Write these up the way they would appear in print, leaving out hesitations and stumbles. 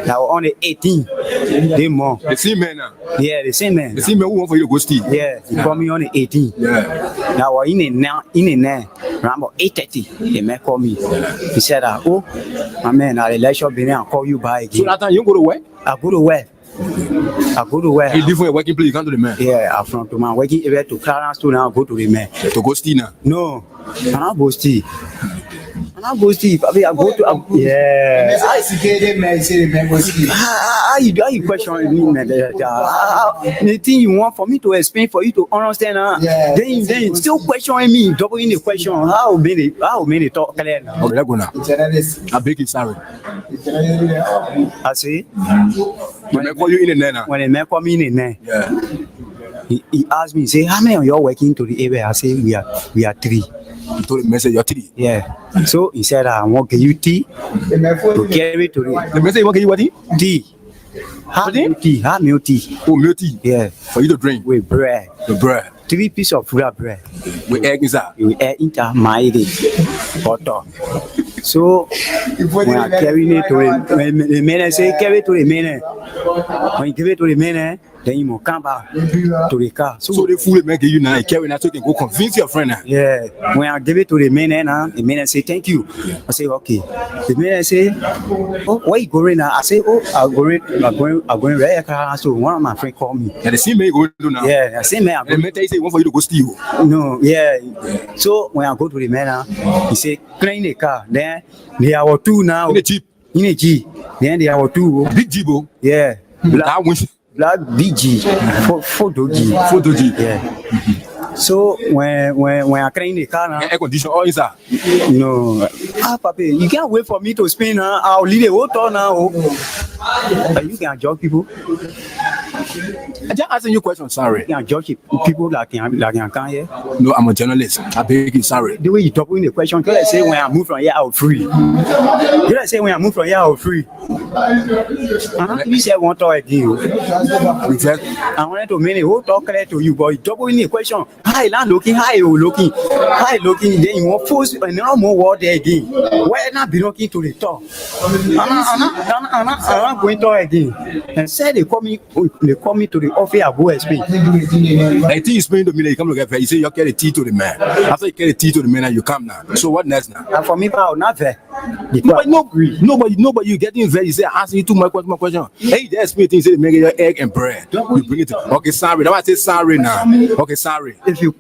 Now on the 18th, they more. The same man now. Yeah, the same man. The same man who want for you to go steal. Yeah, he called me on the 18th. Yeah. Now in a around about 8:30, the man called me. He said, "Oh, my man, I'll let you be there and call you back again." So that time you go to work? I go to work. You leave from your working place, you come to the man? Yeah, I'm from to my working area to Clarence to now go to the man. To go steal now? No, I'm not go steal. I go steal. I go to yeah. How you question me, man? The thing you want for me to explain for you to understand, then still questioning me, doubling the question. How many talk clear now? Okay, let's go now. I beg you, sorry. I say when they call you in the night. When the man call me in the night, yeah. He asked me, say, how many of you are working to the area? I say we are 3. You told the message you're 3. Yeah. So he said, I want to give you tea to carry to the message you want to give you what? Tea. Have milk tea. Have milk tea. Oh, milk tea. Yeah. For you to drink with bread. The bread. 3 pieces of bread. With egg inside. With egg inside. My butter. So when I carry it to the man, say carry it to the man. When you give it to the man, then you must come back to the car. So the food make you now carry now so you can go convince your friend now. Yeah. When I give it to the man, the man say thank you. I say okay. The man say, oh, where you going now? I say, oh, I'm going right here. So one of my friends called me. Yeah, the same man you go to now. Yeah, the same man. The man say one for you to go steal. No, yeah. So when I go to the man, he say clean the car. Then there are 2 now. In a jeep. Then there are 2. Big jeep. Yeah. Black BG, photo G. Yeah. So when I clean the car now, air condition all inside. No, Papi, you can't wait for me to spin now. I'll leave the whole tour now. You can judge people. I just asking you a question, sorry. You can judge people like you can here. No, I'm a journalist. I beg you, sorry. The way you talk in the question, you say when I move from here, I'll free. You say when I move from here, I'll free. You say one talk again. I wanted to make a whole talk clear to you, but you talk in the question. Hi, land looking, hi, looking. Then you want force and no more word there again. Why not be looking to the top? I'm not going to again. And said they call me to the office. I go explain. I think you explain to me that you come to get fair. You say you carry tea to the man. After you carry tea to the man, you come now. So what next now? And for me, I'll not fair. Nobody, you getting fair. You say asking you too much question. Hey, they explain things. Say make your egg and bread. You bring it. Okay, sorry. That's why I say sorry now. Okay, sorry. If you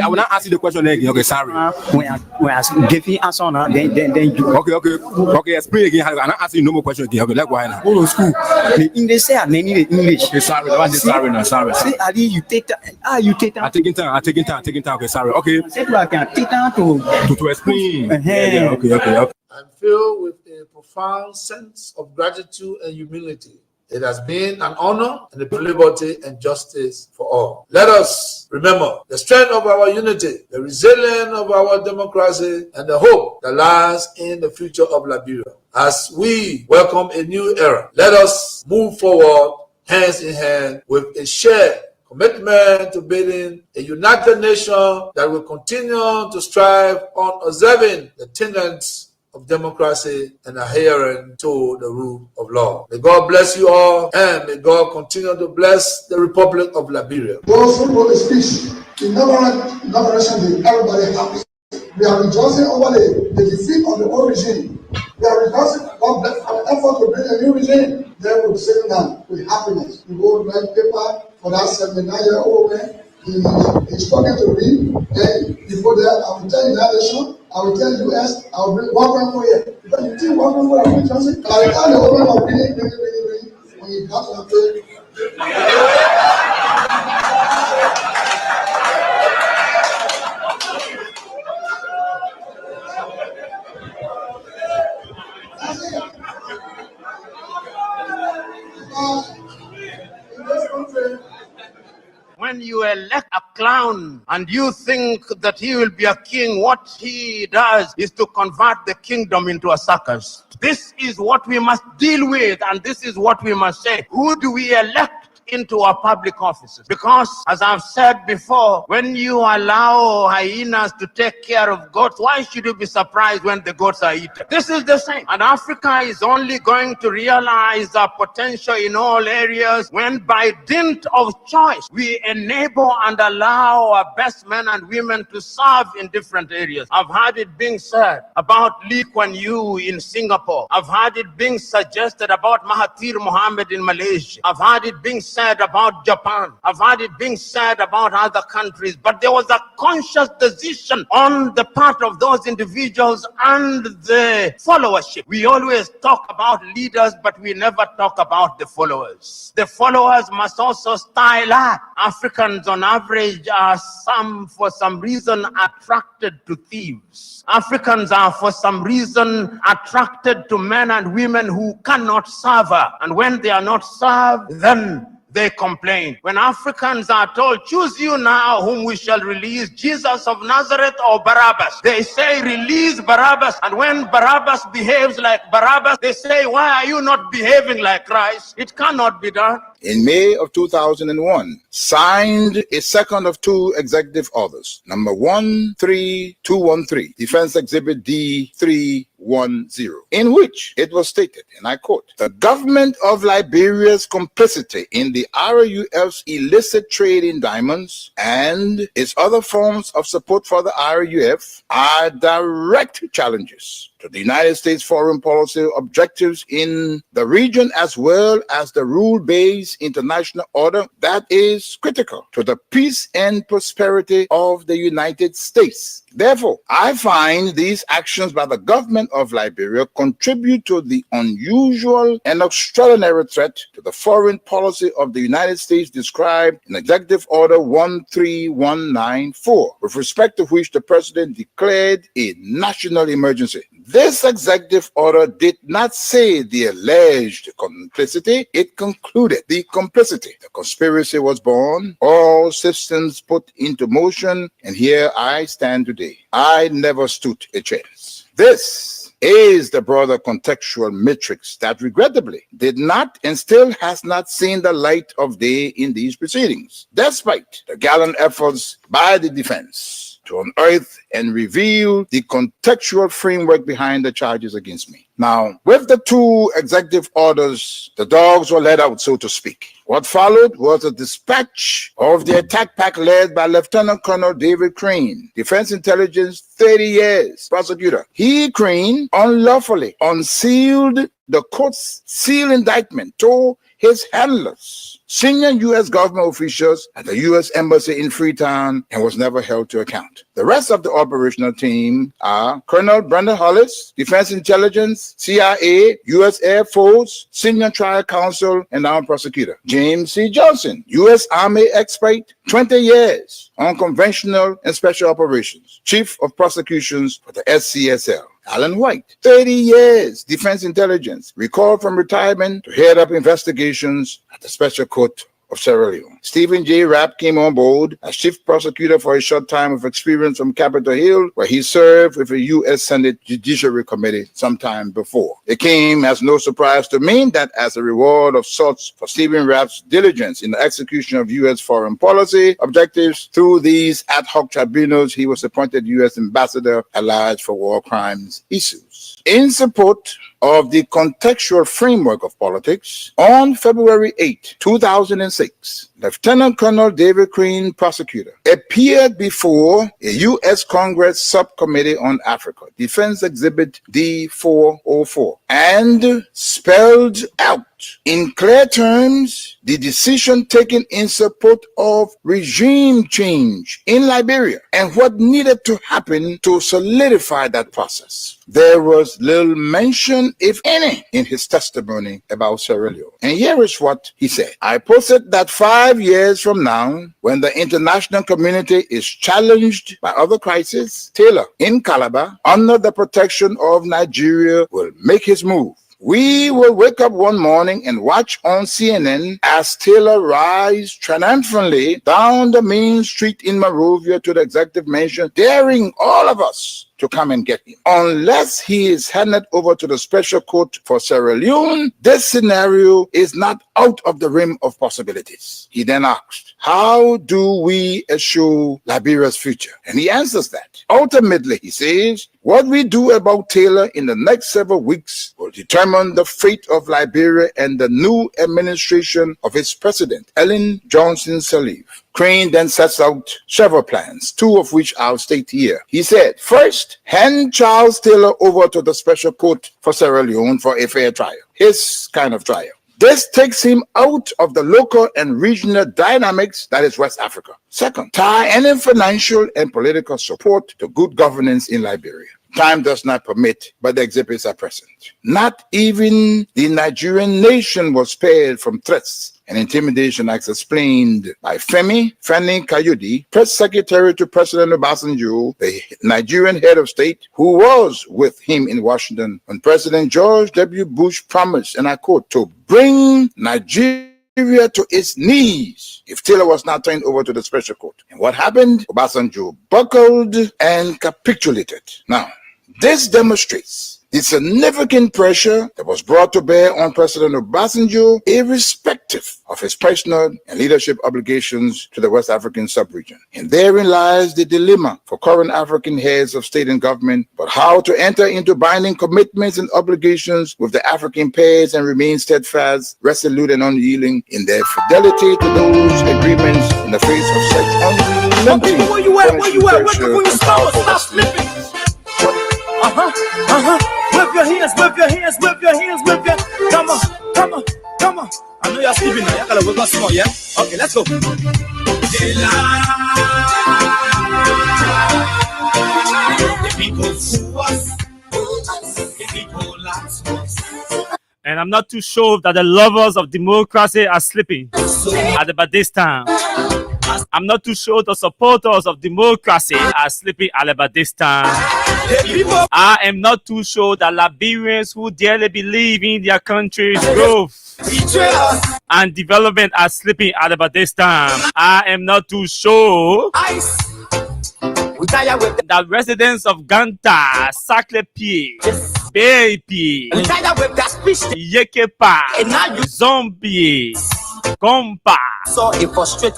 I will not ask you the question again. Okay, sorry. When I give you answer now, then you. Okay. Explain again. I'm not asking you no more question again. Okay, let's go ahead now. Go to school. The English say I need the English. Okay, sorry. I say sorry now. Sorry. See, Ali, you take time. You take time. I'm taking time. Okay, sorry. Okay. I said I can take time to explain. Yeah. Okay. I'm filled with a profound sense of gratitude and humility. It has been an honor and a liberty and justice for all. Let us remember the strength of our unity, the resilience of our democracy, and the hope that lies in the future of Liberia. As we welcome a new era, let us move forward hands in hand with a shared commitment to building a united nation that will continue to strive on observing the tenets of democracy and adhering to the rule of law. May God bless you all, and may God continue to bless the Republic of Liberia. Those who wrote the speech, inauguration, everybody happy. We are rejoicing over the defeat of the old regime. We are rejoicing God bless our effort to bring a new regime. They will sing down with happiness. We will write paper for that 79-year-old man. He's struggling to read. And before that, I will tell you that nation. I will tell US, I will bring 1 grand for you. Because you think 1 grand for you, Johnson? I will tell the woman of reading, when you got to the place. In this country, when you elect a clown and you think that he will be a king, what he does is to convert the kingdom into a circus. This is what we must deal with, and this is what we must say. Who do we elect into our public offices. Because, as I've said before, when you allow hyenas to take care of goats, why should you be surprised when the goats are eaten? This is the same. And Africa is only going to realize our potential in all areas when, by dint of choice, we enable and allow our best men and women to serve in different areas. I've heard it being said about Lee Kuan Yew in Singapore. I've heard it being suggested about Mahathir Mohamad in Malaysia. I've heard it being said about Japan. I've heard it being said about other countries. But there was a conscious decision on the part of those individuals and the followership. We always talk about leaders, but we never talk about the followers. The followers must also style up. Africans on average are for some reason attracted to thieves. Africans are for some reason attracted to men and women who cannot serve her. And when they are not served, then they complain. When Africans are told, choose you now whom we shall release, Jesus of Nazareth or Barabbas, they say, release Barabbas. And when Barabbas behaves like Barabbas, they say, why are you not behaving like Christ? It cannot be done. In May of 2001, signed a second of two executive orders, number 13213, Defense Exhibit D310, in which it was stated, and I quote, the government of Liberia's complicity in the RUF's illicit trade in diamonds and its other forms of support for the RUF are direct challenges to the United States foreign policy objectives in the region, as well as the rule-based international order that is critical to the peace and prosperity of the United States. Therefore, I find these actions by the government of Liberia contribute to the unusual and extraordinary threat to the foreign policy of the United States described in Executive Order 13194, with respect to which the President declared a national emergency. This executive order did not say the alleged complicity, it concluded the complicity. The conspiracy was born, all systems put into motion, and here I stand today. I never stood a chance. This is the broader contextual matrix that regrettably did not and still has not seen the light of day in these proceedings, despite the gallant efforts by the defense to unearth and reveal the contextual framework behind the charges against me. Now, with the two executive orders, the dogs were let out, so to speak. What followed was a dispatch of the attack pack led by Lieutenant Colonel David Crane, Defense Intelligence 30 years prosecutor. He, Crane, unlawfully unsealed the court's sealed indictment to his handlers, senior U.S. government officials at the U.S. Embassy in Freetown, and was never held to account. The rest of the operational team are Colonel Brandon Hollis, Defense Intelligence, CIA, U.S. Air Force, Senior Trial Counsel, and Armed Prosecutor. James C. Johnson, U.S. Army expert, 20 years on conventional and special operations, Chief of Prosecutions for the SCSL. Alan White, 30 years, Defense Intelligence, recalled from retirement to head up investigations at the Special Court of Sierra Leone. Stephen J. Rapp came on board as chief prosecutor for a short time of experience from Capitol Hill, where he served with the U.S. Senate Judiciary Committee sometime before. It came as no surprise to me that as a reward of sorts for Stephen Rapp's diligence in the execution of U.S. foreign policy objectives through these ad hoc tribunals, he was appointed U.S. Ambassador at large for war crimes issues. In support of the contextual framework of politics, on February 8, 2006, Lieutenant Colonel David Crane, prosecutor, appeared before a U.S. Congress Subcommittee on Africa, Defense Exhibit D404, and spelled out in clear terms the decision taken in support of regime change in Liberia and what needed to happen to solidify that process. There was little mention, if any, in his testimony about Sierra Leone. And here is what he said. I posit that 5 years from now, when the international community is challenged by other crises, Taylor in Calabar, under the protection of Nigeria, will make his move. We will wake up one morning and watch on CNN as Taylor rides triumphantly down the main street in Monrovia to the executive mansion, daring all of us to come and get him. Unless he is handed over to the special court for Sierra Leone, this scenario is not out of the realm of possibilities. He then asked, how do we assure Liberia's future? And he answers that. Ultimately, he says, what we do about Taylor in the next several weeks will determine the fate of Liberia and the new administration of its president, Ellen Johnson Sirleaf. Crane then sets out several plans, two of which I'll state here. He said, first, hand Charles Taylor over to the special court for Sierra Leone for a fair trial, his kind of trial. This takes him out of the local and regional dynamics that is West Africa. Second, tie any financial and political support to good governance in Liberia. Time does not permit, but the exhibits are present. Not even the Nigerian nation was spared from threats and intimidation, as explained by Femi Kayode, press secretary to President Obasanjo, the Nigerian head of state, who was with him in Washington when President George W. Bush promised, and I quote, to bring Nigeria to its knees if Taylor was not turned over to the special court. And what happened? Obasanjo buckled and capitulated. Now, this demonstrates the significant pressure that was brought to bear on President Obasanjo, irrespective of his personal and leadership obligations to the West African sub-region. And therein lies the dilemma for current African heads of state and government, but how to enter into binding commitments and obligations with the African pairs and remain steadfast, resolute, and unyielding in their fidelity to those agreements in the face of such unrelenting Where you at? When you stop slipping. Whip your hands, whip your hands, whip your hands, whip your. Come on. I know y'all sleeping now. Y'all gotta whip us some more, yeah? Okay, let's go. The people fool us. The people lie. And I'm not too sure that the lovers of democracy are sleeping at this time. I'm not too sure the supporters of democracy are sleeping at this time. I am not too sure that Liberians who dearly believe in their country's growth and development are sleeping at this time. I am not too sure that residents of Ganta, Saklepi, Baby, Yekepa, Zombie, Gompa,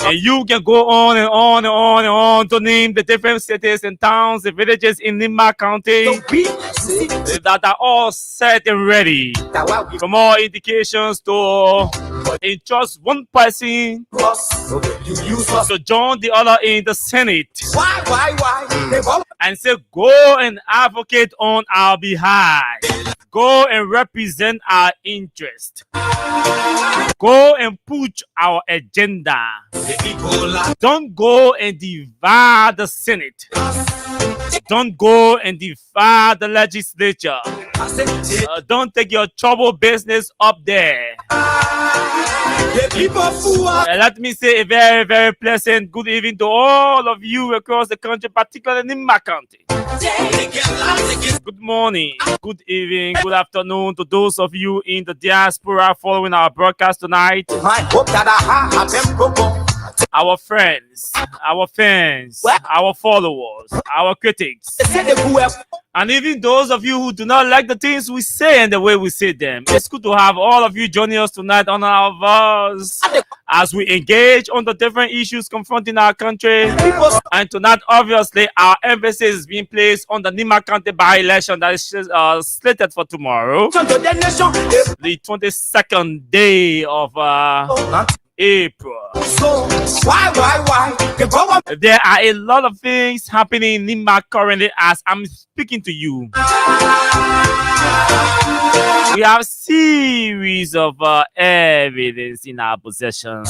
and you can go on and on and on and on to name the different cities and towns and villages in Nima County that are all set and ready. For more indications to entrust one person to join the other in the Senate and say, go and advocate on our behalf. Go and represent our interest. Go and push our agenda. Don't go and divide the Senate. Don't go and divide the legislature. Don't take your trouble business up there. Let me say a very, very pleasant good evening to all of you across the country, particularly in my county. Good morning, good evening, good afternoon to those of you in the diaspora following our broadcast tonight. Our friends, our fans, our followers, our critics, and even those of you who do not like the things we say and the way we say them. It's good to have all of you joining us tonight on our voice as we engage on the different issues confronting our country. And tonight, obviously, our emphasis is being placed on the Nima County by-election that is slated for tomorrow, the 22nd day of April. So why? There are a lot of things happening in Nima currently as I'm speaking to you. We have a series of evidence in our possession.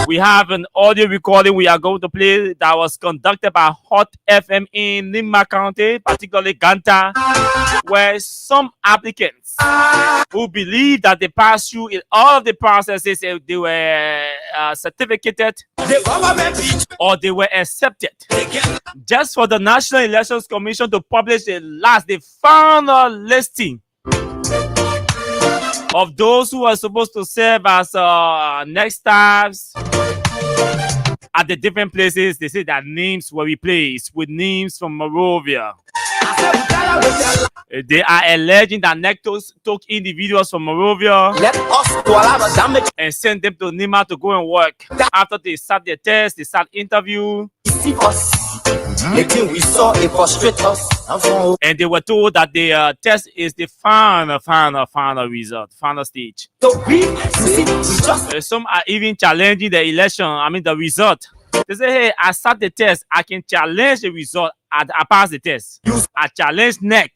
We have an audio recording we are going to play that was conducted by Hot FM in Nima County, particularly Ganta, where some applicants who believe that they passed through in all of the processes, they were certificated or they were accepted. Just for the National Elections Commission to publish the final listing of those who are supposed to serve as next staffs at the different places. They say that names were replaced with names from Morovia, They are alleging that NEC took individuals from Morovia and sent them to Nima to go and work. After they start their test, they start interview. We saw it frustrate us. And they were told that the test is the final result, final stage. Some are even challenging the election, the result. They say, hey, I start the test, I can challenge the result, I pass the test. I challenge NEC.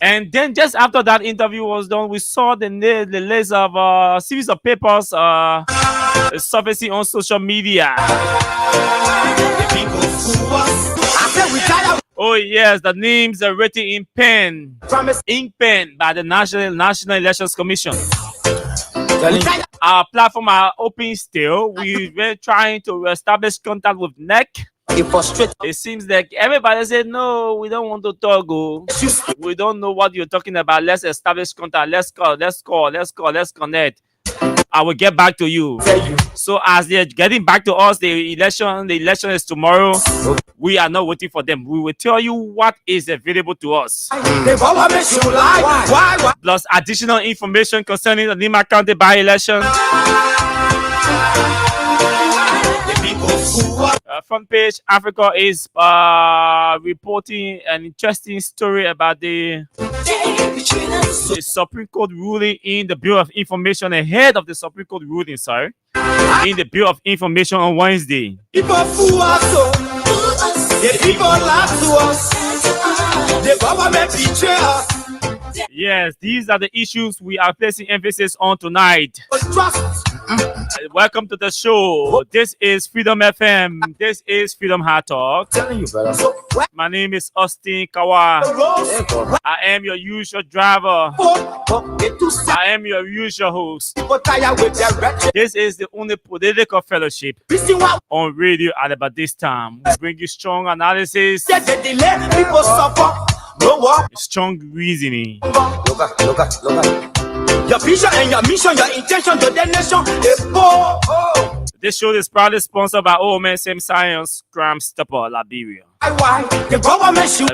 And then just after that interview was done, we saw the list of series of papers surfacing on social media. Oh yes, the names are written in pen, ink pen by the National Elections Commission. Our platform are open still. We've been trying to establish contact with NEC. It seems like everybody said, no, we don't want to talk. We don't know what you're talking about. Let's establish contact. Let's connect. I will get back to you. So as they're getting back to us, the election is tomorrow. We are not waiting for them. We will tell you what is available to us. Plus additional information concerning the Nima County by-election. Front page Africa is reporting an interesting story about the Supreme Court ruling in the Bureau of Information ahead of the Supreme Court ruling, in the Bureau of Information on Wednesday. People fool us, the people lie to us, the government betray us. Yes, these are the issues we are placing emphasis on tonight. Welcome to the show. This is Freedom FM. This is Freedom Hard Talk. My name is Austin Kawa. I am your usual driver. I am your usual host. This is the only political fellowship on radio at about this time. We bring you strong analysis, strong reasoning. Your vision and your mission, your intention to the nation. This show is proudly sponsored by Old Man Same Science, Cram Stopper, Liberia.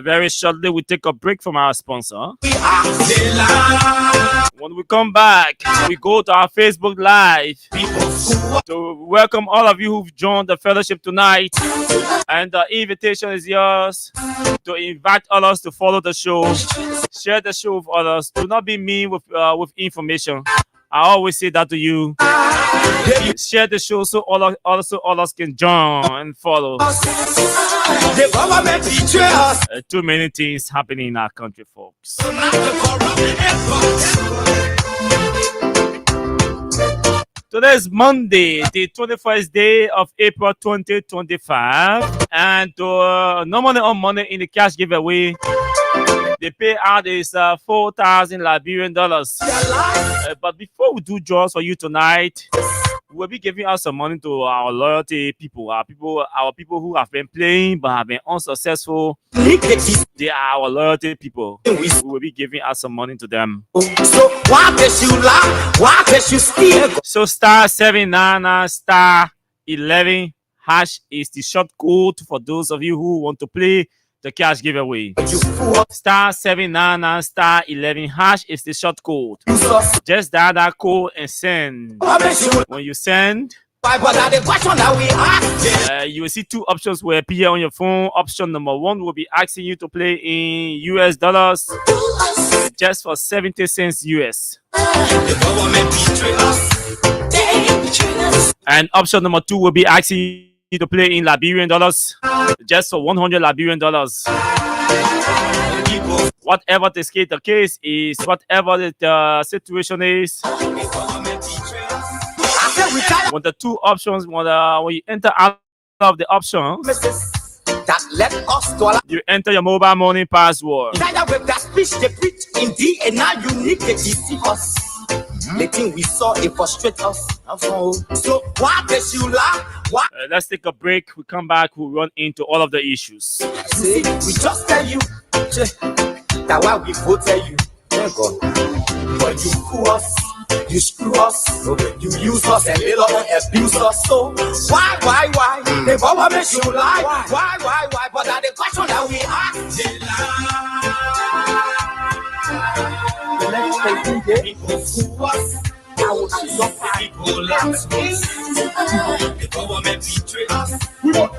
Very shortly, we take a break from our sponsor. When we come back, we go to our Facebook Live to welcome all of you who've joined the fellowship tonight. And the invitation is yours to invite others to follow the show. Share the show with others. Do not be mean with information. I always say that to you. Share the show so others can join and follow. The government betray us. Too many things happening in our country, folks. Today is Monday, the 21st day of April 2025. And normally on Monday in the cash giveaway, the payout is 4,000 Liberian dollars. But before we do draws for you tonight, we'll be giving out some money to our loyalty people, our people who have been playing but have been unsuccessful. They are our loyalty people. We will be giving out some money to them. So why does you lie? Why does you steal? So star 799 star 11 hash is the short code for those of you who want to play the cash giveaway. Star 799 star 11 hash is the short code. Just dial that code and send. When you send, you will see two options will appear on your phone. Option number one will be asking you to play in US dollars just for 70 cents US. And option number two will be asking you to play in Liberian dollars just for 100 Liberian dollars. Whatever the case is, whatever the situation is, when the two options, when you enter out of the options, you enter your mobile money password. The thing we saw, it frustrate us. So why does you lie? Let's take a break. We come back, we'll run into all of the issues. See, we just tell you that why we vote tell you. Thank God. But you fool us. You screw us, you use us and later on abuse us. So why? The government should lie. Why? But at the question that we ask, they lie. The next day, people fool us. I will suffer. People laugh us. The government betray us. We don't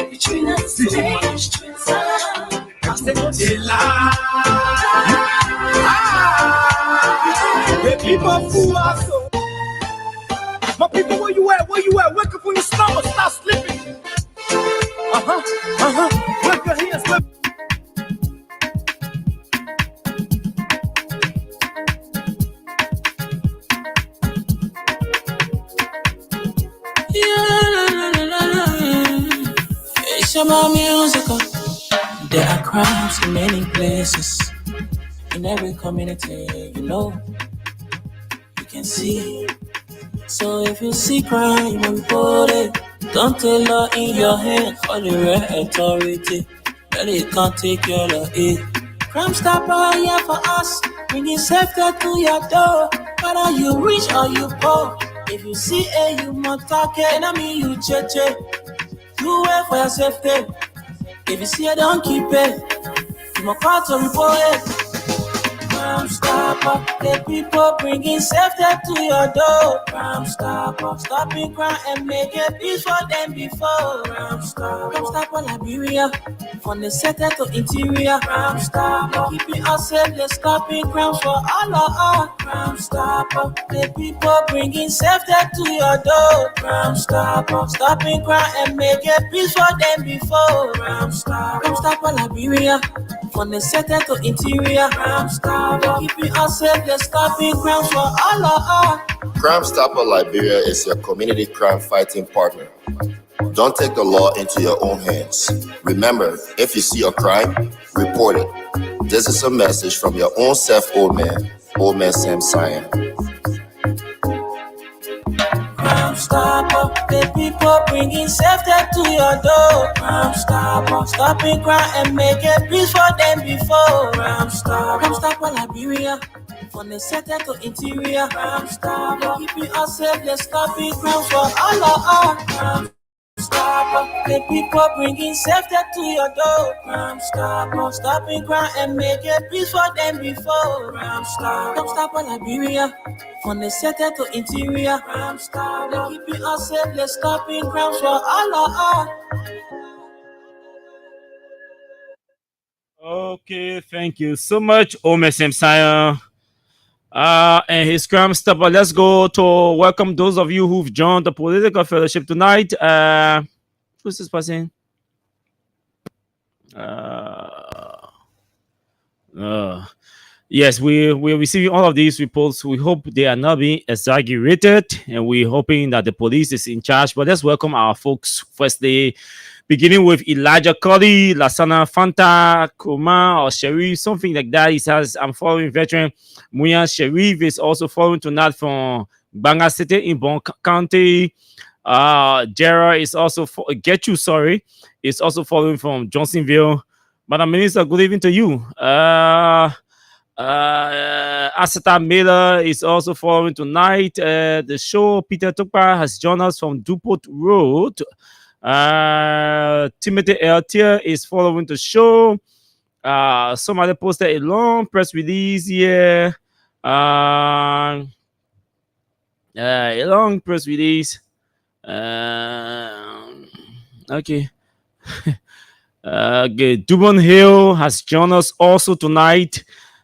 betray us. They lie. The people fool us. My people, where you at? Wake up when you slumber, stop sleeping. Wake your hands up. It's about musical. There are crimes in many places. In every community, you can see. So if you see crime, report it. Don't take law in your hand, call the right authority. That it can't take your law in. Crime stopper here for us, bringing safety to your door. Whether you rich or you poor, if you see you must talk it. I mean you cheche, you wait for your safety. If you see it, don't keep it. You must call to report it. Crime stopper, the people bringing safety to your door. Crime stopper, stopping crime and making peace for them before. Crime stopper, Liberia, from the center to interior. Crime stopper, keeping us safe, they're stopping crimes for all of us. Crime stopper, the people bringing safety to your door. Crime stopper, stopping crime and making peace for them before. Crime stopper, Liberia, from the center to interior. Crime stopper, keeping us safe, they're stopping crimes for all of us. Crime Stopper Liberia is your community crime fighting partner. Don't take the law into your own hands. Remember, if you see a crime, report it. This is a message from your own self, Old Man Sam Sion. Crime stopper, the people bringing safety to your door. Crime stopper, stopping crime and making peace for them before. Crime stopper, Liberia, from the center to interior. Crime stopper, keeping us safe, they're stopping crime for all of us. Crime stopper, the people bringing safety to your door. Crime stopper, stopping crime and making peace for them before. Crime stopper, Liberia, from the center to interior. Crime stopper, keeping us safe, they're stopping crimes for all of us. Okay, thank you so much, OMSM Sion. And his Crime Stopper. Let's go to welcome those of you who've joined the political fellowship tonight. Who's this person? Yes, we're receiving all of these reports. We hope they are not being exaggerated, and we're hoping that the police is in charge. But let's welcome our folks. Firstly, beginning with Elijah Cody, Lasana Fanta, Kuma, or Sharif, something like that. He says, I'm following veteran Muya Sharif is also following tonight from Banga City in Bon County. Jera is also is also following from Johnsonville. Madam Minister, good evening to you. Asata Miller is also following tonight. The show Peter Tukpa has joined us from Dupont Road. Timothy Eltier is following the show. Somebody posted a long press release here. A long press release. Okay. Dubon Hill has joined us also tonight.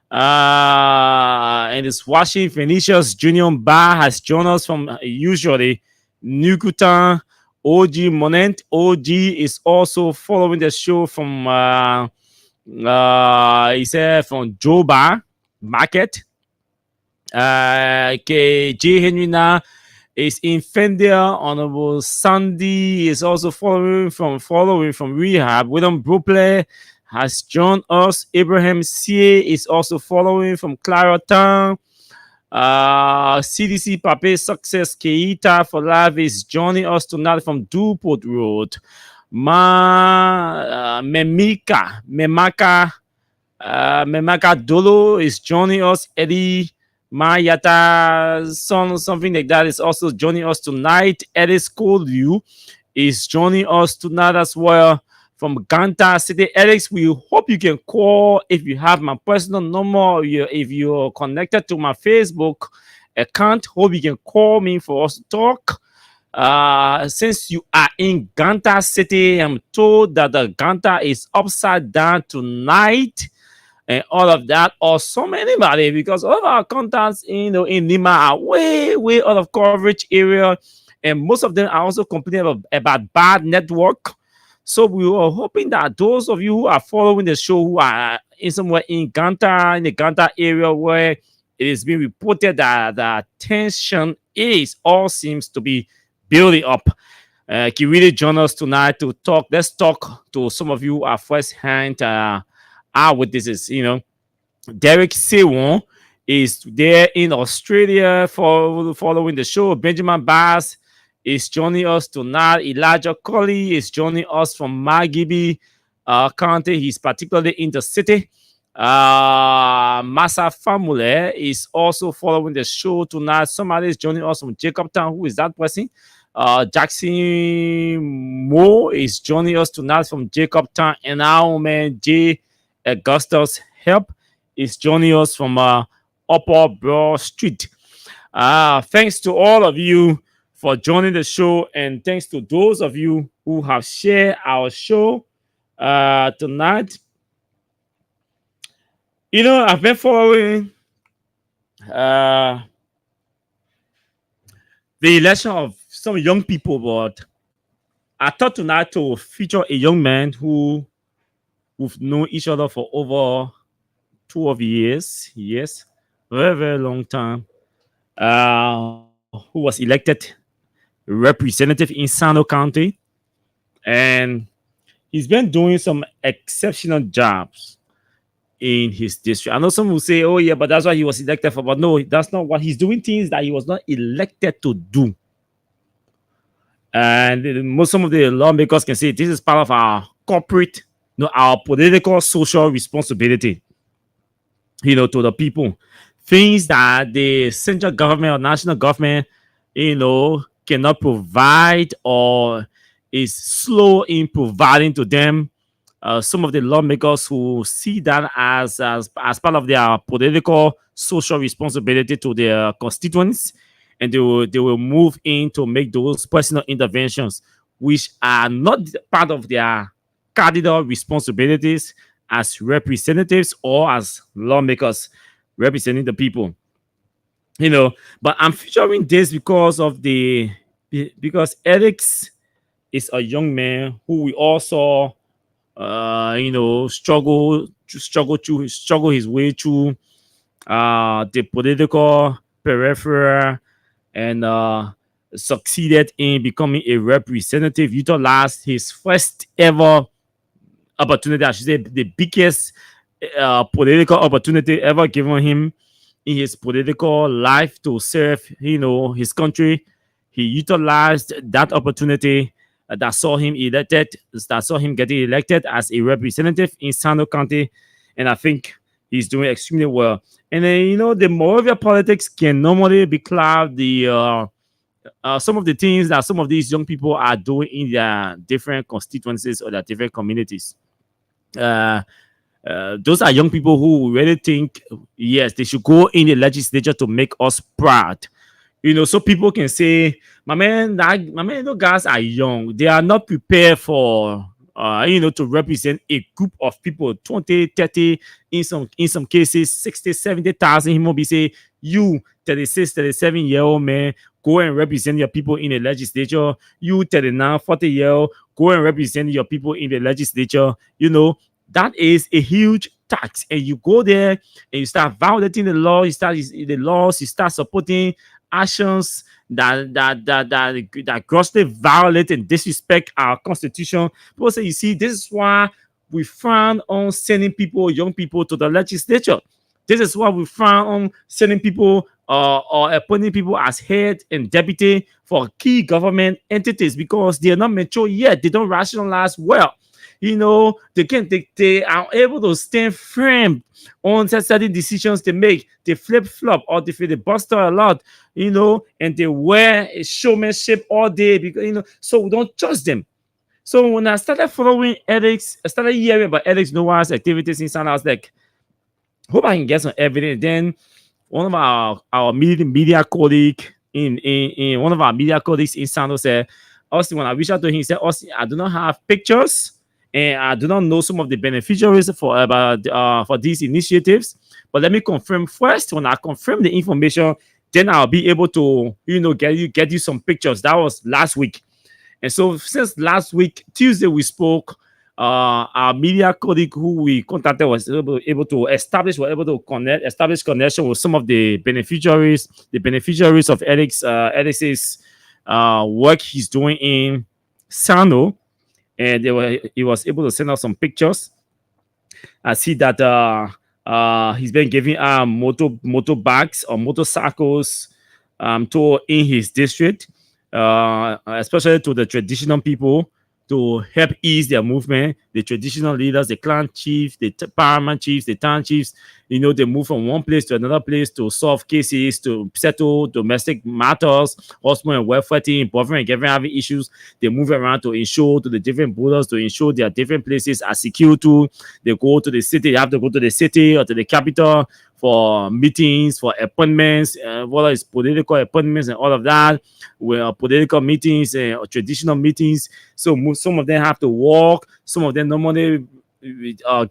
And it's Washington Phoenicians Junior Bar has joined us from usually Nukutan. OG Monent. OG is also following the show from he said from Joba Market. J. Henryna is in Fendia. Honorable Sandy is also following from rehab. William Bruple has joined us. Abraham C. is also following from Claratown. CDC Pape Success Keita for Life is joining us tonight from Dupont Road. Memaka Dolo is joining us. Eddie Mayata, something like that, is also joining us tonight. Ellis Kolu is joining us tonight as well from Ganta City. Alex, we hope you can call if you have my personal number, or if you're connected to my Facebook account. Hope you can call me for us to talk. Since you are in Ganta City, I'm told that the Ganta is upside down tonight and all of that, or some anybody, because all of our contacts in Lima are way out of coverage area, and most of them are also complaining about bad network. So we were hoping that those of you who are following the show, who are in somewhere in Ganta, in the Ganta area where it is being reported that the tension is all seems to be building up, can really join us tonight to talk. Let's talk to some of you who are first hand eyewitnesses. Derek Sewon is there in Australia for following the show. Benjamin Bass is joining us tonight. Elijah Colley is joining us from Magibi County. He's particularly in the city. Massa Famule is also following the show tonight. Somebody is joining us from Jacobtown. Who is that person? Jackson Moore is joining us tonight from Jacobtown. And our man J. Augustus Help is joining us from Upper Broad Street. Thanks to all of you for joining the show, and thanks to those of you who have shared our show tonight. I've been following the election of some young people, but I thought tonight to feature a young man who we've known each other for over 12 years. Yes, very long time. Who was elected representative in Sano County, and he's been doing some exceptional jobs in his district. I know some will say, "Oh yeah, but that's why he was elected for." But no, that's not what he's doing. Things that he was not elected to do, and some of the lawmakers can say this is part of our corporate, our political, social responsibility. To the people, things that the central government or national government, cannot provide or is slow in providing to them. Some of the lawmakers who see that as part of their political, social responsibility to their constituents, and they will move in to make those personal interventions, which are not part of their cardinal responsibilities as representatives or as lawmakers representing the people. But I'm featuring this because Alex is a young man who we all saw struggle his way through the political periphery, and succeeded in becoming a representative. Utilized his first ever opportunity, I should say the biggest political opportunity ever given him in his political life to serve, his country. He utilized that opportunity that saw him getting elected as a representative in Sano County, and I think he's doing extremely well. And then, the Moravia politics can normally be cloud the some of the things that some of these young people are doing in their different constituencies or their different communities. Those are young people who really think, yes, they should go in the legislature to make us proud. So people can say, my man, those guys are young. They are not prepared for, to represent a group of people, 20, 30, in some cases, 60, 70,000. He might be say, you, 36, 37-year-old man, go and represent your people in the legislature. You, 39, 40-year-old, go and represent your people in the legislature. That is a huge tax. And you go there and you start violating the law, you start supporting actions that grossly violate and disrespect our constitution. People say, you see, this is why we frown on sending young people to the legislature. This is why we frown on sending people or appointing people as head and deputy for key government entities, because they are not mature yet. They don't rationalize well. they are able to stand firm on certain decisions they make. They flip flop or they buster a lot, and they wear a showmanship all day because so we don't trust them. So when I started following ethics, I started hearing about ethics Noah's activities in Sana. I was like, hope I can get some evidence. Then one of our media colleague in one of our media colleagues in Sando said, Austin, when I reached out to him, he said, Austin, I do not have pictures and I do not know some of the beneficiaries for these initiatives. But let me confirm first. When I confirm the information, then I'll be able to, get you some pictures. That was last week. And so since last week, Tuesday, we spoke. Our media colleague who we contacted was able to establish connection with some of the beneficiaries of Alex's work he's doing in Sano, and he was able to send us some pictures. I see that he's been giving motorbikes or motorcycles to in his district, especially to the traditional people, to help ease their movement. The traditional leaders, the clan chiefs, the paramount chiefs, the town chiefs, they move from one place to another place to solve cases, to settle domestic matters, husband and welfare team, boyfriend and girlfriend having issues. They move around to ensure to the different borders, to ensure their different places are secure too. They go to the city, they have to go to the city or to the capital for meetings, for appointments, whether it's political appointments and all of that, political meetings and traditional meetings. So some of them have to walk. Some of them normally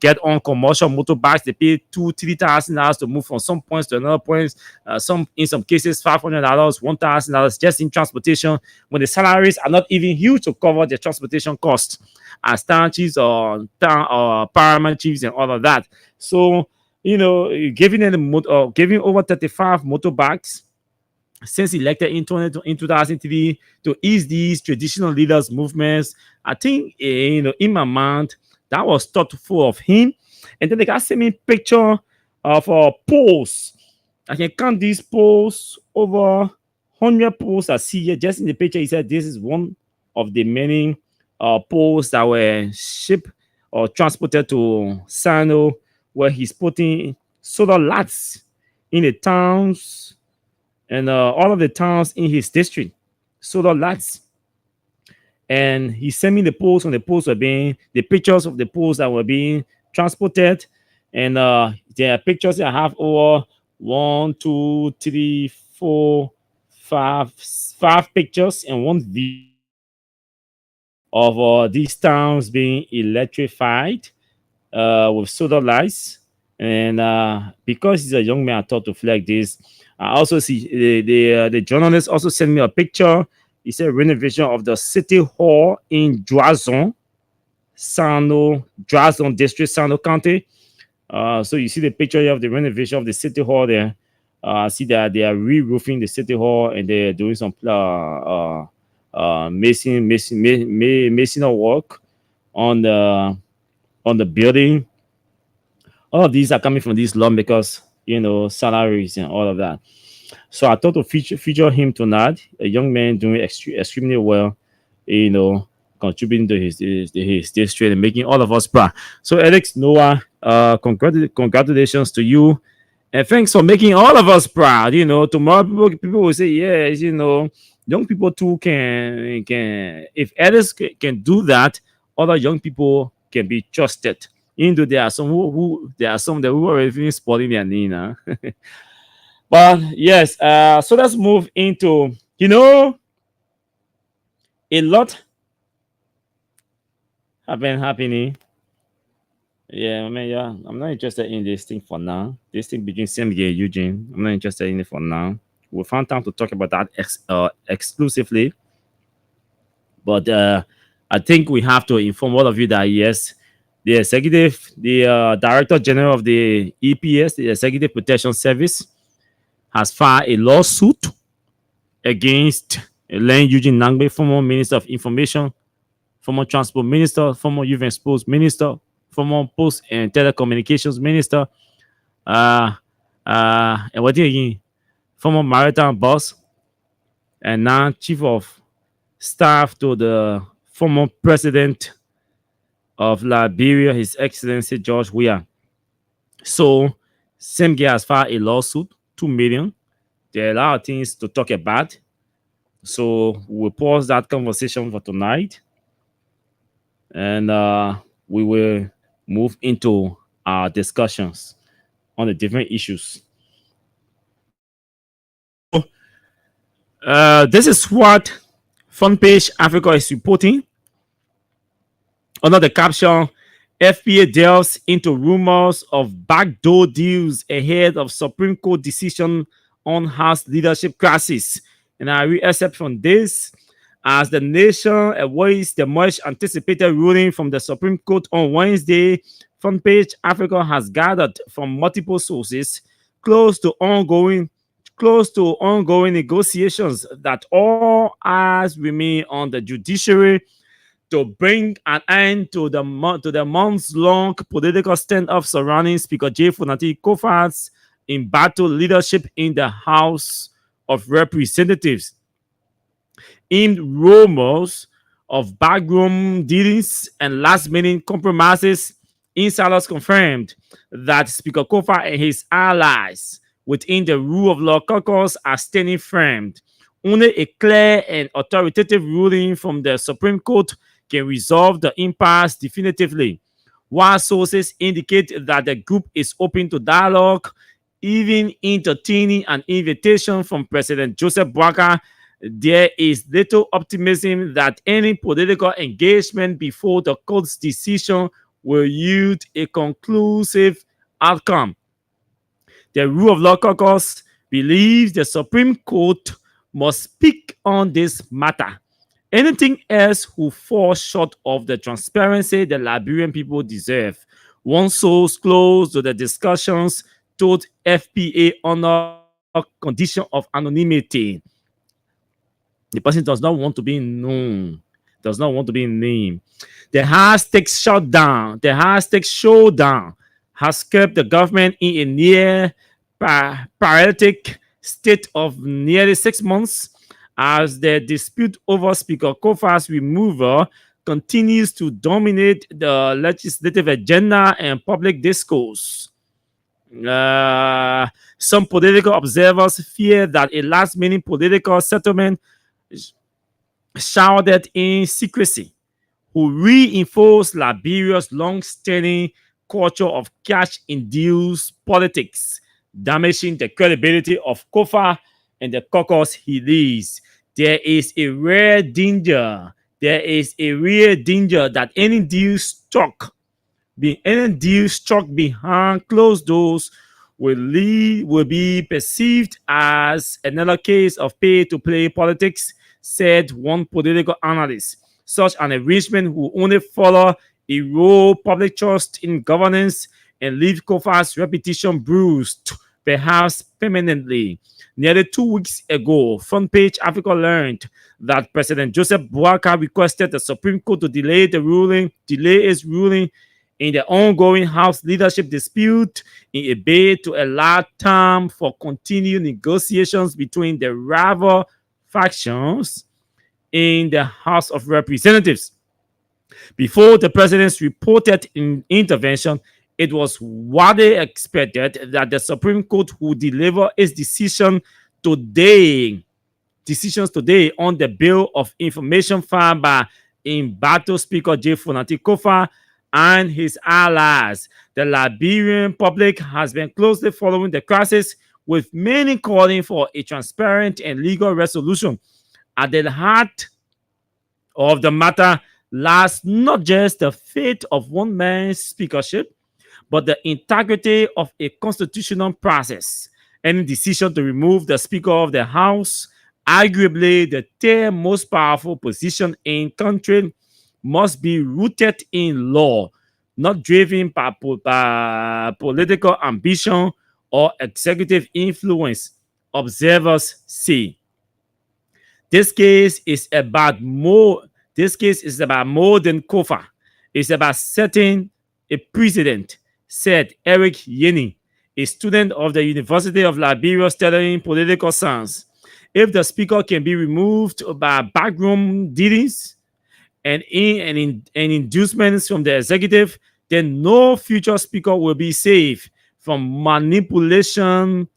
get on commercial motorbikes. They pay $2,000-3,000 to move from some points to another points. In some cases, $500, $1,000 just in transportation. When the salaries are not even huge to cover their transportation costs, as town chiefs or paramount chiefs and all of that. So giving over 35 motorbikes since elected in 2003 to ease these traditional leaders' movements. I think in my mind that was thoughtful of him. And then they got sent me picture of posts. I can count these posts, over 100 posts I see here. Just in the picture, he said this is one of the many posts that were shipped or transported to Sano, where he's putting solar lights in the towns and all of the towns in his district, solar lights. And he sent me the posts, and the posts were being the pictures of the posts that were being transported. And there are pictures I have over 1, 2, 3, 4, 5 pictures and one video of these towns being electrified with solar lights. And because he's a young man, I thought to flag this. I also see the journalist also sent me a picture. He said renovation of the city hall in Drazon district, Sano County. So you see the picture here of the renovation of the city hall there. I see that they are re-roofing the city hall and they're doing some masonry work on the building. All of these are coming from these lawmakers, salaries and all of that. So I thought to feature him tonight, a young man doing extremely well, contributing to his district and making all of us proud. So Alex Noah, congratulations to you, and thanks for making all of us proud. Tomorrow people will say, yes, young people too can if Alex can do that, other young people can be trusted. Even though there are some that who are even spoiling their name. But yes, so let's move into a lot have been happening. Yeah, I mean, yeah, I'm not interested in this thing for now. This thing between Sam and Eugene, I'm not interested in it for now. We found time to talk about that exclusively. But I think we have to inform all of you that yes, the Director General of the EPS, the Executive Protection Service, has filed a lawsuit against Len Eugene Nangbe, former Minister of Information, former Transport Minister, former Youth and Sports Minister, former Post and Telecommunications Minister, and what again? Former Maritime Boss, and now Chief of Staff to the former President of Liberia, His Excellency George Weah. So, same guy has filed a lawsuit, 2 million. There are a lot of things to talk about. So, we'll pause that conversation for tonight, and we will move into our discussions on the different issues. This is what Front Page Africa is reporting. Under the caption, FPA delves into rumors of backdoor deals ahead of Supreme Court decision on House leadership crisis. And I read except from this, as the nation awaits the much anticipated ruling from the Supreme Court on Wednesday, Front Page Africa has gathered from multiple sources close to ongoing negotiations that all eyes remain on the judiciary to bring an end to the months-long political standoff surrounding Speaker J. Funati Kofa's embattled leadership in the House of Representatives. In rumors of backroom dealings and last-minute compromises, insiders confirmed that Speaker Kofa and his allies within the rule of law caucus are standing firm. Only a clear and authoritative ruling from the Supreme Court can resolve the impasse definitively. While sources indicate that the group is open to dialogue, even entertaining an invitation from President Joseph Boakai, there is little optimism that any political engagement before the court's decision will yield a conclusive outcome. The Rule of Law Caucus believes the Supreme Court must speak on this matter. Anything else will fall short of the transparency the Liberian people deserve. One source close to the discussions told FPA under condition of anonymity. The person does not want to be known, does not want to be named. The high-stakes showdown has kept the government in a near paralytic state of nearly 6 months as the dispute over Speaker Kofa's removal continues to dominate the legislative agenda and public discourse. Some political observers fear that a last-minute political settlement shrouded in secrecy will reinforce Liberia's long-standing culture of cash-induced politics, damaging the credibility of Kofa and the caucus he leads. There is a real danger that any deal struck behind closed doors will be perceived as another case of pay-to-play politics, said one political analyst. Such an arrangement will only further erode public trust in governance and leave Kofa's reputation bruised, perhaps permanently. Nearly 2 weeks ago, Front Page Africa learned that President Joseph Boakai requested the Supreme Court to delay its ruling in the ongoing House leadership dispute in a bid to allow time for continued negotiations between the rival factions in the House of Representatives. Before the president's reported intervention, it was widely expected that the Supreme Court would deliver its decisions today on the bill of information filed by embattled Speaker J. Funati Kofa and his allies. The Liberian public has been closely following the crisis, with many calling for a transparent and legal resolution. At the heart of the matter lies not just the fate of one man's speakership, but the integrity of a constitutional process. Any decision to remove the Speaker of the House, arguably the third most powerful position in country, must be rooted in law, not driven by political ambition or executive influence, observers say. This case is about more than Kofa. It's about setting a precedent, said Eric Yeni, a student of the University of Liberia studying political science. If the speaker can be removed by backroom dealings, and inducements from the executive, then no future speaker will be safe from manipulation.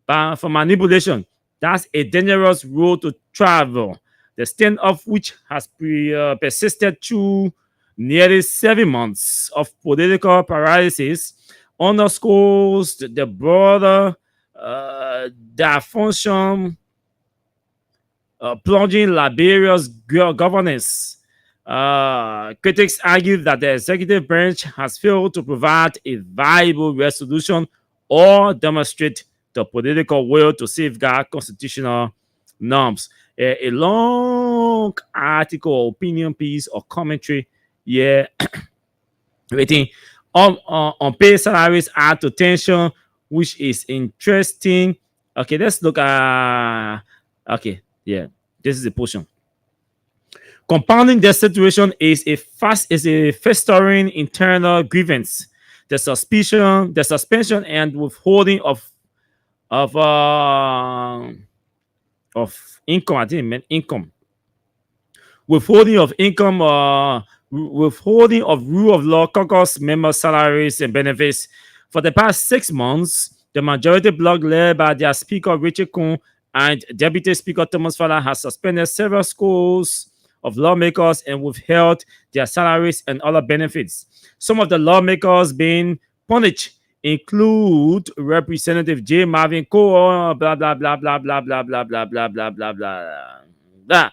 From manipulation, that's a dangerous road to travel. The extent of which has persisted through nearly 7 months of political paralysis underscores the broader dysfunction plunging Liberia's governance. Critics argue that the executive branch has failed to provide a viable resolution or demonstrate the political will to safeguard constitutional norms. A long article, opinion piece, or commentary here waiting on pay salaries add to tension, which is interesting. Okay, let's look at. Okay, yeah, this is the portion. Compounding the situation is a festering internal grievance. The suspension and withholding of income. I think it meant income. Withholding of income. Withholding of rule of law caucus member salaries and benefits. For the past 6 months, the majority bloc led by their Speaker Richard Kuhn and Deputy Speaker Thomas Fowler has suspended several schools of lawmakers and withheld their salaries and other benefits. Some of the lawmakers being punished include Representative J. Marvin Cole, blah blah blah blah blah blah blah blah blah blah blah blah blah.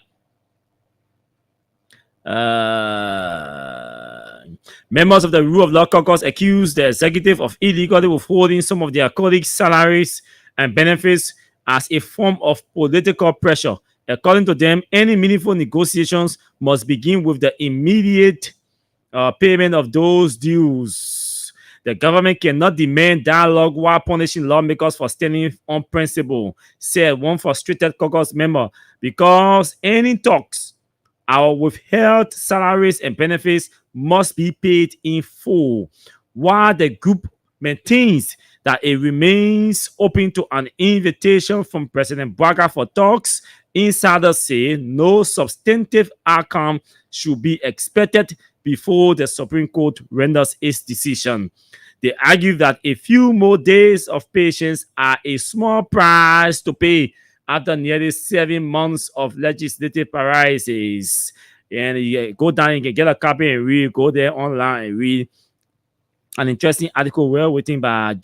Members of the Rule of Law Caucus accused the executive of illegally withholding some of their colleagues' salaries and benefits as a form of political pressure. According to them, any meaningful negotiations must begin with the immediate payment of those dues. The government cannot demand dialogue while punishing lawmakers for standing on principle, said one frustrated caucus member, because any talks our withheld salaries and benefits must be paid in full, while the group maintains that it remains open to an invitation from President Braga for talks. Insiders say no substantive outcome should be expected before the Supreme Court renders its decision. They argue that a few more days of patience are a small price to pay after nearly 7 months of legislative paralysis. And you go down, you can get a copy and read, go there online and read an interesting article well written by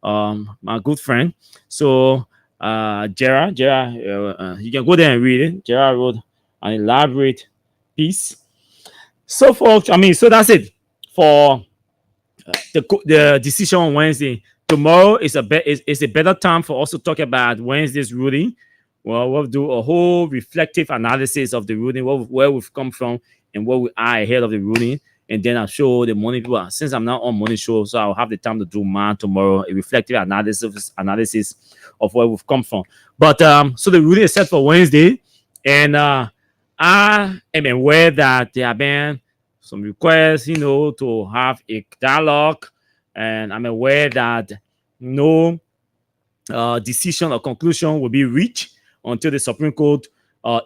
my good friend. So Gerard, you can go there and read it. Gerard wrote an elaborate piece. So folks, so that's it for the decision on Wednesday. Tomorrow is a better time for us to talk about Wednesday's ruling. Well, we'll do a whole reflective analysis of the ruling, where we've come from and where we are ahead of the ruling. And then I'll show the morning people. Since I'm not on morning show, so I'll have the time to do mine tomorrow, a reflective analysis of where we've come from. But so the ruling is set for Wednesday, and I am aware that there have been some requests, to have a dialogue, and I'm aware that no decision or conclusion will be reached until the Supreme Court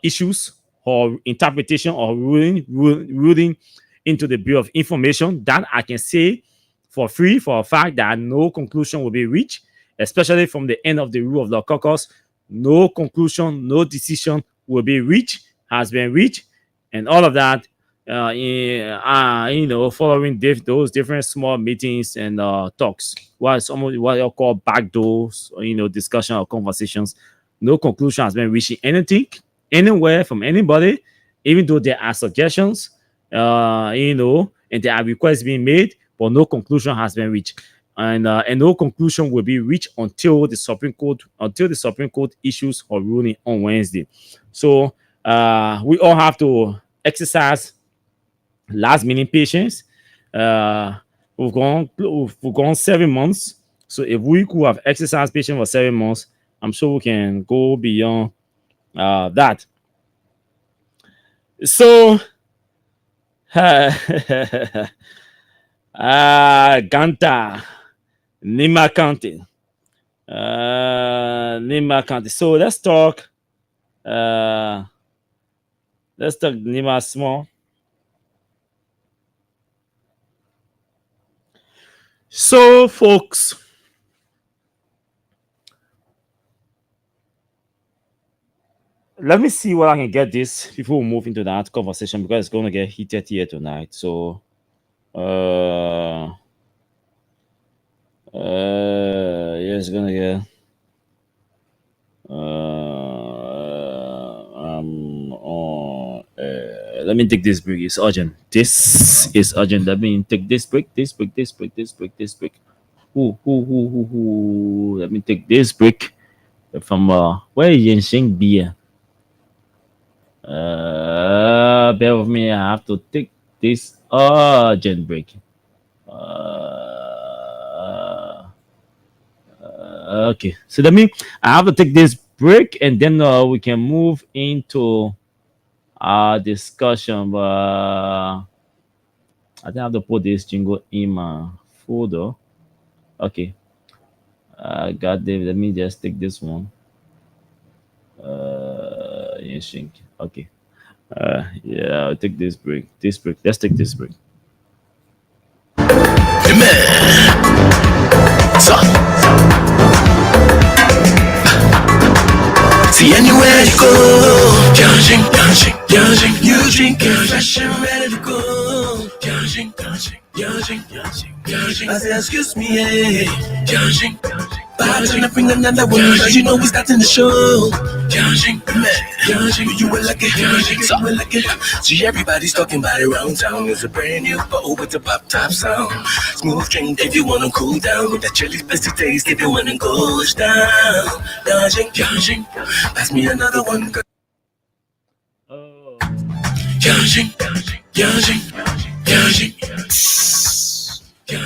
issues or interpretation or ruling into the Bill of Information. That I can say for a fact that no conclusion will be reached, especially from the end of the Rule of Law Caucus. No conclusion, no decision will be reached, has been reached, and all of that, following those different small meetings and talks, what you call backdoors, or discussion or conversations. No conclusion has been reached anything, anywhere from anybody, even though there are suggestions, and there are requests being made, but no conclusion has been reached. And no conclusion will be reached until the Supreme Court issues a ruling on Wednesday. So we all have to exercise last minute patience. We've gone 7 months. So if we could have exercised patience for 7 months, I'm sure we can go beyond that. So Ganta, Nima County. So let's talk Let's talk Nima small. So, folks, let me see what I can get this before we move into that conversation because it's going to get heated here tonight. So, yeah, it's going to get. Let me take this break. It's urgent. This is urgent. Let me take this break. This break. This break. This break. This break. Let me take this break from where Yenshing beer. Bear with me. I have to take this urgent break. Okay, so that means I have to take this break and then we can move into our discussion. But I think I have to put this jingle in my folder. Okay, God damn, let me just take this one. Yeah, shrink. Okay. Yeah, I'll take this break. This break. Let's take this break. See anywhere you go, Yanging, Yanging, Yanging, you drink it, fresh and ready to go. Yanging, Yanging, Yanging, Yanging, Yanging. I say, excuse me, hey, Yanging, trying to bring another one, cause you know we starting the show. Yanging, man, Yanging, you will like it, Yanging, so will like it. See, everybody's talking about it around town. It's a brand new bowl with a pop top sound. Smooth drink if you wanna cool down with that chili's best to taste if you wanna go down. Yanging, Yanging, pass me another one. Yanging, Yanging, Yanging.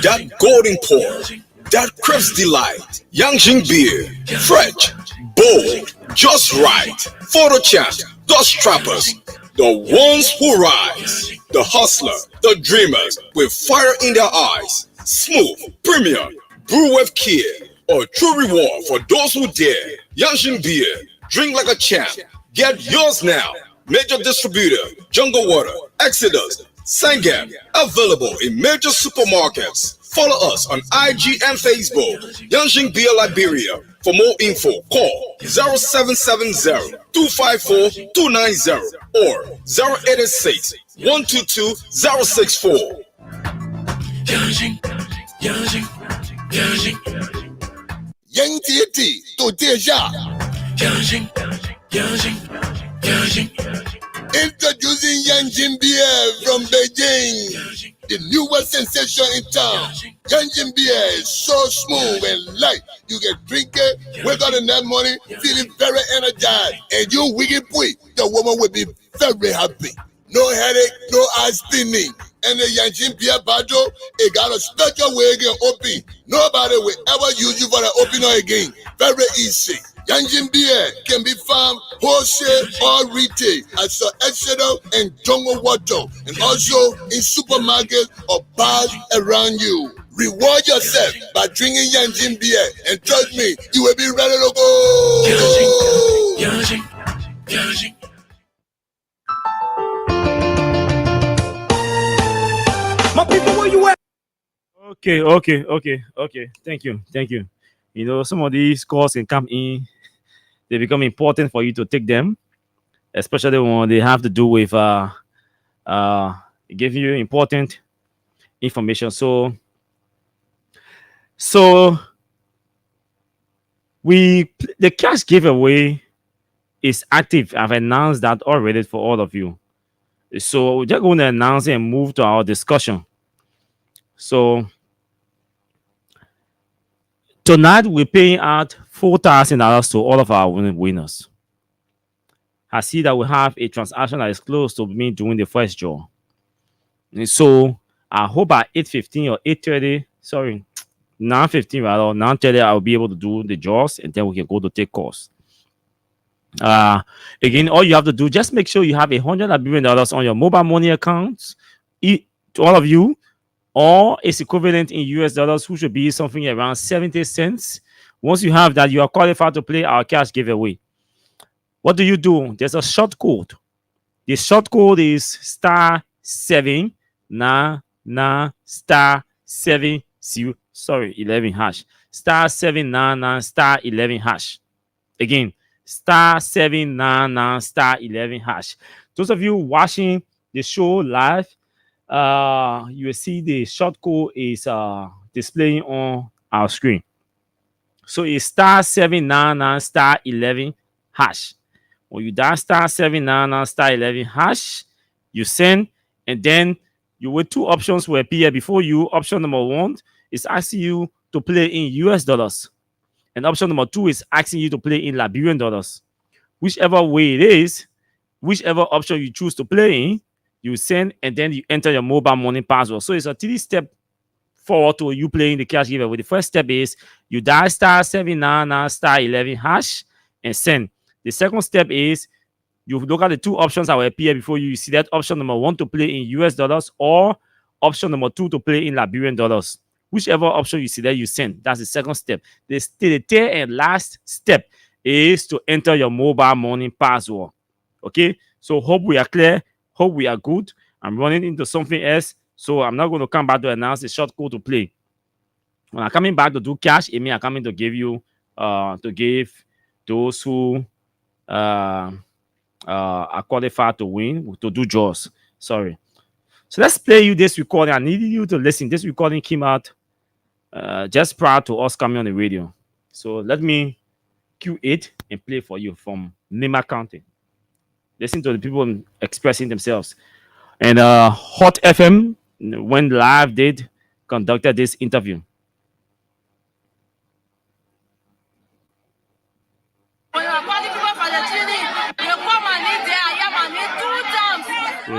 That golden pour, that crisp delight, Yanging beer, fresh, bold, just right. Photo chat, dust trappers, the ones who rise, the hustler, the dreamers with fire in their eyes, smooth, premium, brew with care, a true reward for those who dare. Yanging beer, drink like a champ. Get yours now. Major distributor, Jungle Water, Exodus, Sangam, available in major supermarkets. Follow us on IG and Facebook. Yanging Beer Liberia. For more info, call 0770-254-290 or 0886-122-064. Yanging, Yanging, Yanging. Yang Tieti to Deja. Yanging, Yanging, Yanging. Introducing Yanging beer from Beijing, the newest sensation in town. Yanging beer is so smooth and light. You can drink it, wake up in that morning, feeling very energized. And you wicked boy, the woman will be very happy. No headache, no eye spinning. And the Yanging beer bottle, it got a special way again open. Nobody will ever use you for the opener again. Very easy. Yanging beer can be found wholesale or retail at Sir Exeter and Jungle Water, and also in supermarkets or bars around you. Reward yourself by drinking Yanging beer, and trust me, you will be ready to go. Yanging, Yanging. My people, where you at? Okay. Thank you. You know, some of these calls can come in. They become important for you to take them, especially when they have to do with giving you important information. So the cash giveaway is active. I've announced that already for all of you. So we're just going to announce it and move to our discussion. So tonight we're paying out $4,000 to all of our winners. I see that we have a transaction that is close to me doing the first draw. And so I hope at 8:15 or 8:30, sorry, 9:15 rather, 9:30, I'll be able to do the draws and then we can go to take calls. Again, all you have to do, just make sure you have $100 on your mobile money accounts. To all of you, or it's equivalent in US dollars, which should be something around 70 cents. Once you have that, you are qualified to play our cash giveaway. What do? There's a short code. The short code is *799*7 sorry 11 hash *799*11 hash. Again, *799*11 hash. Those of you watching the show live, you will see the short code is displaying on our screen. So it's *799*11 hash. When you dial *799*11 hash, you send, and then you wait. Two options will appear before you. Option number one is asking you to play in US dollars, and option number two is asking you to play in Liberian dollars. Whichever way it is, whichever option you choose to play in, you send, and then you enter your mobile money password. So it's a 3-step forward to you playing the cash giveaway. The first step is you dial *799*11 hash and send. The second step is you look at the two options that will appear before you. You see that option number one to play in US dollars, or option number two to play in Liberian dollars. Whichever option you see there, you send. That's the second step. The third and last step is to enter your mobile money password. Okay, so hope we are clear. Hope we are good. I'm running into something else, so I'm not going to come back to announce the short code to play. When I'm coming back to do cash, it means I'm coming to give you to give those who are qualified to win, to do draws. Sorry. So let's play you this recording. I need you to listen. This recording came out just prior to us coming on the radio. So let me cue it and play for you from Nima County. Listen to the people expressing themselves. And Hot FM, when live, did conducted this interview. We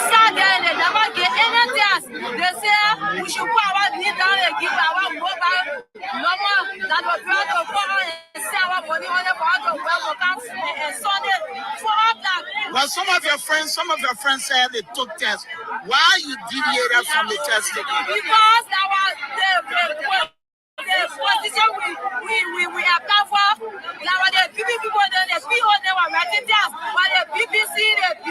sat there and they never get anything. They say we should put our knee down and give our mobile number that was trying to call and say our money on the part of well and Sunday for that. Well, some of your friends said they took tests. Why you deviated from the testing? Because that was the position we apply for. Now the PP people then the PO they were writing tests, but the BBC, the B,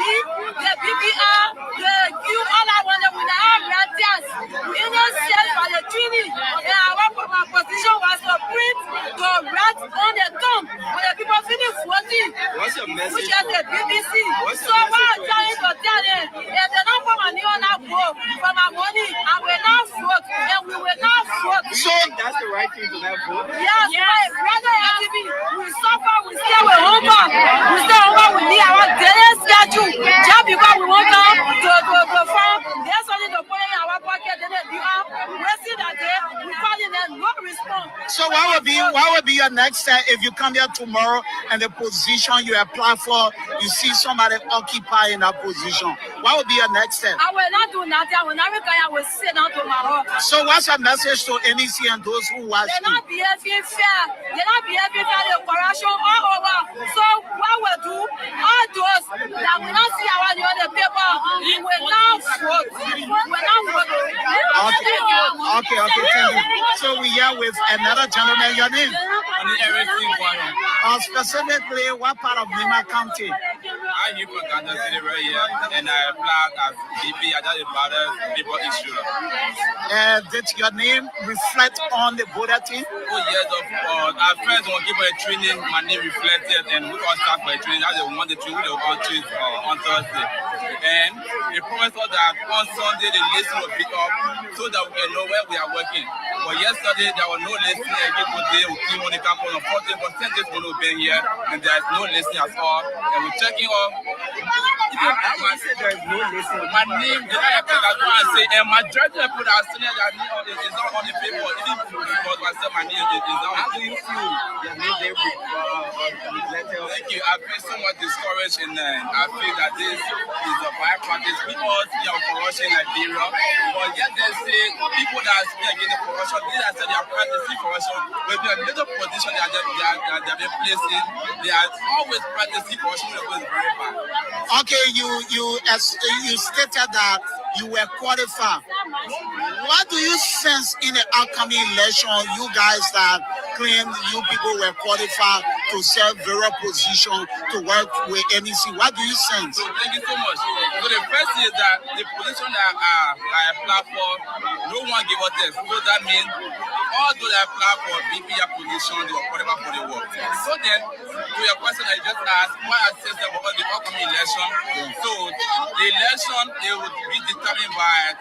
the BBR, the Q, all I want we now write tests. We don't sell for the training. And our position was to print, to write on the thumb. When the people finish voting, what's your message? Which is the BBC. So what I'm trying to tell them, if they don't put money on our vote for my money, I will not vote, and we will not vote. So that's the right thing to not vote? Yes, my brother and TV, we suffer, we stay with hunger. We stay hunger, we need our daily schedule. Just because we want to farm, there's something to put in our pocket, then they do up. We see that day, we call in and no response. So what would be your next step if you come here tomorrow and the position you apply for, you see somebody occupy in that position? What would be your next step? I will not do nothing. I will not retire. I will sit down to my home. So what's your message to NEC and those who watch you? They're not behaving fair. They're not behaving fair. The corruption all over. So what we'll do, all those that will not see our name on the paper, we will not vote. We will not vote. Okay, thank you. So we are with another gentleman. Your name? Specifically, what part of Nima County? I live from Ghana City right here, and I apply as BP. I just about people issue. Did your name reflect on the voter team? Oh yes, of course. Our friends will give a training. My name reflected, and we all start for a training. That's the one the training we all choose on Thursday. And they promised us that on Sunday the list will pick up so that we can know where we are working. But yesterday there was no listing. Again today we came on the campus on 14% is going to be here, and there is no listing at all. And we're checking up. I said there is no listing. My name, did I apply that one and say, and majority of people that are saying that it's not on the paper, even because myself, my name is not. How do you feel your name they reflected? Thank you. I feel so much discouraged, and I feel that this is a bad practice. People see our corruption in Liberia, but yet they say people that speak against the corruption, these are said they are practicing corruption. But in a little position that they are being placed in, they are always practicing corruption, which is very bad. Okay, you stated that you were qualified. What do you sense in the upcoming election? You guys that claim you people were qualified to serve various positions to work with NEC. What do you sense? So thank you so much. So the first thing is that the position that I applied for, no one gave us this. So that means all those that apply for BPR position, they were qualified for the work. So then, to your question that you just asked, what I said about the upcoming election. So the election, it would be determined by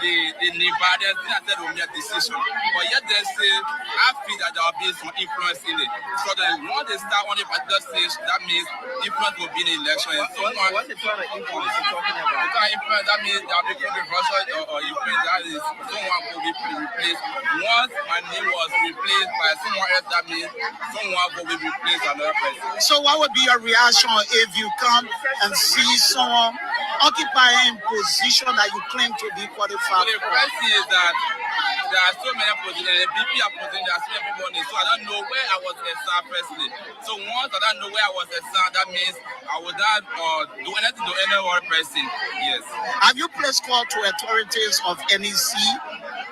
the Nevadans. They said it will be a decision. But yet they say, I feel that there will be some influence in it. So then once they start on the particular stage, that means influence will be in the election. And someone, what's the kind of influence you're talking about? The kind of influence, that means there will be controversial or influence, that is someone will be replaced. Once my name was replaced by someone else, that means someone will be replaced another person. So what would be your reaction if you come and see someone occupying position that you claim to be qualified? So the first thing is that there are so many positions, the BPR position, there are so many people on it, so I don't know where I was assigned firstly. So once I don't know where I was assigned, that means I would not do anything to any other person. Yes. Have you placed call to authorities of NEC?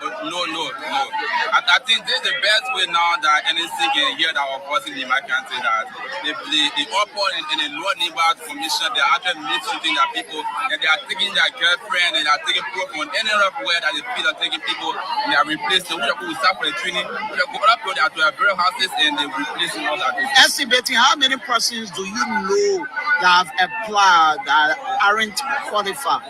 No. I think this is the best way now that NEC can hear that our voice in my country, that the upper and the lower neighborhood commission, they are actually mistreating their people, and they are taking their girlfriend and they are taking people from any other way that they feel are taking people, and they are replacing. We will start for the training, we will go up to their very houses and they replace all that. Estimating how many persons do you know that have applied that aren't qualified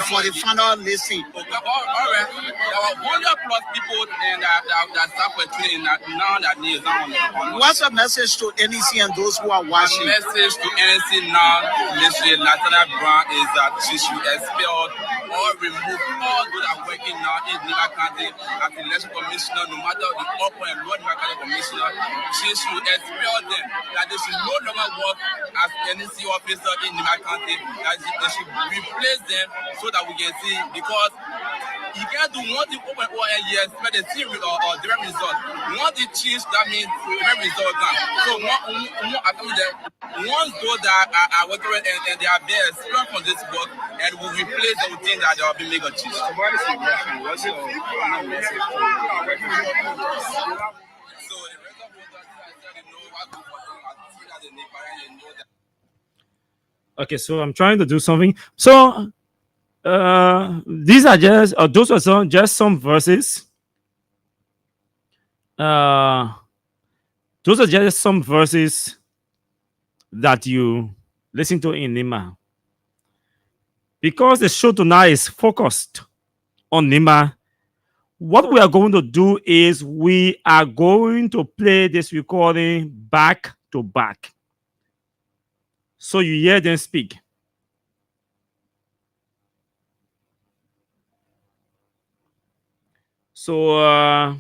for the final listing? All right. There were 100 plus people and that start for training now that needs on. What's your message to NEC and those who are watching? The message to NEC now, Mr. Latana Brown, is that she should expel or remove all those that are working now in Niger County as the election commissioner, no matter the upper and lower Niger County commissioner. She should expel them, that they should no longer work as NEC officer in Niger County, that they should replace them so that we can see, because you can't do one thing over and years, but the same or different result. Once it change, that means different result come. So once those that are working and they are there, learn from this work and will replace everything that they will be mega change. So what is your question? What's your message? So the rest of what I said, know what to do, as a neighbor, and know that. Okay, so I'm trying to do something. So these are just those are some verses. Those are just some verses that you listen to in Nima. Because the show tonight is focused on Nima, what we are going to do is we are going to play this recording back to back, so you hear them speak. So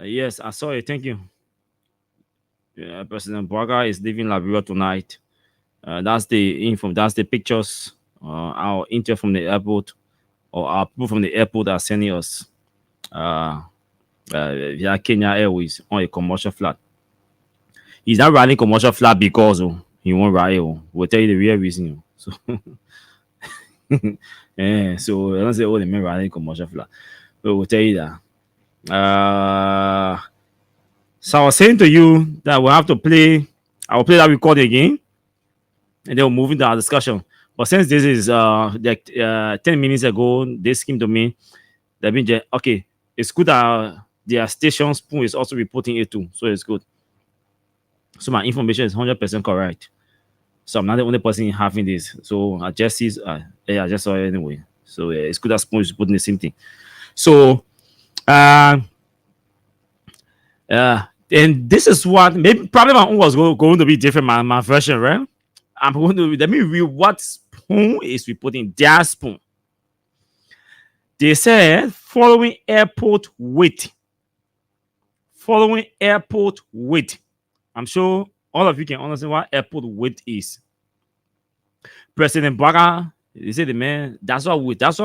yes, I saw it. Thank you. Yeah, President Braga is leaving Liberia tonight. That's the info. That's the pictures. Our intel from the airport, or our people from the airport are sending us via Kenya Airways on a commercial flight. He's not riding commercial flight because he won't ride. We'll tell you the real reason. So, yeah. So I don't say, the man riding commercial flight. But we'll tell you that. So I was saying to you that we'll have to play. I will play that record again, and then we'll move into our discussion. But since this is 10 minutes ago, this came to me. That means okay, it's good that their station Spoon is also reporting it too, so it's good. So my information is 100% correct. So I'm not the only person having this. So I just see, I just saw it anyway. So it's good that Spoon is putting the same thing. So, and this is what probably my own was going to be different. My version, right? I'm going to let me read what Spoon is reporting. Their Spoon. They said following airport wait. I'm sure all of you can understand what airport wait is. President Braga They say the man, that's what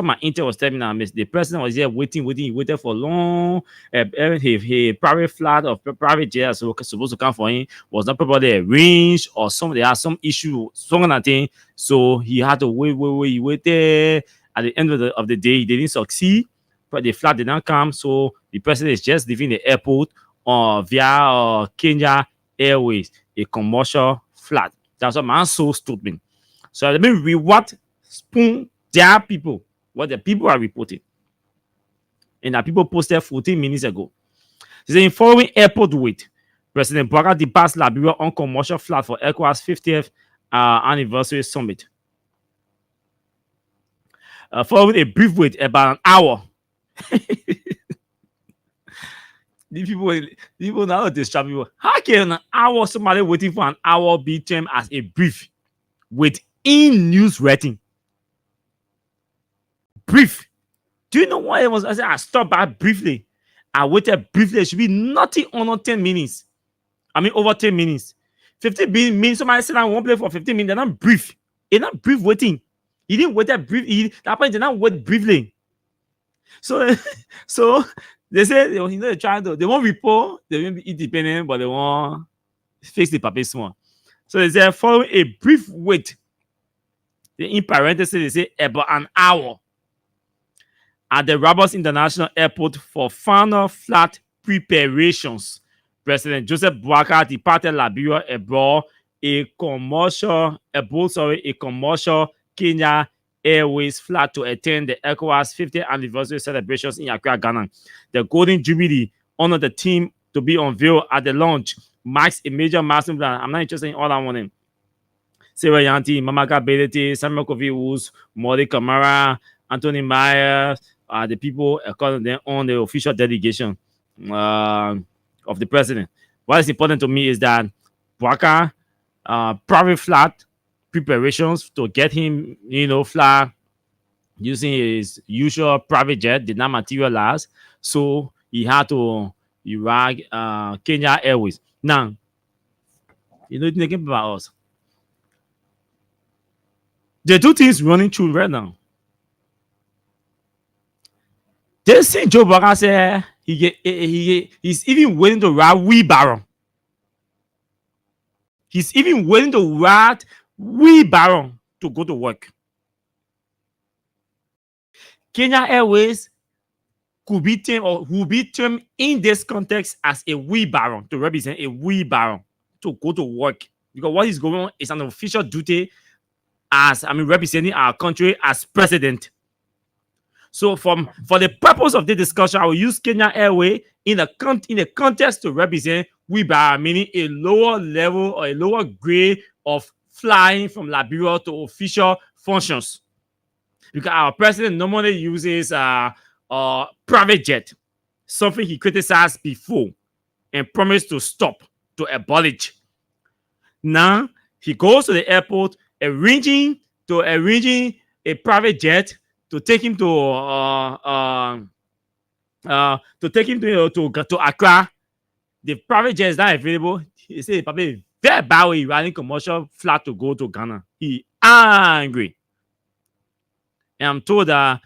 my intel was telling me now. The president was here waiting. He waited for long. He private flat or private jet so supposed to come for him was not properly arranged or they had some issue, some kind of thing. So he had to wait. He waited. At the end of the day, he didn't succeed. But the flat did not come. So the president is just leaving the airport via Kenya Airways, a commercial flat. That's what my soul told me. So let me read what spoon their people, what the people are reporting. And that people posted 14 minutes ago. They say in following airport wait, President Bouhaka departs Liberia on commercial flight for ECOWAS 50th anniversary summit. Following a brief wait about an hour. These people now distract people. How can an hour, somebody waiting for an hour be termed as a brief wait in news rating? Brief. Do you know what it was? I said I stopped by briefly. I waited briefly. It should be nothing under 10 minutes. I mean over 10 minutes. 15 minutes. Somebody sit down one place for 15 minutes. They're not brief. It's not brief waiting. He didn't wait that brief. That point did not wait briefly. So they say they're trying to. They won't report. They won't be independent, but they won't fix the paper small. So they say following a brief wait. In parentheses they say about an hour at the Rabas International Airport for final flight preparations. President Joseph Bouhaka departed Liberia aboard a commercial Kenya Airways flight to attend the ECOWAS 50th anniversary celebrations in Accra, Ghana. The Golden Jubilee honored the team to be unveiled at the launch marks a major milestone plan. I'm not interested in all that one. Sarah Yanti, Mamaka Belete, Samuel Kofi Woods, Modi Kamara, Anthony Myers, the people according to them on the official delegation of the president. What is important to me is that Bouhaka private flight preparations to get him, fly using his usual private jet did not materialize, so he had to ride Kenya Airways. Now, thinking about us. There are two things running through right now. They see Joe Bouhaka say he's even willing to ride wheelbarrow. He's even willing to ride wheelbarrow to go to work. Kenya Airways could be termed or will be termed in this context as a wheelbarrow, to represent a wheelbarrow to go to work. Because what is going on is an official duty representing our country as president. So for the purpose of the discussion, I will use Kenya Airways in a context to represent wheelbarrow, meaning a lower level or a lower grade of flying from Liberia to official functions. Because our president normally uses private jet, something he criticized before and promised to stop, to abolish. Now he goes to the airport arranging a private jet to take him to Accra. The private jet is not available. He said probably very bad way riding commercial flight to go to Ghana. He angry. And I'm told that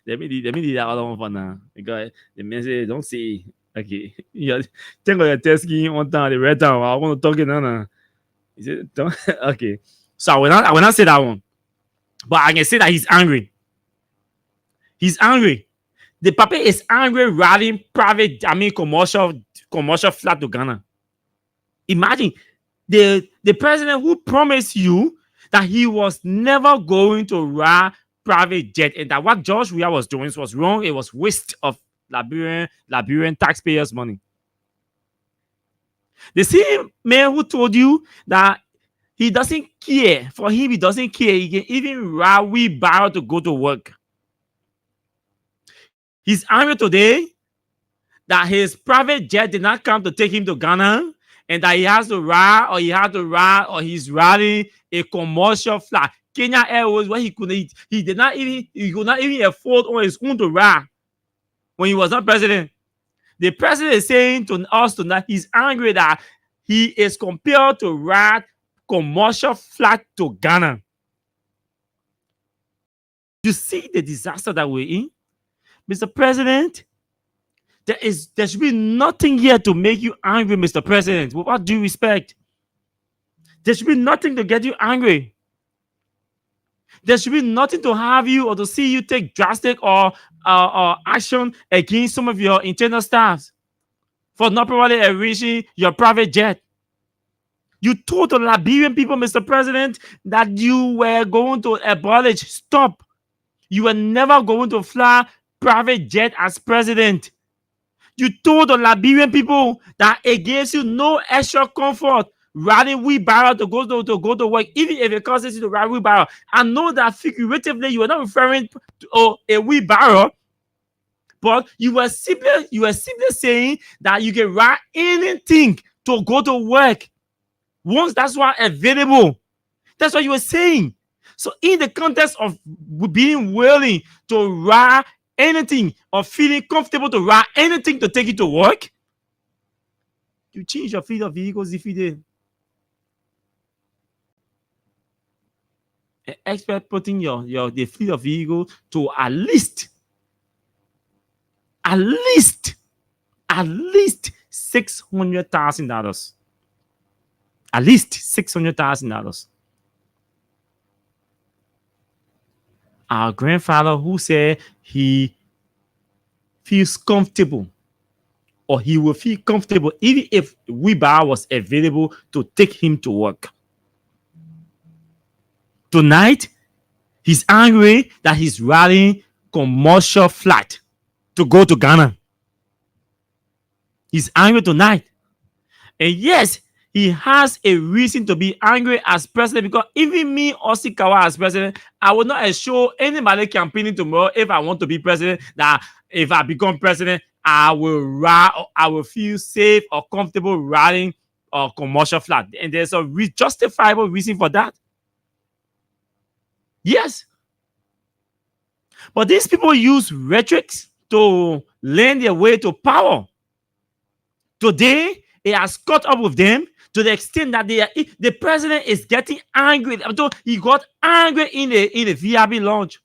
let me do that other one for now. Because the man say don't say okay. Yeah, think of the test game one time, the red time. I want to talk it now. He said, don't okay. So I will not say that one. But I can say that he's angry. He's angry. The papa is angry riding commercial flight to Ghana. Imagine the president who promised you that he was never going to ride private jet and that what George Weah was doing was wrong. It was waste of Liberian taxpayers' money. The same man who told you that he doesn't care. For him, he doesn't care. He can even ride wheelbarrow to go to work. He's angry today that his private jet did not come to take him to Ghana and that he has to ride or he's riding a commercial flight. Kenya Airways, where he could not even afford on his own to ride when he was not president. The president is saying to us tonight he's angry that he is compelled to ride commercial flight to Ghana. You see the disaster that we're in? Mr. President, there should be nothing here to make you angry, Mr. President, with all due respect. There should be nothing to get you angry. There should be nothing to have you or to see you take drastic or action against some of your internal staffs for not properly arranging your private jet. You told the Liberian people, Mr. President, that you were going to abolish. Stop. You were never going to fly private jet as president. You told the Liberian people that it gives you no extra comfort riding wheelbarrow to go to work, even if it causes you to ride wheelbarrow. I know that figuratively you are not referring to a wheelbarrow, but you were simply saying that you can ride anything to go to work once that's why available. That's what you were saying. So in the context of being willing to ride anything or feeling comfortable to ride anything to take you to work, you change your fleet of vehicles if you did. An expert putting the fleet of vehicles to at least $600,000. At least $600,000. Our grandfather who said he feels comfortable, or he will feel comfortable even if wheelbarrow was available to take him to work. Tonight, he's angry that he's riding commercial flight to go to Ghana. He's angry tonight. And yes, he has a reason to be angry as president, because even me, Osikawa, as president, I will not assure anybody campaigning tomorrow if I want to be president that if I become president, I will feel safe or comfortable riding a commercial flight. And there's a justifiable reason for that. Yes. But these people use rhetoric to lend their way to power. Today, it has caught up with them to the extent that the president is getting angry. He got angry in the VIP lounge.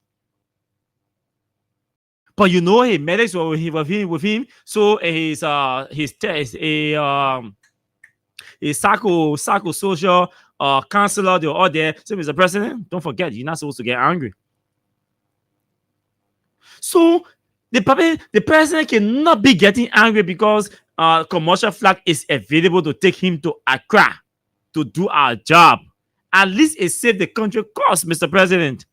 But you know, he medics were with him. So his psychosocial counselor, they were all there. So, Mr. President, don't forget, you're not supposed to get angry. So the president cannot be getting angry because commercial flight is available to take him to Accra to do our job. At least it saved the country cost, Mr. President.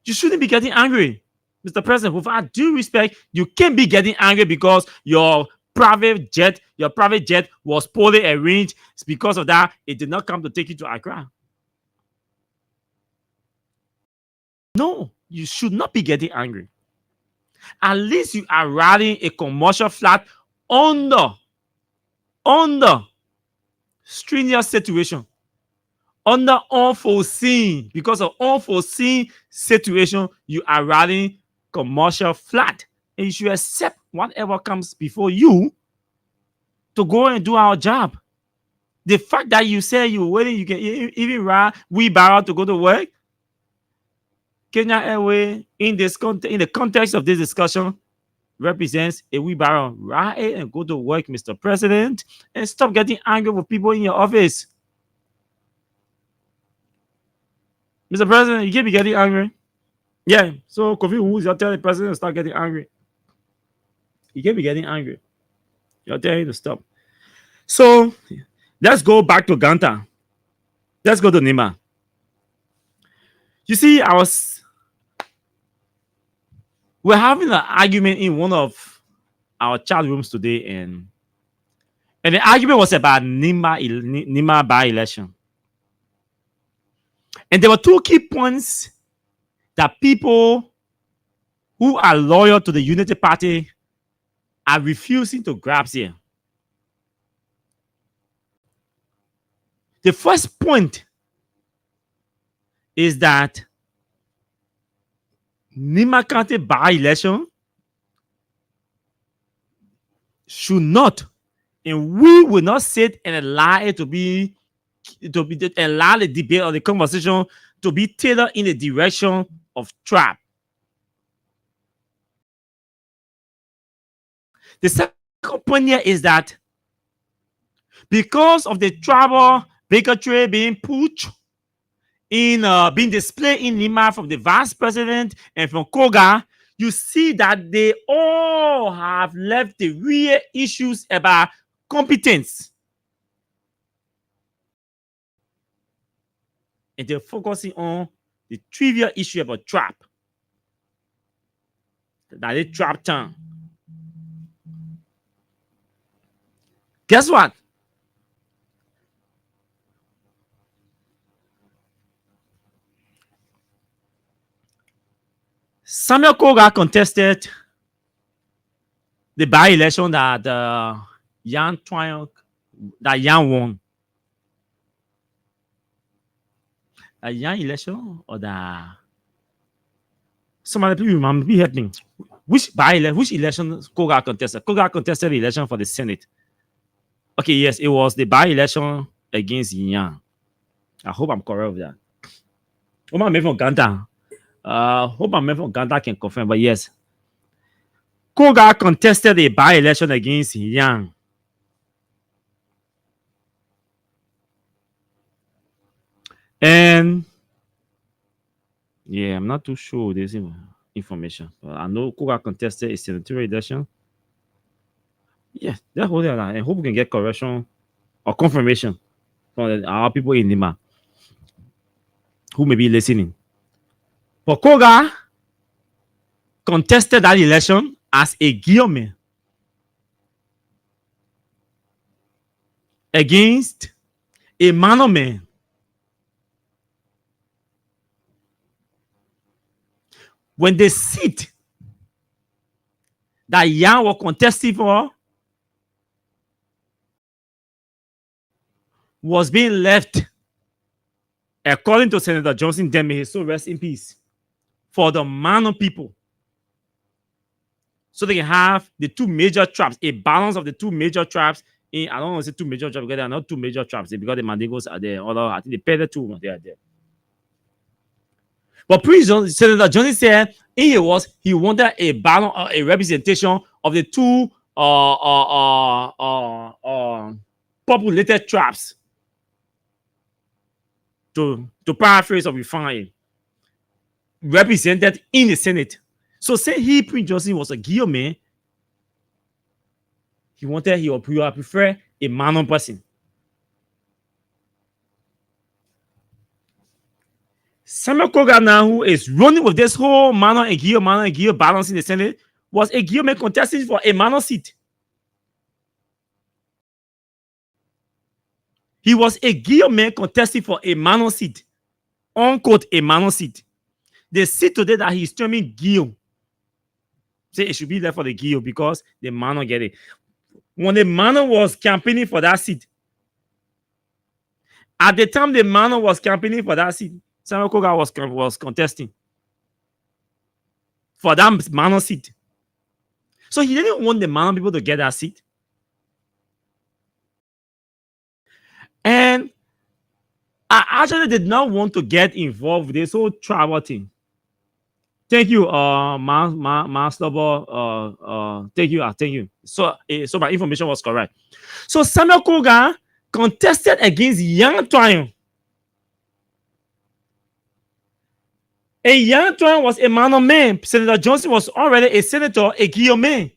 You shouldn't be getting angry, Mr. President. With all due respect, you can't be getting angry because your private jet was poorly arranged. It's because of that, it did not come to take you to Accra. No, you should not be getting angry. At least you are riding a commercial flight under strenuous situation, under unforeseen, because of unforeseen situation, you are riding commercial flight, and you should accept whatever comes before you to go and do our job. The fact that you say you're waiting, you can even ride wheelbarrow to go to work. Kenya Airways, in the context of this discussion, represents a wheelbarrow. Ride it and go to work, Mr. President, and stop getting angry with people in your office. Mr. President, you can't be getting angry. Yeah, so Kofi, who's you're telling the president to start getting angry? You can't be getting angry. You're telling him to stop. So let's go back to Ganta. Let's go to Nima. You see, we're having an argument in one of our chat rooms today, and the argument was about Nima by-election. And there were two key points that people who are loyal to the Unity Party are refusing to grasp here. The first point is that Nima County by-election should not, and we will not sit and allow it to be allow the debate or the conversation to be tailored in the direction of trap. The second point here is that because of the tribal bigotry being pushed in being displayed in Lima from the vice president and from Koga, you see that they all have left the real issues about competence. And they're focusing on the trivial issue about trap. That they trap town. Guess what? Samuel Koga contested the by-election that Yan won. A Yan election or the some other people remember be happening. Which election Koga contested? Koga contested the election for the Senate. Okay, yes, it was the by-election against Yan. I hope I'm correct with that. Hope I'm from Ganta. Hope I'm from Ganta can confirm, but yes. Koga contested a by-election against Yang. And yeah, I'm not too sure this information. But I know Koga contested a senatorial election. Yeah, that's what they are. I hope we can get correction or confirmation from our people in Lima who may be listening. But Koga contested that election as a Guillaume against a Manoman. When the seat that Yan was contesting for was being left, according to Senator Johnson Demme, so rest in peace, for the Mano people. So they can have the two major traps, a balance of the two major traps. I don't want to say two major traps because they are not two major traps because the Mandigos are there. Although I think the Pele two they are there. But Senator Johnson said he wanted a balance, a representation of the two populated traps. To paraphrase or refine, represented in the Senate. So say Prince Johnson was a Guillaume, he would prefer a Manon person. Samuel Koga now, who is running with this whole Manon and Guillaume balance in the Senate, was a Guillaume contesting for a Manon seat. He was a Guillaume contesting for a Manon seat. Unquote, a Manon seat. The seat today that he's terming Guillaume. Say it should be there for the Guillaume because the Manon get it. When the Manon was campaigning for that seat, at the time the Manon was campaigning for that seat, Samuel Koga was contesting for that Manon seat. So he didn't want the Manon people to get that seat. And I actually did not want to get involved with this whole tribal thing. Thank you, Master. Thank you. So my information was correct. So Samuel Koga contested against Yang Tuan. A Yang Tuan was a man. Senator Johnson was already a senator, a Guillaume.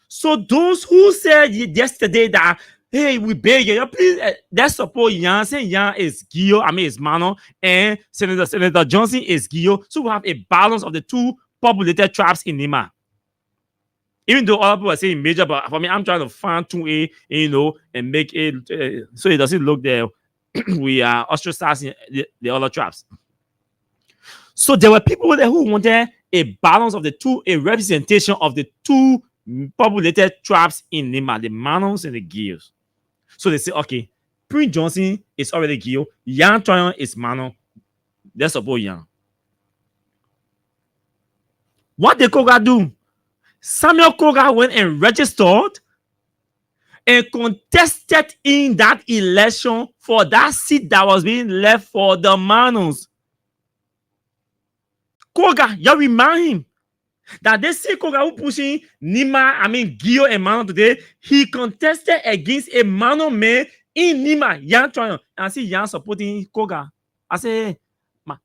So those who said yesterday that, hey, we beg you, please let's support Yan. Say Yan is Guillaume, is Mano, and Senator Johnson is Guillaume. So we have a balance of the two populated tribes in Lima. Even though other people are saying major, but for me, I'm trying to find 2A, and make it so it doesn't look there. We are ostracizing the other tribes. So there were people there who wanted a balance of the two, a representation of the two populated tribes in Lima, the Manos and the Guillos. So they say, okay, Prince Johnson is already Guillo, Yan Toyon is Mano. Let's support Yan. What did Koga do? Samuel Koga went and registered and contested in that election for that seat that was being left for the Manos. Koga, you remind him that this same Koga who pushing Gio and Mano today, he contested against a Mano man in Nima, Yan Troyon. And I see Yan supporting Koga. I say,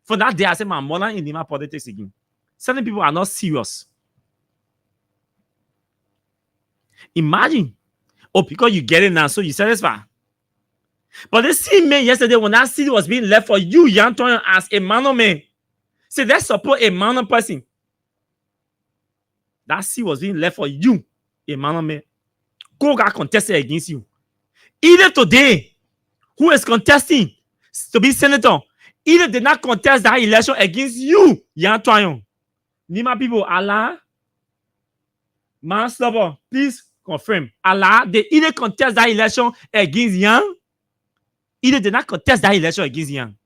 for that day, I say, my mother in Nima politics again. Certain people are not serious. Imagine. Oh, because you get it now, so you satisfy. But the same man yesterday, when that seat was being left for you, Yan Troyon, as a Mano man, say, let's support a Mano person. That seat was being left for you, a Mano man. Koga contested against you. Either today, who is contesting to be senator, either did not contest that election against you, Yan Troyon. Nima people, Allah, manslaughter, please confirm. Allah, they either contest that election against Yan, either did not contest that election against Yan.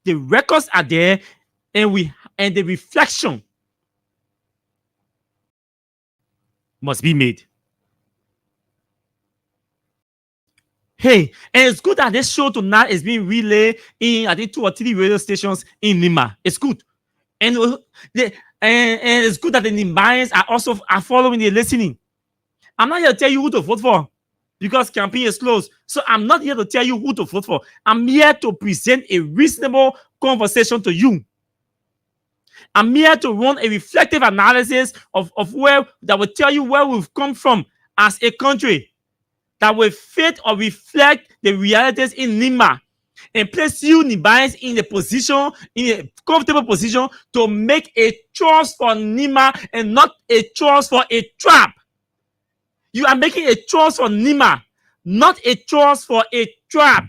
The records are there, and the reflection must be made. Hey, and it's good that this show tonight is being relayed in, I think, 2 or 3 radio stations in Nima. It's good. And it's good that the Nimbayans are following and listening. I'm not here to tell you who to vote for because campaign is closed. So I'm not here to tell you who to vote for. I'm here to present a reasonable conversation to you. I'm here to run a reflective analysis of where that will tell you where we've come from as a country, that will fit or reflect the realities in Nima and place you Nimbayans in a comfortable position to make a choice for Nima and not a choice for a trap. You are making a choice for Nima, not a choice for a trap.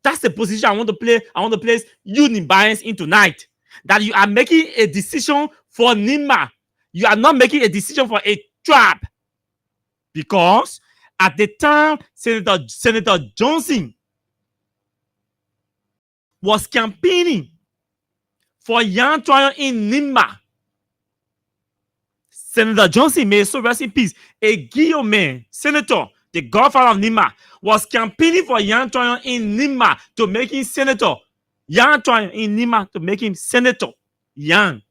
That's the position I want to play. I want to place you Nimbayans in tonight. That you are making a decision for Nima. You are not making a decision for a trap. Because at the time, Senator Johnson was campaigning for Yan Troyon in Nima. Senator Johnson, may so rest in peace, a Guillaume senator, the godfather of Nima, was campaigning for Yan Troyon in Nima to make him senator. Yan Troyon in Nima to make him senator. Yan.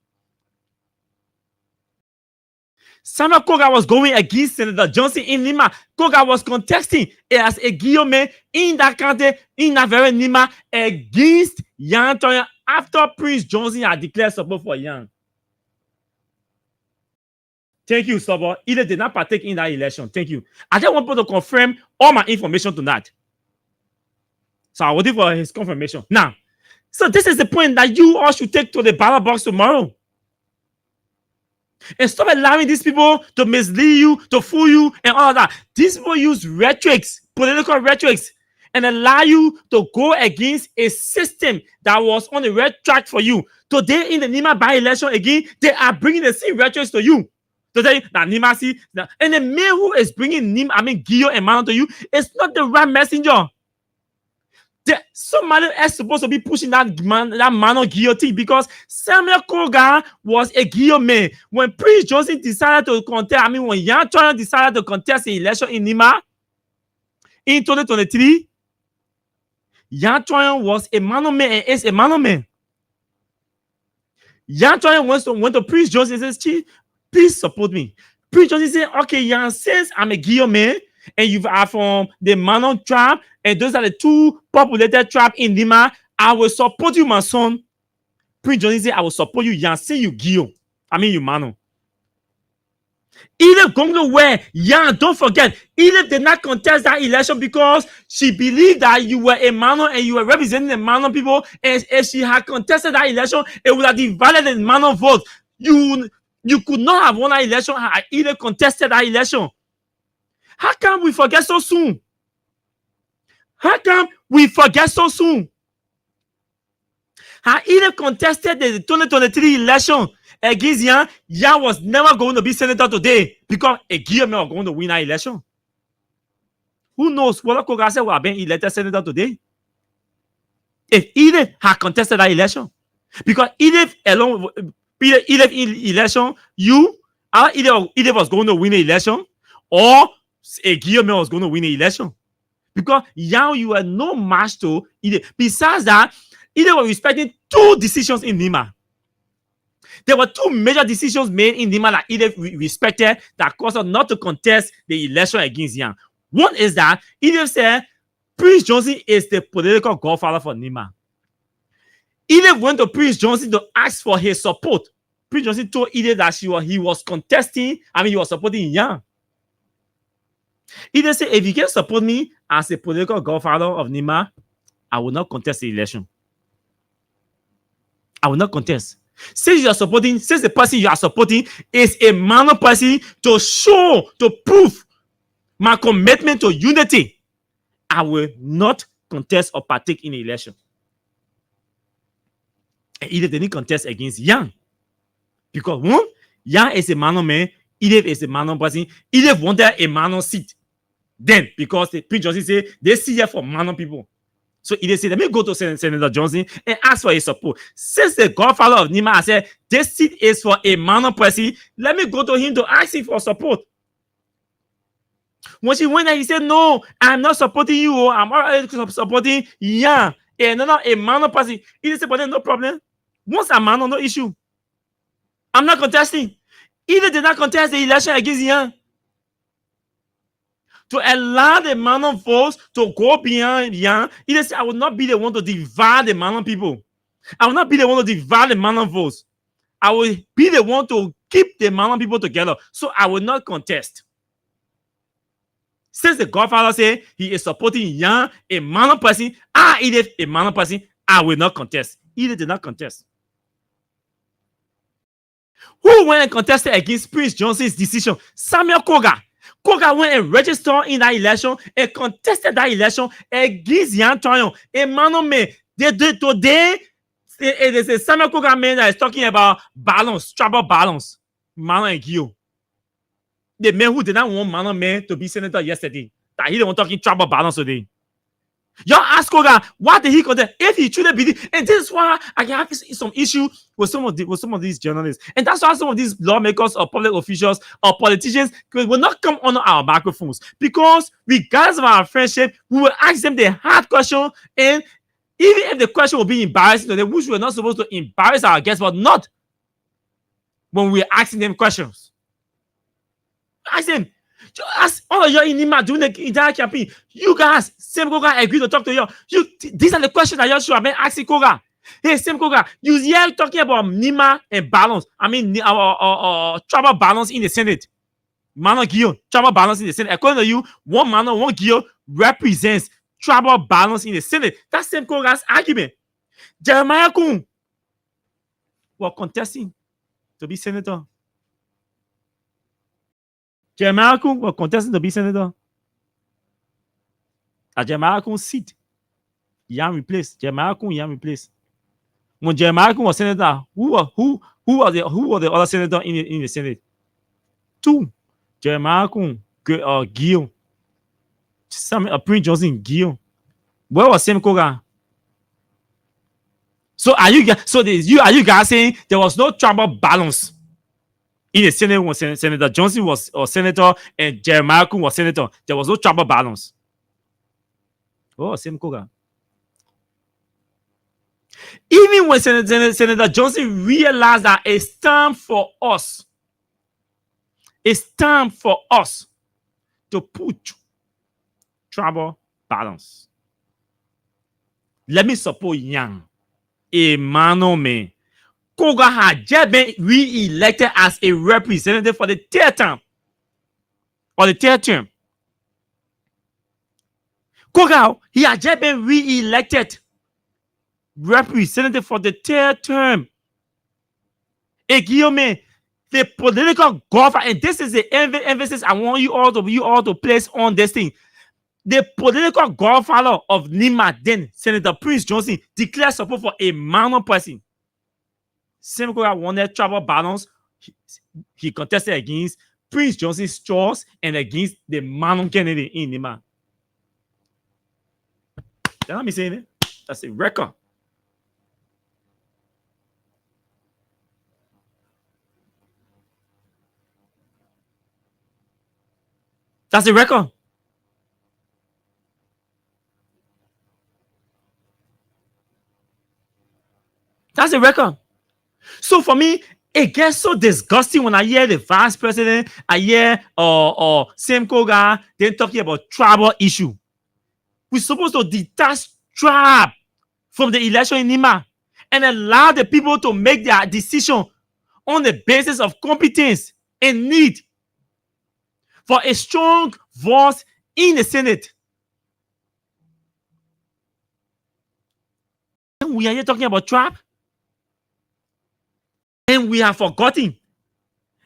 Samuel Koga was going against Senator Johnson in Nima. Koga was contesting as a Guillaume in that country, in that very Nima, against Yan Troyon after Prince Johnson had declared support for Yan. Thank you, Sobo. Either did not partake in that election. Thank you. I just want to confirm all my information tonight. So I'm waiting for his confirmation. Now, so this is the point that you all should take to the ballot box tomorrow. And stop allowing these people to mislead you, to fool you, and all that. These people use rhetorics, political rhetorics, and allow you to go against a system that was on the red track for you. Today, in the Nima by-election again, they are bringing the same rhetorics to you. Today, that Nima see, and the man who is bringing Gio and Mano to you is not the right messenger. Somebody else supposed to be pushing that Mano guillotine because Samuel Koga was a Guillaume. When Prince Johnson decided to contest, when Yan Troyon decided to contest the election in Nima in 2023, Yan Troyon was a Mano man and is a Mano man. Yan Troyon went to Prince Johnson and says, Chief, please support me. Prince Johnson said, okay, Yan, since I'm a Guillaume, and you are from the Mano tribe, and those are the 2 populated tribes in Nima, I will support you, my son. Prince Johnson said, I will support you, Yan. Say you Gio. You Mano. Edith Gongo where, Yan, don't forget, Edith did not contest that election because she believed that you were a Mano and you were representing the Mano people, and if she had contested that election, it would have divided the Mano vote. You could not have won that election had Edith contested that election. How come we forget so soon? How come we forget so soon? Had Edith contested the 2023 election against Yan, Yan was never going to be senator today because a Guillaume was going to win that election. Who knows whether Kogase would have been elected senator today? If Edith had contested that election. Because Edith alone, Edith in election, Edith was going to win the election, or Guillaume was going to win the election. Because Yang, you were no match to Ide. Besides that, Ide was respecting two decisions in Nima. There were two major decisions made in Nima that Ide respected that caused her not to contest the election against Yang. One is that Ide said Prince Johnson is the political godfather for Nima. Ide went to Prince Johnson to ask for his support. Prince Johnson told Ide that he was contesting, he was supporting Yang. Ide said, if you can support me as a political godfather of Nima, I will not contest the election. I will not contest. Since the person you are supporting is a minor person to prove my commitment to unity, I will not contest or partake in the election. And Ide didn't contest against Yang. Because one, Yang is a minor man, Ide is a minor person. Ide wanted a minor seat. Then, because the Prince Johnson said they see here for minor people. So Ide said, let me go to Senator Johnson and ask for his support. Since the godfather of Nima said this seat is for a minor person, let me go to him to ask him for support. When she went there, he said, no, I'm not supporting you. I'm already supporting Yang. A minor person. Ide said, but then no problem. Once I'm minor, no issue. I'm not contesting. Ide did not contest the election against Yang. To allow the minor votes to go beyond Yang, Ide said, I will not be the one to divide the minor people. I will not be the one to divide the minor votes. I will be the one to keep the minor people together. So I will not contest. Since the godfather said he is supporting Yang, a minor person, Ide, a minor person, I will not contest. Ide did not contest. Who went and contested against Prince Johnson's decision? Samuel Koga. Koga went and registered in that election and contested that election against Yang Toyon, a minor man. Today, there's a Samuel Koga man that is talking about balance, tribal balance. Mano and Gio. The man who did not want Mano man to be senator yesterday. That he don't talking tribal balance today. Y'all ask Koga, why did he contest? If he truly believe, and this is why I can have some issue with some of these journalists, and that's why some of these lawmakers or public officials or politicians will not come on our microphones, because regardless of our friendship, we will ask them the hard question, and even if the question will be embarrassing to them, which we're not supposed to embarrass our guests, but not when we're asking them questions. Ask them. As all of you in Nima doing the entire campaign, you guys, same Koga agree to talk to you. These are the questions that you should have been asking Koga. Hey, same Koga, you here talking about Nima and balance. Our tribal balance in the Senate. Mano Gio, tribal balance in the Senate. According to you, one Mano, one Gio represents tribal balance in the Senate. That's same Koga's argument. Jeremiah Kun was contesting to be senator. Jeremiah Kun was contesting to be senator. At Jeremiah Kun's seat, Yang replaced. Jeremiah Kun, Yang replaced. When Jeremiah Kun was senator, who was the other senator in the Senate? Two. Jeremiah Kun, Guillaume. Prince Johnson, Guillaume. Where was Sam Koga? So are you guys saying there was no tribal balance in the Senate when Senator Johnson was senator and Jeremiah Kun was senator? There was no tribal balance. Oh, Sam Koga. Even when Senator Johnson realized that it's time for us to put tribal balance. Let me support Yang, a Mano man. Koga had just been re-elected as a representative for the third term. Koga, he had just been re-elected representative for the third term. Hey, Guillaume, the political governor, and this is the emphasis I want you all to place on this thing. The political godfather of Nima, then Senator Prince Johnson, declared support for a minor person. Same Koga wanted tribal balance. He contested against Prince Johnson's choice and against the minor candidate in Nima. That's not me saying it. That's a record. That's the record. That's the record. So for me, it gets so disgusting when I hear the vice president, I hear same guy, then talking about tribal issue. We're supposed to detach tribe from the election in Nima and allow the people to make their decision on the basis of competence and need for a strong voice in the Senate. And we are here talking about tribe, and we have forgotten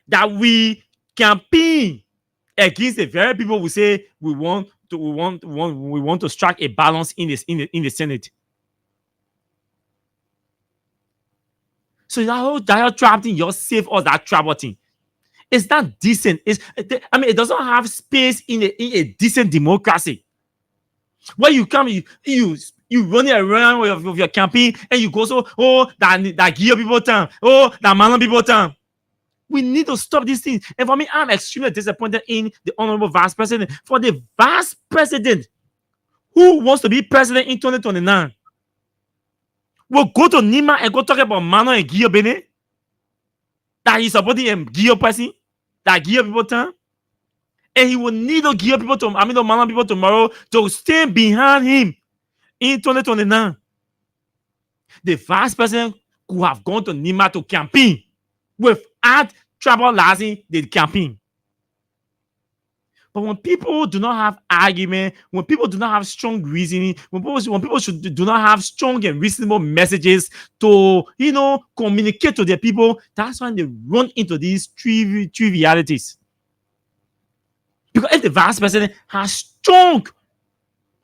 that we campaign against the very people who say we want to strike a balance in the Senate. So that whole trap thing, you're safe or that tribal thing. It's not decent. It doesn't have space in a decent democracy. Where you come, you run around with your campaign and you go so, that give people time, that man people time. We need to stop these things. And for me, I'm extremely disappointed in the honorable vice president. For the vice president who wants to be president in 2029 will go to Nima and go talk about Mano and Guillaume Bene, that he's supporting him, Guillaume person, that Guillaume people time. And he will need to give people the Mano people tomorrow to stand behind him in 2029. The vice president could have gone to Nima to campaign without tribalizing the campaign. But when people do not have argument, when people do not have strong reasoning, when people do not have strong and reasonable messages to communicate to their people, that's when they run into these trivialities. Because if the vice president has strong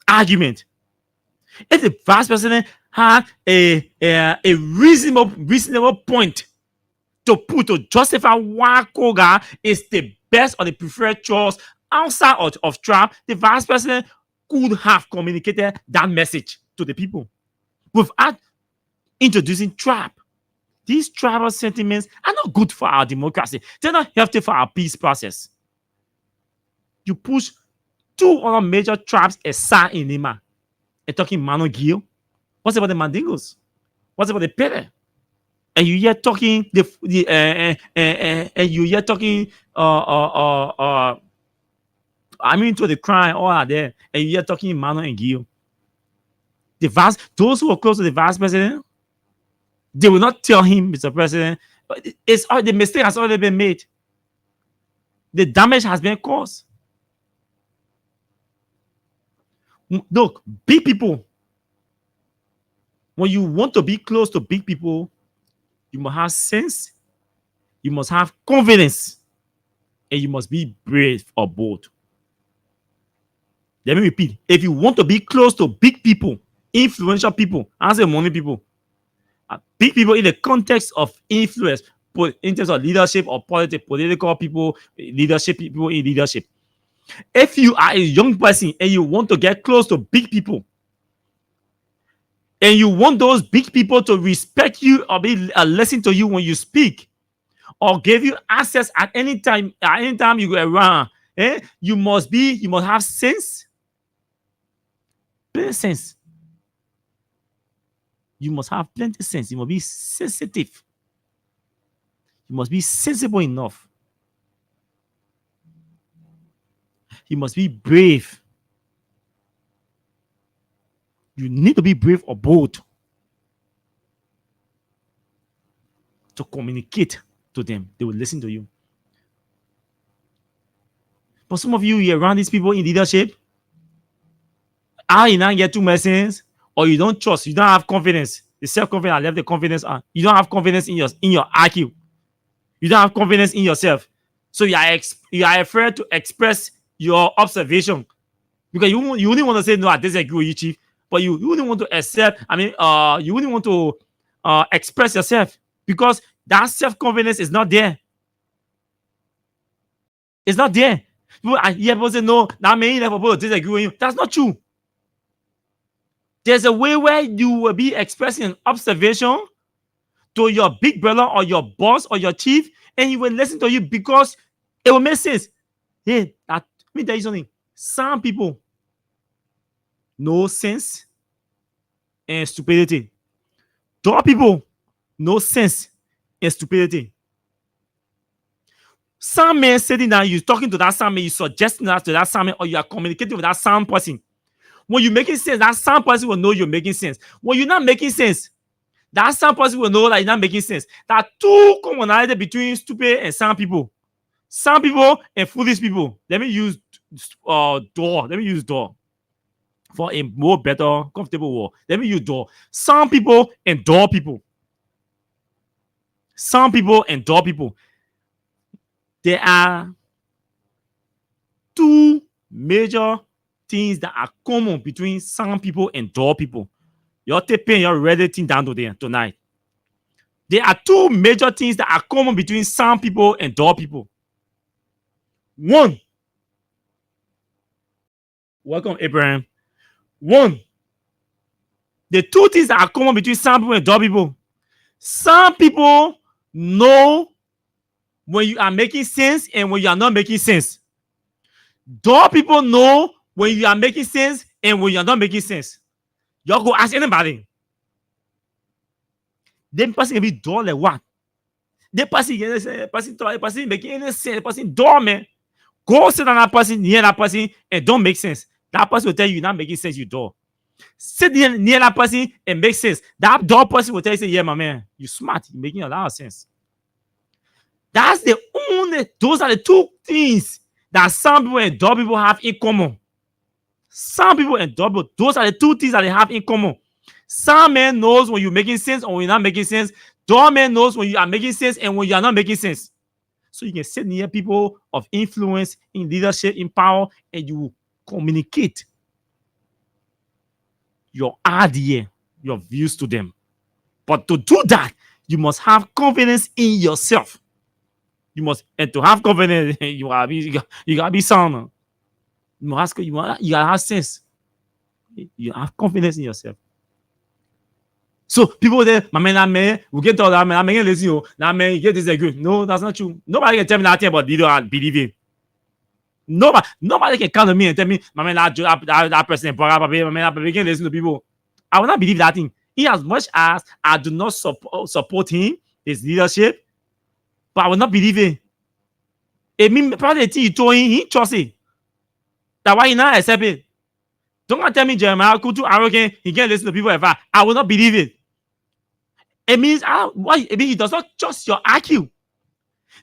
argument, if the vice president had a reasonable point to justify why Koga is the best or the preferred choice outside of Trump, the vice president could have communicated that message to the people without introducing Trump. These tribal sentiments are not good for our democracy. They're not healthy for our peace process. You push two other major tribes aside in Lima. You're talking Mano Gil. What's about the Mandingos? What's about the Pere? And you hear talking to the crime all are there, and you hear talking Mano and Gil. Those who are close to the vice president, they will not tell him, Mr. President, the mistake has already been made. The damage has been caused. Look, big people, when you want to be close to big people, you must have sense, you must have confidence, and you must be brave or bold. Let me repeat. If you want to be close to big people, influential people, I say money people, big people in the context of influence, in terms of leadership or political people, people in leadership. If you are a young person and you want to get close to big people, and you want those big people to respect you or listen to you when you speak, or give you access at any time you go around, you must have sense. Plenty sense. You must have plenty sense. You must be sensitive. You must be sensible enough. You must be brave. You need to be brave or bold to communicate to them. They will listen to you. But some of you around these people in leadership, you not get too much sense, or you don't trust, you don't have confidence. The self-confidence, I left the confidence on. You don't have confidence in your IQ. You don't have confidence in yourself. So you are afraid to express your observation. Because you wouldn't want to say, no, I disagree with you, Chief. But you wouldn't want to accept, you wouldn't want to express yourself. Because that self-confidence is not there. It's not there. People say, no, that means people disagree with you. That's not true. There's a way where you will be expressing an observation to your big brother or your boss or your chief, and he will listen to you because it will make sense. Hey, Let me tell you something. Some people know sense and stupidity. Those people know sense and stupidity. Some man sitting down, you talking to that some man, you suggesting that to that some man, or you are communicating with that some person. When you're making sense, that some person will know you're making sense. When you're not making sense, that some person will know that you're not making sense. There are two commonalities between stupid and some people. Some people and foolish people. Let me use door. Let me use door for a more better, comfortable word. Let me use door. Some people and door people. Some people and door people. There are two major things that are common between some people and door people. You're taking your ready thing down to there tonight. There are two major things that are common between some people and door people. One, welcome Abraham. One, the two things that are common between some people and door people. Some people know when you are making sense and when you are not making sense. Door people know when you are making sense and when you are not making sense. Y'all go ask anybody. Then person can be door like what? The person making any sense. The person door man. Go sit on that person, near that person, and don't make sense. That person will tell you not making sense, you door. Sit near that person and make sense. That door person will tell you, say, yeah, my man, you smart, you're making a lot of sense. Those are the two things that some people and door people have in common. Some people and door people, those are the two things that they have in common. Some man knows when you're making sense or when you're not making sense. Door man knows when you are making sense and when you are not making sense. So you can sit near people of influence, in leadership, in power, and you communicate your idea, your views to them. But to do that, you must have confidence in yourself. You must, and to have confidence, you gotta be sound. You gotta have sense. You have confidence in yourself. So people say, my man, we get all that man, listen, that man, you get this good. No, that's not true. Nobody can tell me nothing about leader and believing. Nobody can come to me and tell me, my man, that person, my man, that can listen to people. I will not believe that thing. In as much as I do not support him, his leadership, but I will not believe it. It means probably the thing you told him, he trusts it. That's why he not accept it. Don't tell me Jeremiah could too arrogant, he can't listen to people ever. I will not believe it. It means he does not trust your IQ.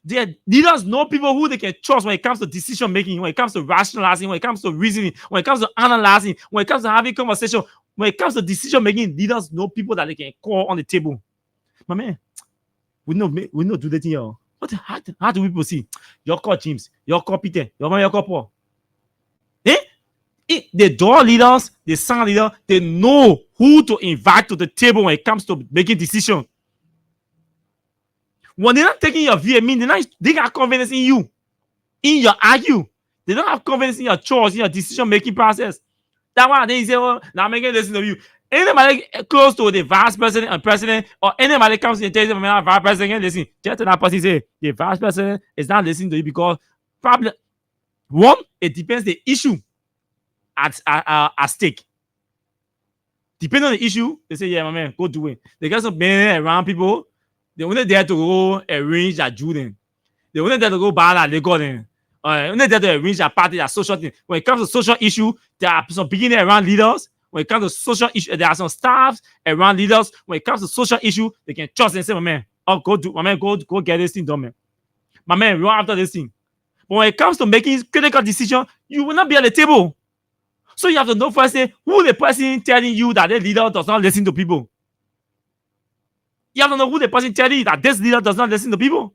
The leaders know people who they can trust when it comes to decision making, when it comes to rationalizing, when it comes to reasoning, when it comes to analyzing, when it comes to having conversation, when it comes to decision making. Leaders know people that they can call on the table. My man, we not do that here. How do people see? Your call James, your call Peter, your call Paul. The door leaders, the sound leader, they know who to invite to the table when it comes to making decisions. When they're not taking your view, they got confidence in you, in your IQ. They don't have confidence in your choice, in your decision making process. That's why they say, well, now I'm making listen to you. Anybody close to the vice president and president, or anybody comes and tells them, vice president, listen, just to that person say, the vice president is not listening to you because probably one, it depends the issue at stake. Depending on the issue, they say, yeah, my man, go do it. They got some men around people. They only there to go arrange that Jordan. They only there to go buy that they got in. Only there to arrange that party, that social thing. When it comes to social issue, there are some beginning around leaders. When it comes to social issue, there are some staffs around leaders. When it comes to social issue, they can trust and say, my man, go get this thing done, man. My man, run after this thing. But when it comes to making critical decisions, you will not be at the table. So you have to know first, say, who the person telling you that the leader does not listen to people. You have to know who the person telling you that this leader does not listen to people.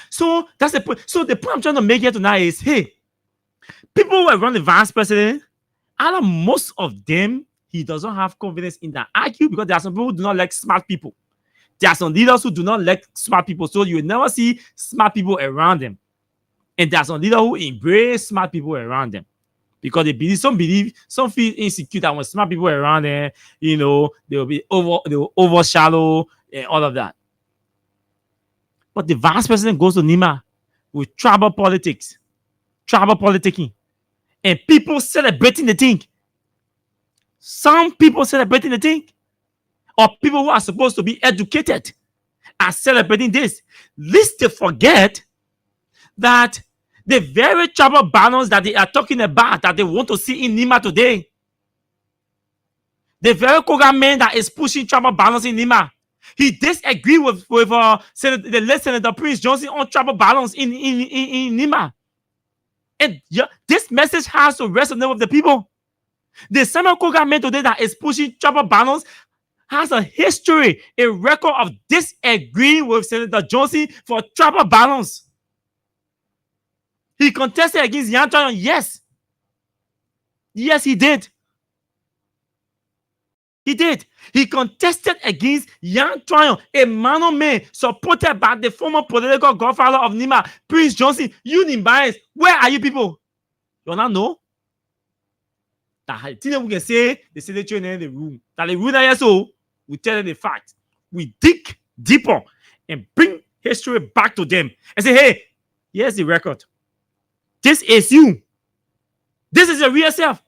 So that's the point. So the point I'm trying to make here tonight is, hey, people who are running the vice president, either most of them, he doesn't have confidence in their IQ because there are some people who do not like smart people. There are some leaders who do not like smart people. So you will never see smart people around them. And there are some leaders who embrace smart people around them. Because they believe, some feel insecure that when smart people are around them, they will overshadow and all of that. But the vice president goes to Nima with tribal politics. tribal politicking, and people celebrating the thing. Some people celebrating the thing, or people who are supposed to be educated are celebrating this. Lest they forget that the very tribal balance that they are talking about, that they want to see in Nima today, the very Koga man that is pushing tribal balance in Nima, he disagree with the late Senator Prince Johnson on tribal balance in Nima. And this message has to resonate with the people. The same Koga man today that is pushing tribal balance has a history, a record of disagreeing with Senator Johnson for tribal balance. He contested against Yan Trayon, yes. Yes, he did. He did. He contested against Yan Trayon, a man of man supported by the former political godfather of Nima, Prince Johnson. You Nimbayans, where are you people? You not know? That we can say the senator in the room. That the room that so we tell them the fact. We dig deeper and bring history back to them and say, hey, here's the record. This is you. This is your real self.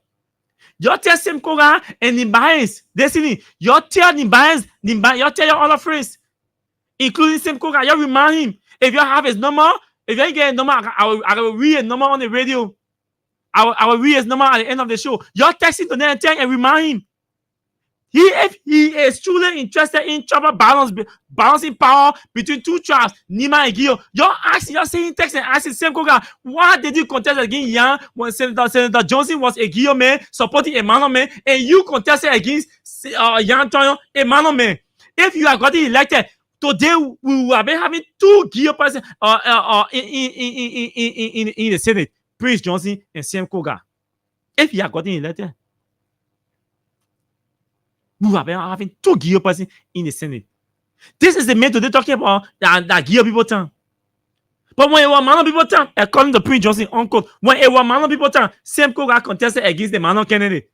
You tell Sam Koga and Nimbayans, Destiny. You tell Nimbayans, you tell your other friends, including Sam Koga. You remind him. If you have his number, if you get a number, I will read a number on the radio. I will read his number at the end of the show. You're texting to them and remind him. If he is truly interested in tribal balancing power between two tribes, Nima and Gio, you're saying text and asking Sam Koga, why did you contest against Yan when Senator Johnson was a Gio man supporting a Mano man, and you contested against Yan Trayon, a Mano man? If you are gotten elected, today we will have been having two Gio persons in the Senate, Prince Johnson and Sam Koga. If you are gotten elected, we have been having two Gio persons in the Senate. This is the man today talking about that Gio people turn. But when it was Mano people turn, according to Prince Johnson, uncle, when it was Mano people turn, Sam Koga contested against the Mano candidate.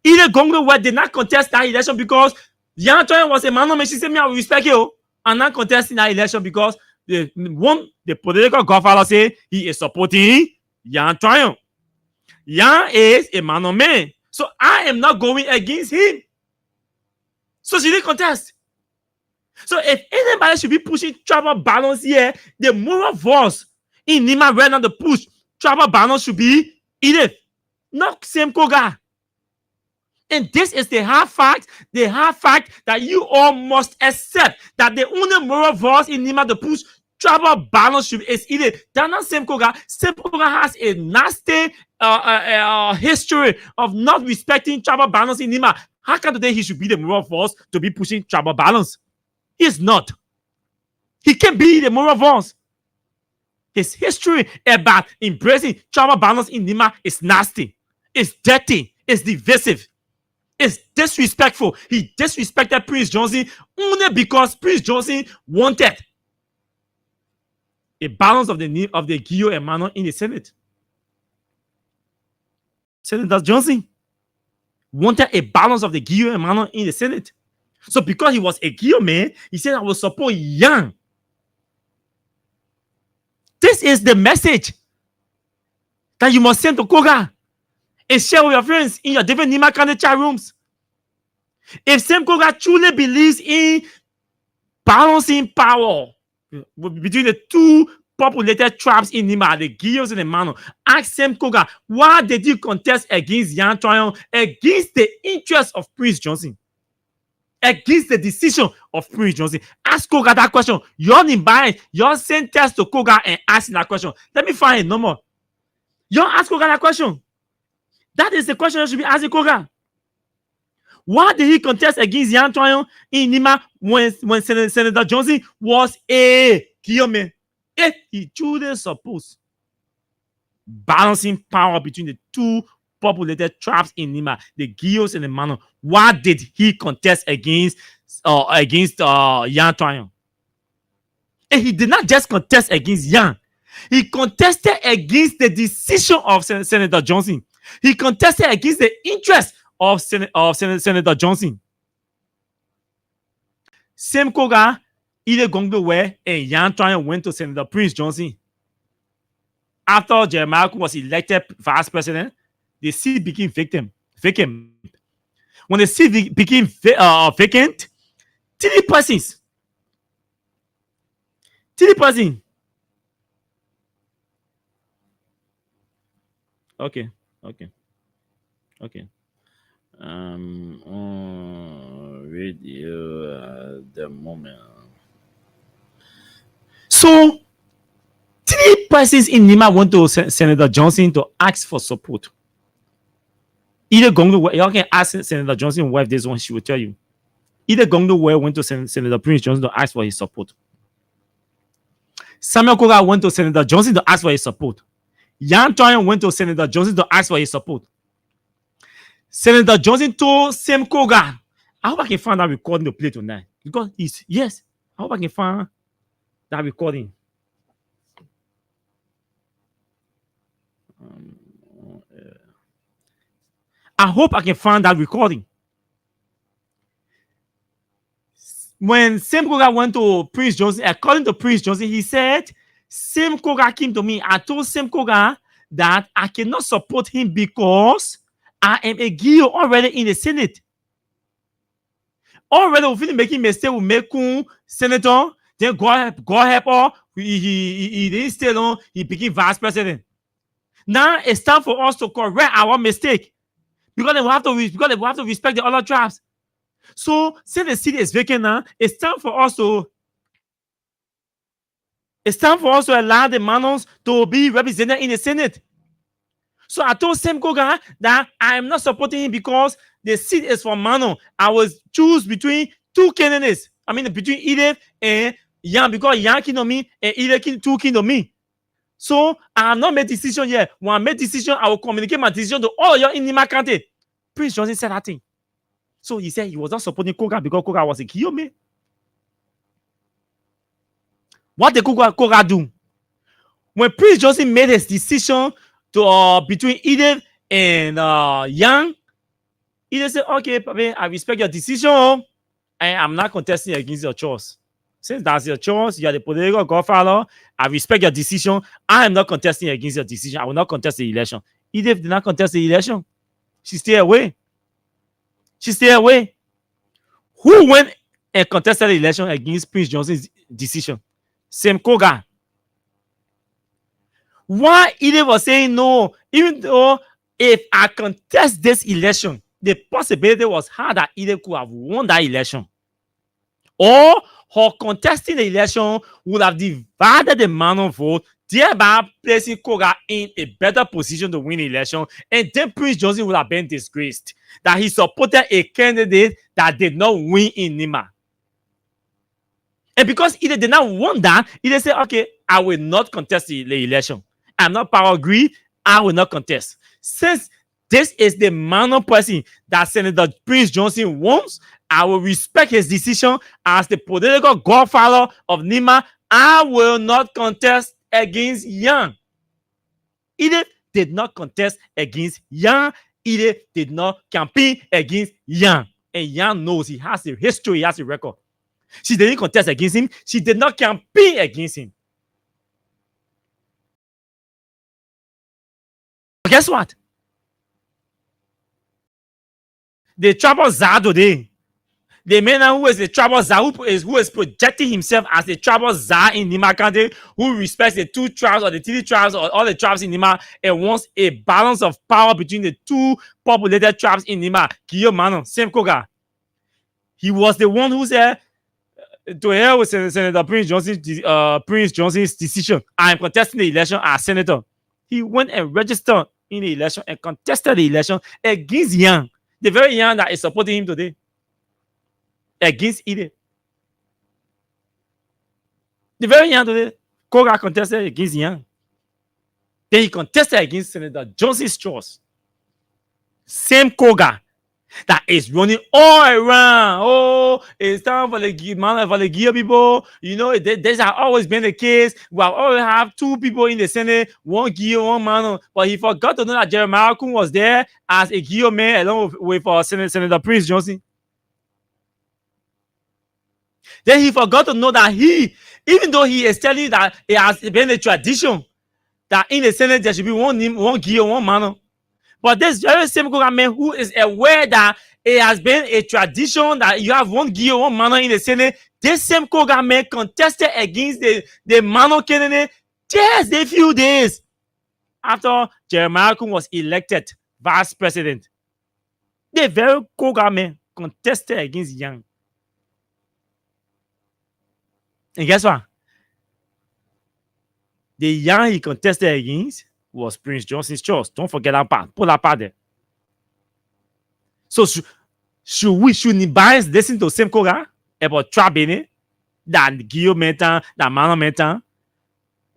Either Gongo did not contest that election because Yan Trayon was a Mano man. She said, me, I will respect you. And not contesting that election because the political godfather say he is supporting Yan Trayon. Yan is a Mano man. So I am not going against him. So she didn't contest. So if anybody should be pushing tribal balance here, the moral force in Nima right now to push tribal balance should be Edith, not Sam Koga. And this is the hard fact that you all must accept that the only moral force in Nima to push tribal balance should is Edith. That's not Sam Koga. Sam Koga has a nasty history of not respecting tribal balance in Nima. How come today he should be the moral force to be pushing tribal balance? He is not. He can't be the moral force. His history about embracing tribal balance in Nima is nasty. It's dirty. It's divisive. It's disrespectful. He disrespected Prince Johnson only because Prince Johnson wanted a balance of the Gio and Mano in the Senate. Senator Johnson wanted a balance of the Gio and Mano in the Senate. So because he was a Gio man, he said, I will support Yang. This is the message that you must send to Koga and share with your friends in your different Nima County chat rooms. If Sam Koga truly believes in balancing power between the two populated tribes in Nima, the Gios and the Mano, ask Sam Koga, why did you contest against Yan Trayon, against the interest of Prince Johnson, against the decision of Prince Johnson? Ask Koga that question. You're in bias. You're send test to Koga and ask that question. Let me find a number. You ask Koga that question. That is the question you should be asking Koga. Why did he contest against Yan Trayon in Nima when Senator Johnson was a Guillaume? If he truly supposed balancing power between the two populated tribes in Nima, the Gios and the Mano, why did he contest against Yan Trayon? And he did not just contest against Yan. He contested against the decision of Senator Johnson. He contested against the interest of Senator Johnson. Sam Koga, either Gongdo Ware and Yan Trayon went to Senator Prince Johnson after Jeremiah was elected vice president, the seat became vacant. When the seat became vacant, three persons. Okay. On radio at the moment. So, three persons in Nima went to Senator Johnson to ask for support. Either Gongdo, y'all can ask Senator Johnson wife this one, she will tell you. Either Gongdo went to Senator Prince Johnson to ask for his support. Samuel Koga went to Senator Johnson to ask for his support. Yan Toyin went to Senator Johnson to ask for his support. Senator Johnson told Sam Koga, I hope I can find that recording to play tonight. Because yes, I hope I can find that recording. I hope I can find that recording. When Sam Koga went to Prince Johnson, according to Prince Johnson, he said, Sam Koga came to me. I told Sam Koga that I cannot support him because I am a Gio already in the Senate. Already, we feel making mistake, we make senator, then God help her. He didn't stay long, he became vice president. Now it's time for us to correct our mistake. Because they will have to respect the other tribes. So, since the seat is vacant now, it's time for us to allow the Manons to be represented in the Senate. So I told Sam Koga that I am not supporting him because the seat is for Manon. I was choose between two candidates. I mean, between Edith and Yan, because Yan kin on me and Edith two kin on me. So I have not made decision yet. When I make decision, I will communicate my decision to all of you in Nima County. Prince Johnson said that thing. So he said he was not supporting Koga because Koga was a Kiyome. What did Koga do? When Prince Johnson made his decision to between Edith and Yang, Edith said, okay, Papi, I respect your decision, and I'm not contesting against your choice. Since that's your choice, you are the political godfather, I respect your decision. I am not contesting against your decision. I will not contest the election. Edith did not contest the election. She stayed away. Who went and contested the election against Prince Johnson's decision? Sam Koga. Why Edith was saying no, even though if I contest this election, the possibility was high that Edith could have won that election. Or her contesting the election would have divided the Manon vote, thereby placing Koga in a better position to win the election, and then Prince Johnson would have been disgraced that he supported a candidate that did not win in Nima. And because Edith did not want that, Edith said, okay, I will not contest the election. I'm not power greed, I will not contest. Since this is the Manon person that Senator Prince Johnson wants, I will respect his decision as the political godfather of Nima. I will not contest against Yang. Edith did not contest against Yang. Edith did not campaign against Yang. And Yang knows he has the history, he has the record. She didn't contest against him. She did not campaign against him. But guess what? The tribal czar today, the man who is the tribal czar, who is projecting himself as the tribal czar in Nima County, who respects the two tribes or the three tribes or all the tribes in Nima and wants a balance of power between the two populated tribes in Nima. Kiyo Manon, Sam Koga. He was the one who said, to hell with Senator Prince Johnson's decision. I am contesting the election as senator. He went and registered in the election and contested the election against Yang, the very Yang that is supporting him today, against Edith. The very Yang today, Koga contested against Yang. Then he contested against Senator Johnson's choice. Same Koga that is running all around. Oh, it's time for the Gio people. You know, this has always been the case. We have always have two people in the Senate, one Gio, one Mano. But he forgot to know that Jeremiah Kun was there as a Gio man along with Senator Prince Johnson. Then he forgot to know that even though he is telling you that it has been a tradition that in the Senate there should be one Guillaume, one Mano. But this very same government who is aware that it has been a tradition that you have one Guillaume, one Mano in the Senate, this same government contested against the Mano candidate just a few days after Jeremiah Kun was elected vice president. The very government contested against Yang. And guess what? The Yang he contested against was Prince Johnson's choice. Don't forget that part. Put that part there. So should Nibans listen to the same Koga about Trabene, that Guillaume Mentan, that Mano Mentan?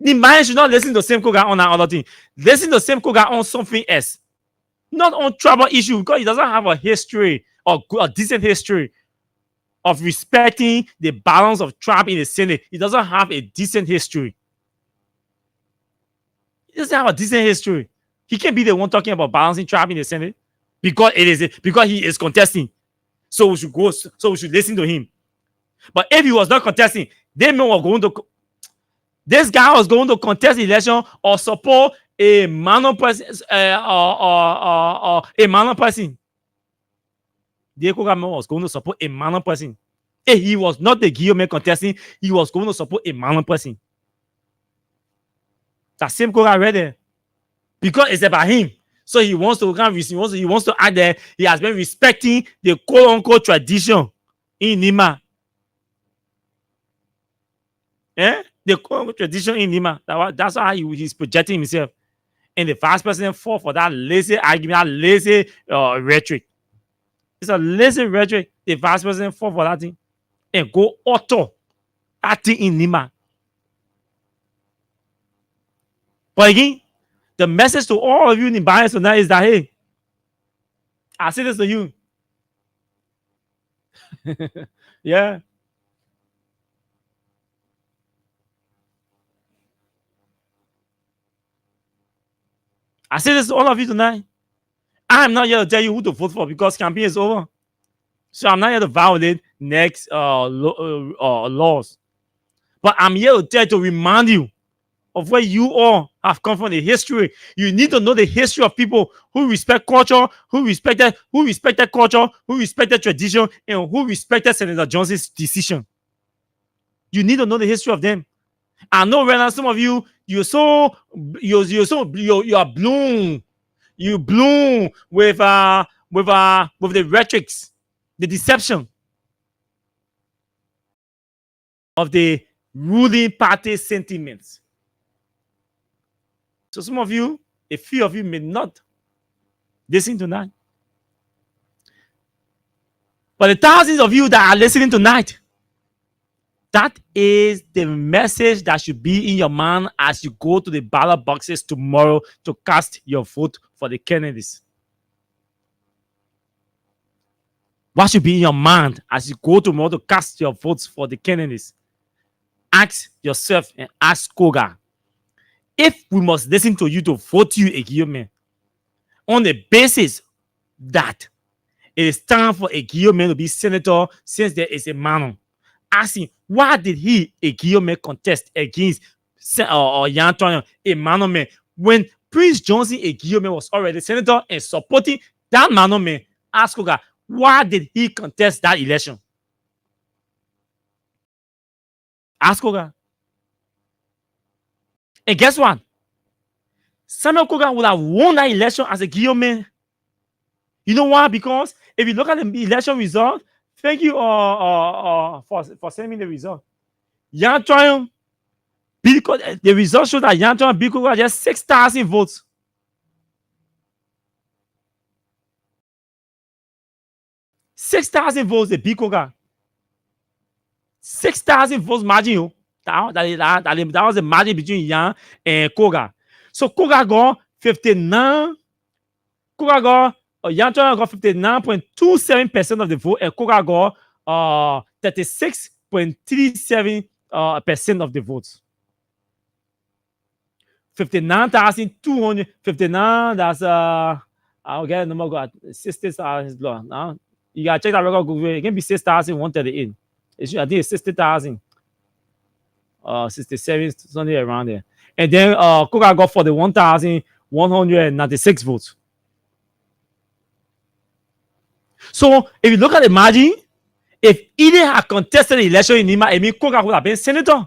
Nibans should not listen to the same Koga on that other thing. Listen to the same Koga on something else. Not on tribal issue, because he doesn't have a history or a decent history of respecting the balance of tribe in the Senate. He doesn't have a decent history. He doesn't have a decent history. He can't be the one talking about balancing tribe in the Senate because he is contesting. So we should listen to him. But if he was not contesting, this guy was going to contest the election or support a Mano person or a Mano person. The government was going to support a Mano person. If he was not the Guillaume contesting, he was going to support a Mano person. That same Koga right there. Because it's about him. So he wants to act there. He has been respecting the quote-unquote tradition in Nima. The quote-unquote tradition in Nima. That's how he's projecting himself. And the vice president fought for that lazy argument, that lazy rhetoric. It's a lazy rhetoric. The vice president fought for that thing. And go auto that thing in Nima. But again, the message to all of you in bias tonight is that, hey, I say this to you. Yeah. I say this to all of you tonight. I'm not here to tell you who to vote for because campaign is over. So I'm not here to violate next laws. But I'm here to remind you of where you all have come from, the history. You need to know the history of people who respect culture, who respected culture, who respected tradition, and who respected Senator Johnson's decision. You need to know the history of them. I know right now some of you, you are blown. You bloom with the rhetorics, the deception of the ruling party sentiments. So some of you, a few of you may not listen tonight. But the thousands of you that are listening tonight, that is the message that should be in your mind as you go to the ballot boxes tomorrow to cast your vote for the candidates. What should be in your mind as you go tomorrow to cast your votes for the candidates? Ask yourself and ask Koga, if we must listen to you to vote you a Guillaume on the basis that it is time for a Guillaume to be senator since there is a Mano, asking why did he, a Guillaume, contest against Yanton, a Mano man, when Prince Johnson, a Guillaume, was already senator and supporting that Mano man? Ask Koga, why did he contest that election? Ask Koga. And guess what? Samuel Koga would have won that election as a Guillaume. You know why? Because if you look at the election result, thank you for sending me the result. Yanton, the result showed that Yanton beat Koga just 6,000 votes. 6,000 votes, they beat Koga. 6,000 votes margin. That was the margin between Yan and Koga. So Koga got 59. Yanton got 59.27% of the vote, and Koga got 36.37% of the votes. 59,259. That's I'll get a number. Got 60,000 now. You gotta check that record. Google. It can be 6,138. I think it's 60,000. 67, something around there. And then Koga got 41,196 votes. So if you look at the margin, if Eden had contested the election in Nima, it means Koga would have been senator.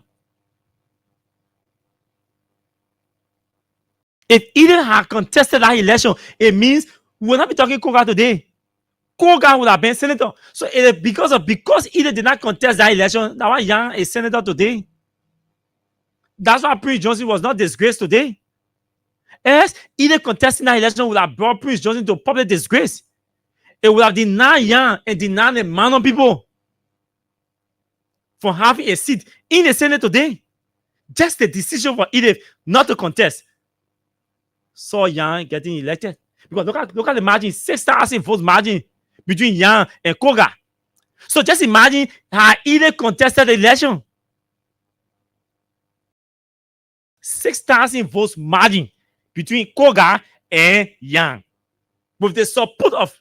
If Eden had contested that election, it means we will not be talking Koga today. Koga would have been senator. So because Eden did not contest that election, that's why Yang is senator today. That's why Prince Johnson was not disgraced today. As Eden contesting that election would have brought Prince Johnson to public disgrace. It would have denied Yang and denied the Manon people from having a seat in the Senate today. Just the decision for Edith not to contest saw Yang getting elected. Because look at the margin, 6,000 votes margin between Yang and Koga. So just imagine how Edith contested the election. 6,000 votes margin between Koga and Yang. With the support of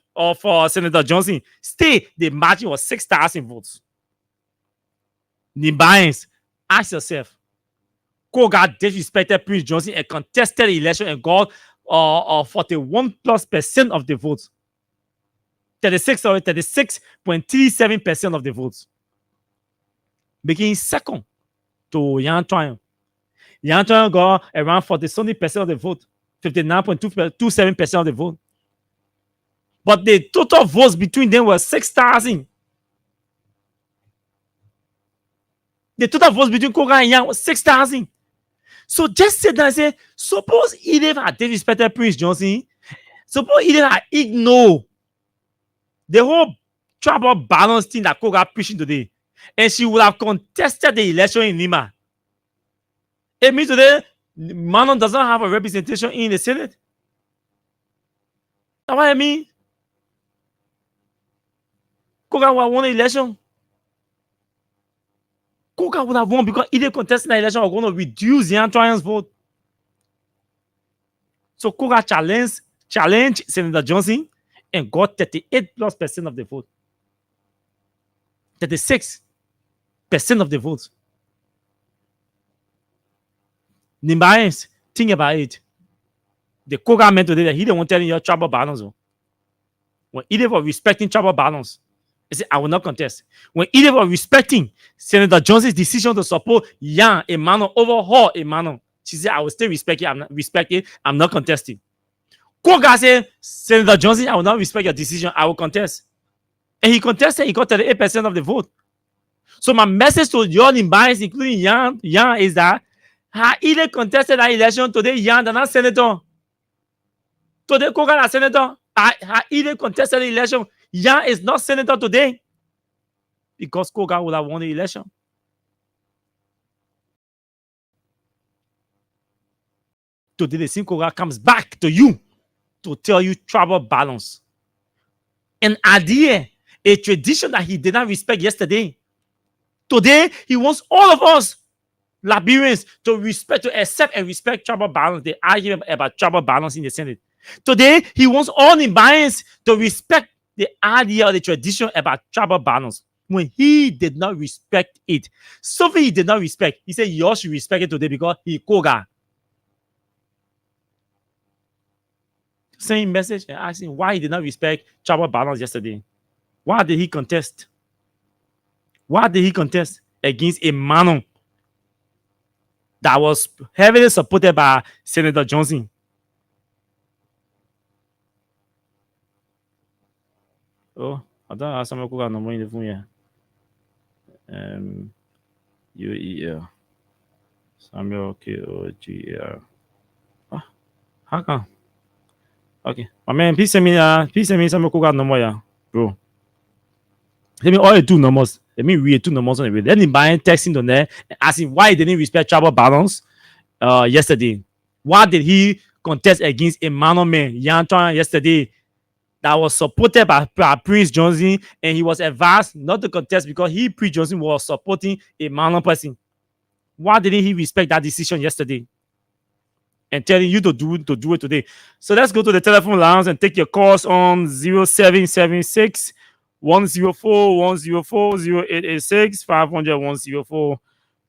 Senator Johnson, the margin was 6,000 votes. Nimbayans, ask yourself, Koga disrespected Prince Johnson and contested the election and got 41+% of the votes. 36.37% of the votes. Making second to Yang Triumph. Yang Triumph got around 40% of the vote, 59.27% of the vote. But the total votes between them were 6,000. The total votes between Koga and Yang was 6,000. So just sit down and say, suppose Edith had disrespected Prince Johnson, suppose Edith had ignored the whole tribal balance thing that Koga preaching today, and she would have contested the election in Lima. It means today, Manon doesn't have a representation in the Senate. That's what I mean. Koga would have won the election. Koga would have won because either contesting the election are going to reduce Yang Triumph's vote. So Koga challenged Senator Johnson and got 38+% of the vote. 36% of the votes. Nimbayans, think about it. The Koga meant today that he didn't want to tell you tribal balance. When either was respecting tribal balance, he said, I will not contest. When either was respecting Senator Johnson's decision to support Yang Emmanuel over her Emmanuel, she said, I will still respect it. I'm not contesting. Koga said, Senator Johnson, I will not respect your decision. I will contest. And he contested. He got 38% of the vote. So my message to your Nimbayans, including Yang is that either contested that election today, Yang is not senator. Today, Koga is senator. Either contested the election, Yang is not senator today because Koga would have won the election. Today, the same Koga comes back to you to tell you tribal balance. An idea, a tradition that he did not respect yesterday. Today, he wants all of us, Liberians, to accept and respect tribal balance. They argue about tribal balance in the Senate. Today, he wants all Nimbayans to respect the idea or the tradition about tribal balance when he did not respect it. Something he did not respect. He said, you all should respect it today because he Koga. Same message and asking why he did not respect tribal balance yesterday. Why did he contest? Why did he contest against a Manon that was heavily supported by Senator Johnson? Oh, I don't have some Koga number in the phone here. UEL Samuel KOGL. How come? Okay, my man, please send me some Koga number, yeah, bro. Let me all 2 numbers. Let me read 2 numbers on the way. Then him buying texting on there and asking why he didn't respect tribal balance yesterday. Why did he contest against Emmanuel Man Yanton yesterday that was supported by Prince Johnson, and he was advised not to contest because Prince Johnson was supporting Emmanuel person. Why didn't he respect that decision yesterday? And telling you to do it today. So let's go to the telephone lines and take your calls on 0776 104 104 0886 500 104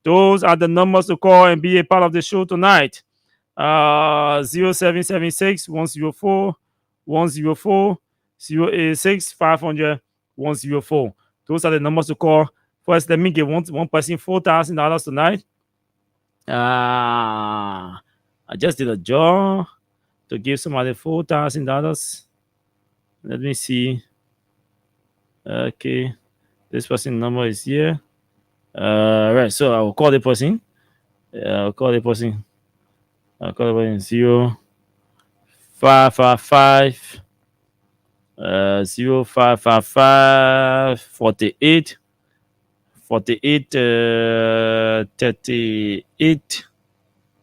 Those are the numbers to call and be a part of the show tonight. 0776 104 104 086 500 104. Those are the numbers to call. First, let me give one person $4,000 tonight. I just did a job to give somebody $4,000. Let me see. Okay, this person number is here. Right, so I will call the person. I'll call the person. I'll call the person 0555 0555 48 48 38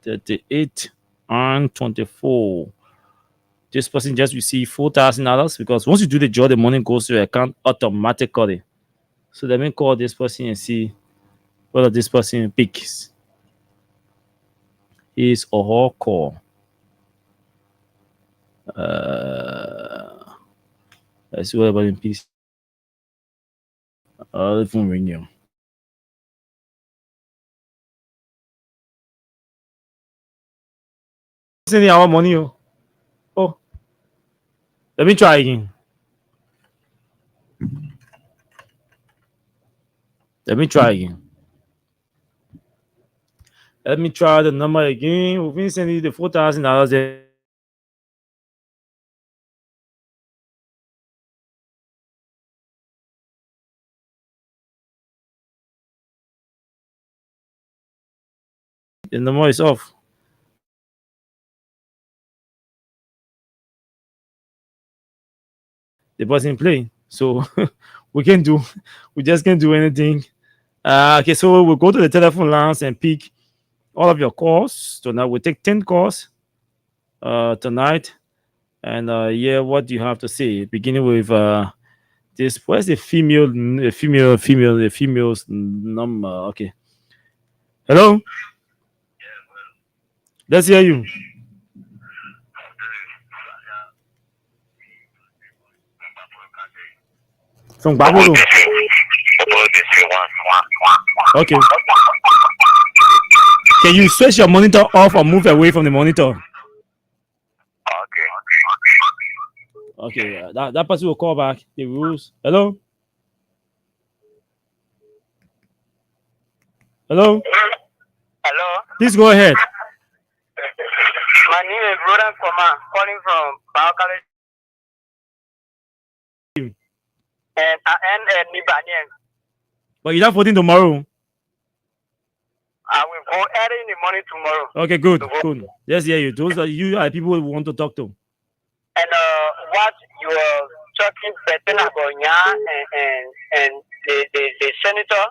38 and 24. This person just received $4,000 because once you do the job, the money goes to your account automatically. So let me call this person and see whether this person picks his or her call. Let's see what about in peace. The phone ring you. Sending our money. Oh, let me try again. Let me try again. Let me try the number again. We've been sending you the $4,000. The number is off. The person playing. So we just can't do anything. Okay, so we'll go to the telephone lines and pick all of your calls. Tonight we'll take 10 calls tonight. And yeah, what do you have to say? Beginning with this, where's the female's number? Okay. Hello? Let's hear you. From Baguio. Okay. Can you switch your monitor off or move away from the monitor? Okay, that person will call back the rules. Hello? Hello? Hello? Please go ahead. My name is Rodan Koma, calling from Baokale. And I am Nibanian. But you're not voting tomorrow. I will go early in the morning tomorrow. Okay, good, good. Let's hear you. Those are people we want to talk to. And what you are talking about and the senator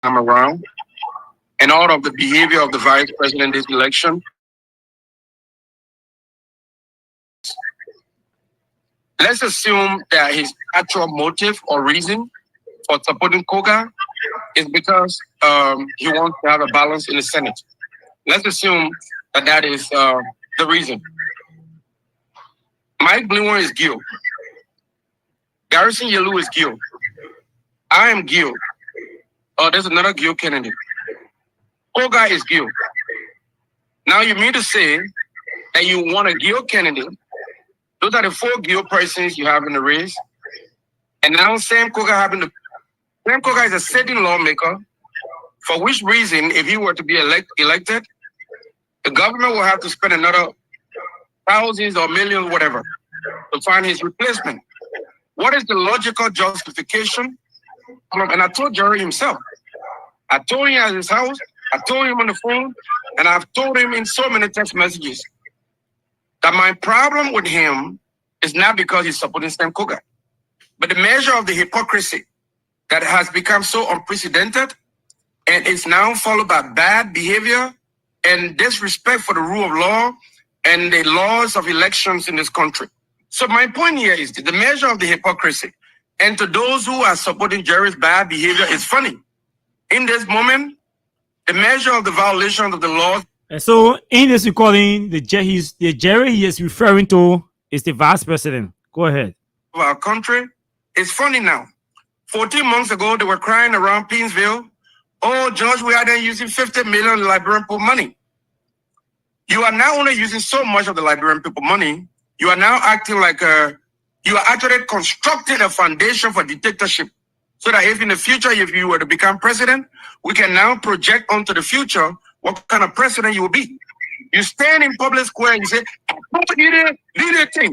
time around, and all of the behavior of the vice president this election. Let's assume that his actual motive or reason for supporting Koga is because he wants to have a balance in the Senate. Let's assume that that is the reason. Mike Blumer is Gil. Garrison Yelu is Gil. I am Gil. Oh, there's another Gil candidate. Koga is Gil. Now you mean to say that you want a Gil candidate? Those are the 4 Gil persons you have in the race. And now Sam Koga Sam Koga is a sitting lawmaker, for which reason, if he were to be elected, the government will have to spend another thousands or millions, whatever, to find his replacement. What is the logical justification? And I told Jerry himself. I told him at his house, I told him on the phone, and I've told him in so many text messages that my problem with him is not because he's supporting Sam Koga, but the measure of the hypocrisy that has become so unprecedented, and it's now followed by bad behavior and disrespect for the rule of law and the laws of elections in this country. So my point here is the measure of the hypocrisy. And to those who are supporting Jerry's bad behavior is funny. In this moment, the measure of the violation of the law. And so in this recording, the Jerry he is referring to is the vice president. Go ahead. Of our country is funny now. 14 months ago, they were crying around Pinsville. Oh, George, we are then using 50 million Liberian people money. You are now only using so much of the Liberian people money. You are now acting like you are actually constructing a foundation for dictatorship. So that if in the future, if you were to become president, we can now project onto the future what kind of president you will be. You stand in public square and you say, do the thing.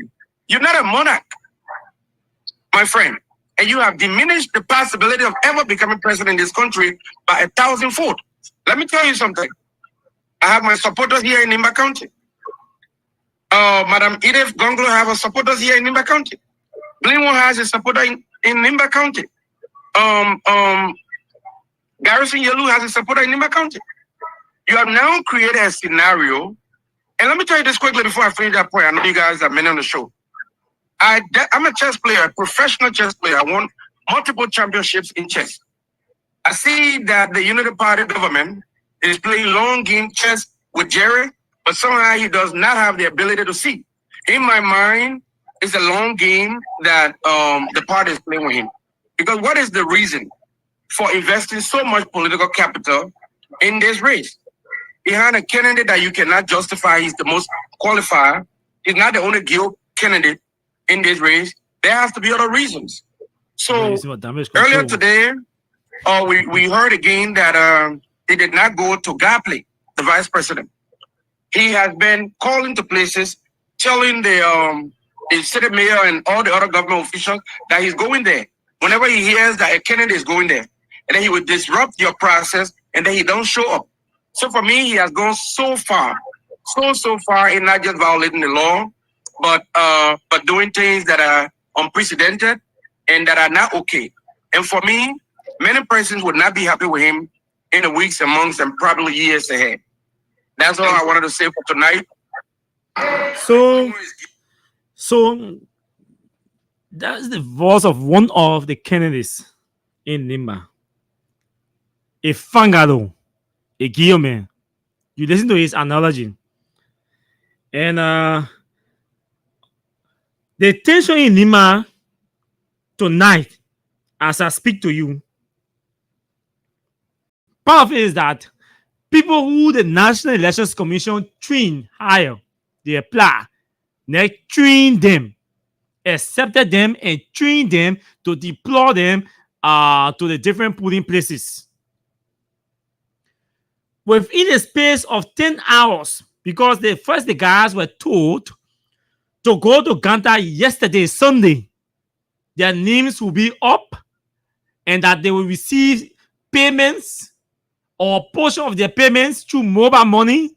You're not a monarch, my friend. And you have diminished the possibility of ever becoming president in this country by 1,000-fold. Let me tell you something. I have my supporters here in Nimba County. Madam Edith Gonglo have a supporters here in Nimba County. Blinwo has a supporter in Nimba County. Garrison Yelu has a supporter in Nimba County. You have now created a scenario. And let me tell you this quickly before I finish that point. I know you guys are many on the show. I'm a chess player, a professional chess player. I won multiple championships in chess. I see that the Unity Party government is playing long game chess with Jerry, but somehow he does not have the ability to see. In my mind, it's a long game that the party is playing with him. Because what is the reason for investing so much political capital in this race? Behind a candidate that you cannot justify, he's the most qualified. He's not the only guild candidate in this race. There has to be other reasons. So earlier today, we heard again that he did not go to Gapley, the vice president. He has been calling to places, telling the city mayor and all the other government officials that he's going there. Whenever he hears that a candidate is going there, and then he would disrupt your process, and then he don't show up. So for me, he has gone so far in not just violating the law, but doing things that are unprecedented and that are not okay. And for me, many persons would not be happy with him in the weeks and months and probably years ahead. That's all I wanted to say for tonight. So that's the voice of one of the candidates in Nimba. A Fangado, a Guillaume. You listen to his analogy. And the tension in Nimba tonight, as I speak to you, part of it is that people who the National Elections Commission train higher, they apply, they train them, accepted them, and train them to deploy them to the different polling places. Within a space of 10 hours, because the guys were told to go to Ganta yesterday, Sunday, their names will be up and that they will receive payments or portion of their payments through mobile money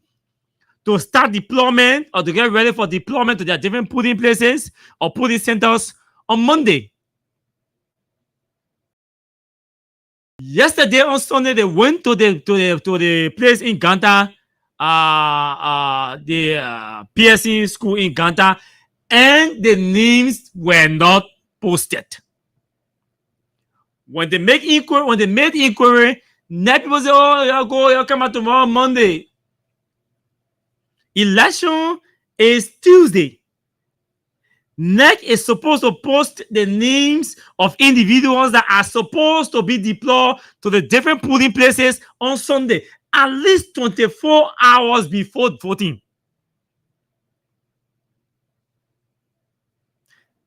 to start deployment or to get ready for deployment to their different polling places or polling centers on Monday. Yesterday on Sunday, they went to the place in Ghana, the PSC school in Ghana, and the names were not posted. When they made inquiry, net people say, "Oh, you'll come out tomorrow, Monday." Election is Tuesday. NEC is supposed to post the names of individuals that are supposed to be deployed to the different polling places on Sunday, at least 24 hours before voting.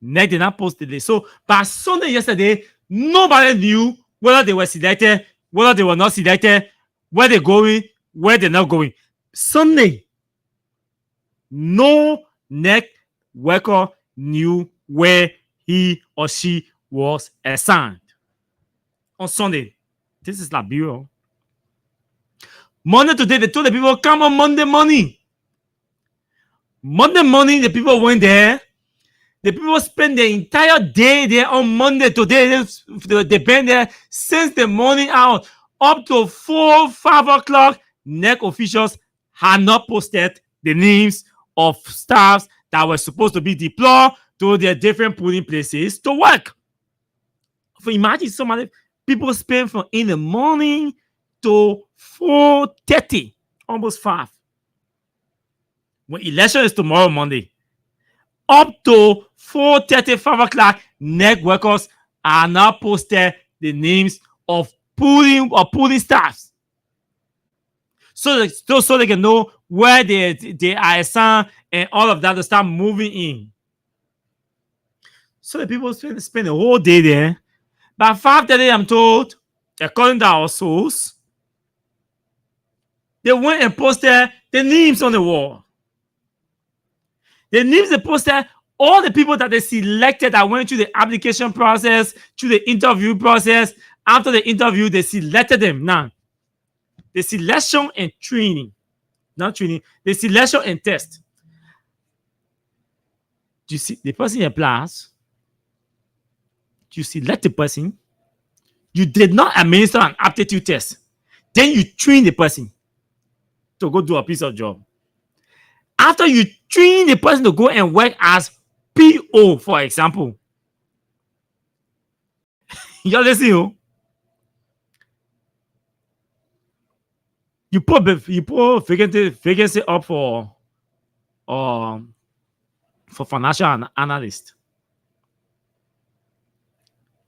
NEC did not post the list. So by Sunday yesterday, nobody knew whether they were selected, whether they were not selected, where they're going, where they're not going. Sunday, no NEC worker knew where he or she was assigned. On Sunday, this is Liberia. Monday today, they told the people, come on Monday morning. Monday morning, the people went there. The people spent the entire day there on Monday today. They've been there since the morning out up to 4, 5 o'clock. NEC officials had not posted the names of staffs that were supposed to be deployed to their different polling places to work. So imagine somebody, people spend from in the morning to 4:30, almost 5. When election is tomorrow, Monday, up to 4:30, 5 o'clock, NEC workers are now posted the names of polling staffs. So they can know where they are assigned and all of that to start moving in. So the people spend the whole day there. By 5:30, I'm told, according to our source, they went and posted the names on the wall. The names they posted, all the people that they selected that went through the application process, through the interview process. After the interview, they selected them. Now, the selection and training, not training, the selection and test. You see, the person applies. You select the person. You did not administer an aptitude test. Then you train the person to go do a piece of job. After you train the person to go and work as PO, for example, you listen. You put vacancy up for financial analyst.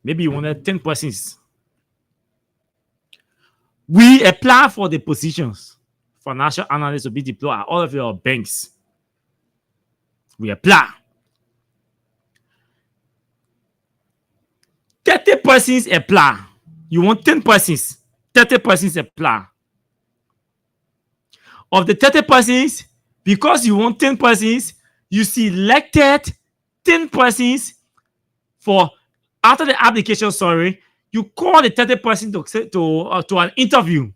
Maybe you wanted 10 persons. We apply for the positions. Financial analyst will be deployed at all of your banks. We apply. 30 persons apply. You want 10 persons. 30 persons apply. Of the 30 persons, because you want 10 persons, you selected 10 persons for after the application. You call the 30 persons to an interview.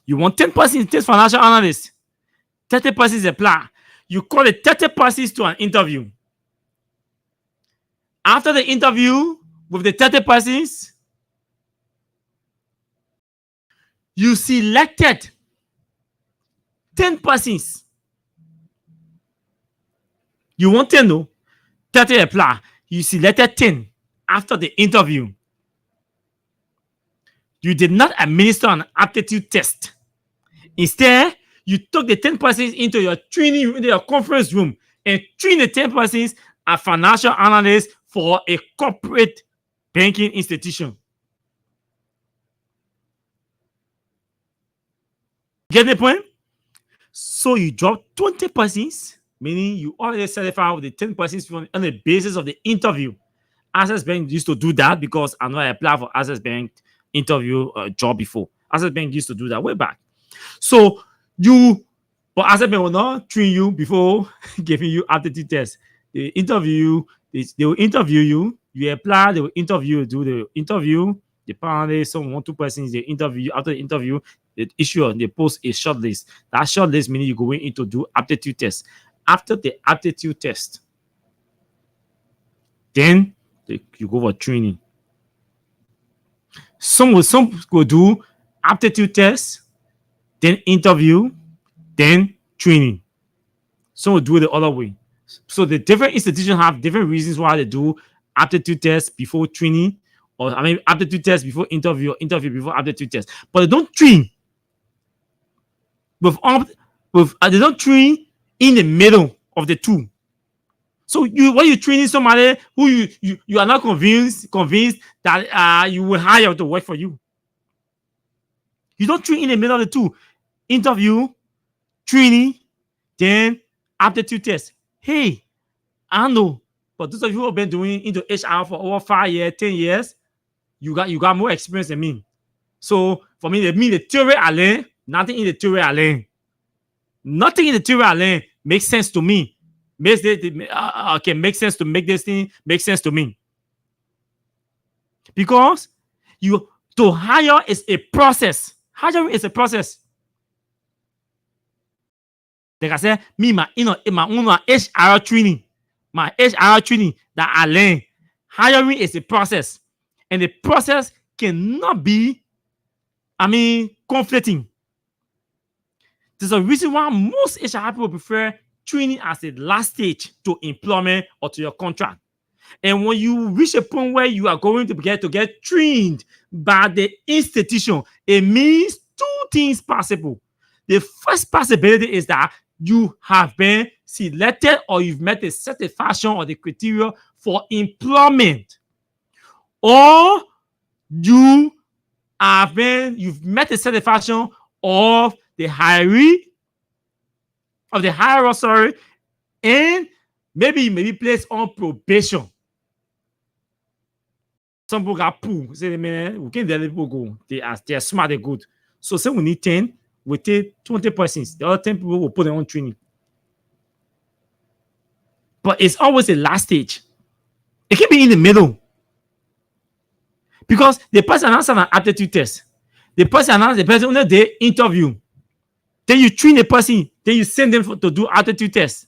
You want 10 persons, 10 financial analysts. 30 persons apply. You call the 30 persons to an interview. After the interview with the 30 persons, you selected 10 persons. You want 10, no? 30 apply. You selected 10 after the interview. You did not administer an aptitude test. Instead, you took the 10 persons into your training room, into your conference room, and trained the 10 persons as financial analysts for a corporate banking institution. Get the point? So you drop 20 persons, meaning you already certify with the 10 persons on the basis of the interview. Access Bank used to do that because I know I applied for Access Bank interview job before. Access Bank used to do that way back. So but Access Bank will not train you before giving you aptitude test. They will interview you. You apply, they will interview you, do the interview. The panelists, some 1, 2 persons, they interview. After the interview, they post a short list. That short list meaning you go in to do aptitude test. After the aptitude test, then you go for training. Some will do aptitude test, then interview, then training. Some will do it the other way. So the different institutions have different reasons why they do aptitude test before training, or aptitude test before interview, or interview before aptitude test. But they don't train they don't train in the middle of the two. So when you're training somebody who you are not convinced that you will hire to work for you, you don't train in the middle of the two. Interview, training, then aptitude test. Hey, I know, but those of you who have been doing into HR for over 5 years, 10 years, you got more experience than me. So for me, the theory I learned, nothing in the theory I learned. Nothing in the theory I learned makes sense to me. Makes sense to make this thing make sense to me. Because to hire is a process. Hiring is a process. Like I said, my own HR training, that I learned. Hiring is a process. And the process cannot be, conflicting. There's a reason why most HR people prefer training as a last stage to employment or to your contract. And when you reach a point where you are going to get trained by the institution, it means two things possible. The first possibility is that you have been selected or you've met a certain fashion or the criteria for employment, or you've met a certain fashion of the hirer, and maybe you may be placed on probation. Some people got pulled. Say, man, we can't let people go. They are smart, they're good. So say we need 10, we take 20 persons. The other 10 people will put their own training. But it's always the last stage. It can be in the middle. Because the person answers an aptitude test. The person when they interview. Then you train the person. Then you send them to do aptitude test.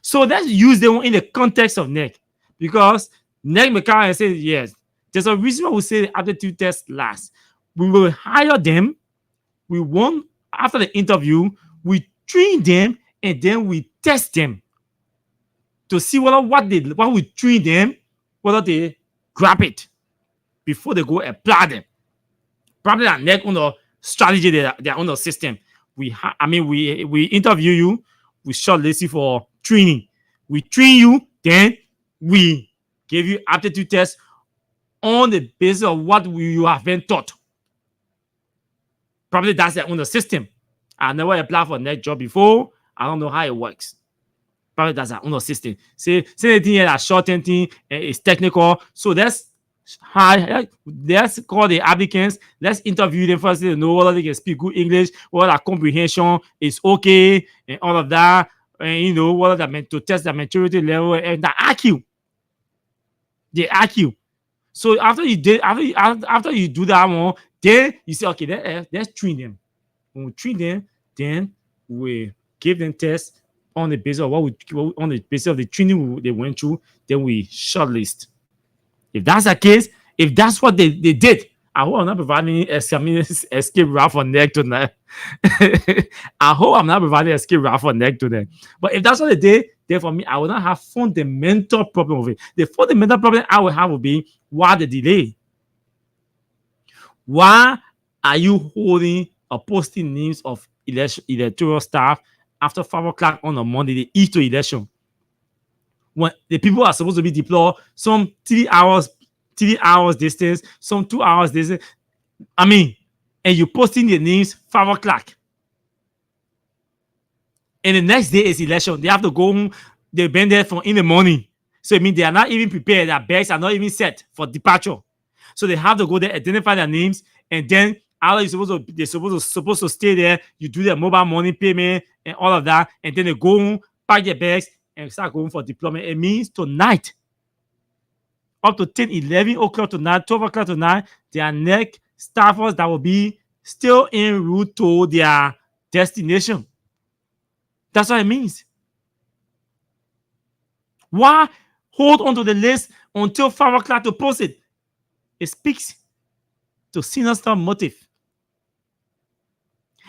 So let's use them in the context of NEC. Because NEC may come and say, yes, there's a reason why we say the aptitude test last. We will hire them. We won't, after the interview, we train them and then we test them to see whether what we train them, whether they grab it before they go apply them. Probably that NEC on the strategy, they're on the system. We interview you, we shortlist you for training. We train you, then we give you aptitude test on the basis of what you have been taught. Probably that's their own system. I never applied for a NEC job before. I don't know how it works. Probably that's their own system. Say the thing here that short-term thing is technical. So let's call the applicants. Let's interview them first to know whether they can speak good English, whether their comprehension is okay, and all of that. And whether they're meant to test their maturity level and the IQ. The IQ. So after you do that one, then you say, okay, let's train them. When we train them, then we give them tests on the basis of on the basis of the training they went through. Then we shortlist. If that's the case, if that's what they did, I hope I'm not providing escape route for NEC tonight. I hope I'm not providing escape route for NEC today. But if that's what they did, then for me, I will not have fundamental problem with it. The fundamental problem I will have will be why the delay. Why are you holding or posting names of electoral staff after 5 o'clock on a Monday, the eve to election? When the people are supposed to be deployed, some 3 hours distance, some 2 hours distance. And you're posting the names 5 o'clock. And the next day is election. They have to go home. They've been there in the morning. So they are not even prepared. Their bags are not even set for departure. So they have to go there, identify their names, and then they're supposed to stay there. You do their mobile money payment and all of that, and then they go home, pack their bags, and start going for deployment. It means tonight, up to 10, 11 o'clock tonight, 12 o'clock tonight, their NEC staffers that will be still en route to their destination. That's what it means. Why hold on to the list until 5 o'clock to post it? It speaks to sinister motive.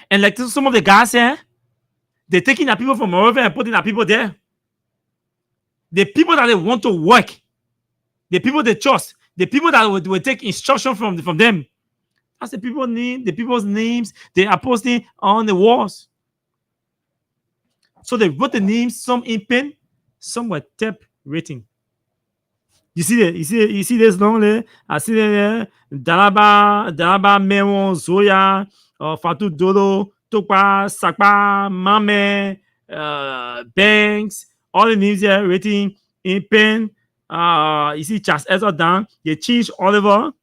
And like some of the guys here, they're taking the people from Moreover and putting the people there. The people that they want to work, the people they trust, the people that will take instruction from them. That's the people's names they are posting on the walls. So they wrote the names, some in pen, some were tape written. You see this long there? I see there, Dalaba, Memo, Zoya, Fatu Dodo, Topa, Sakpa, Mame, Banks, all the names here written in pen. You see Charles Ezra down. They change Oliver.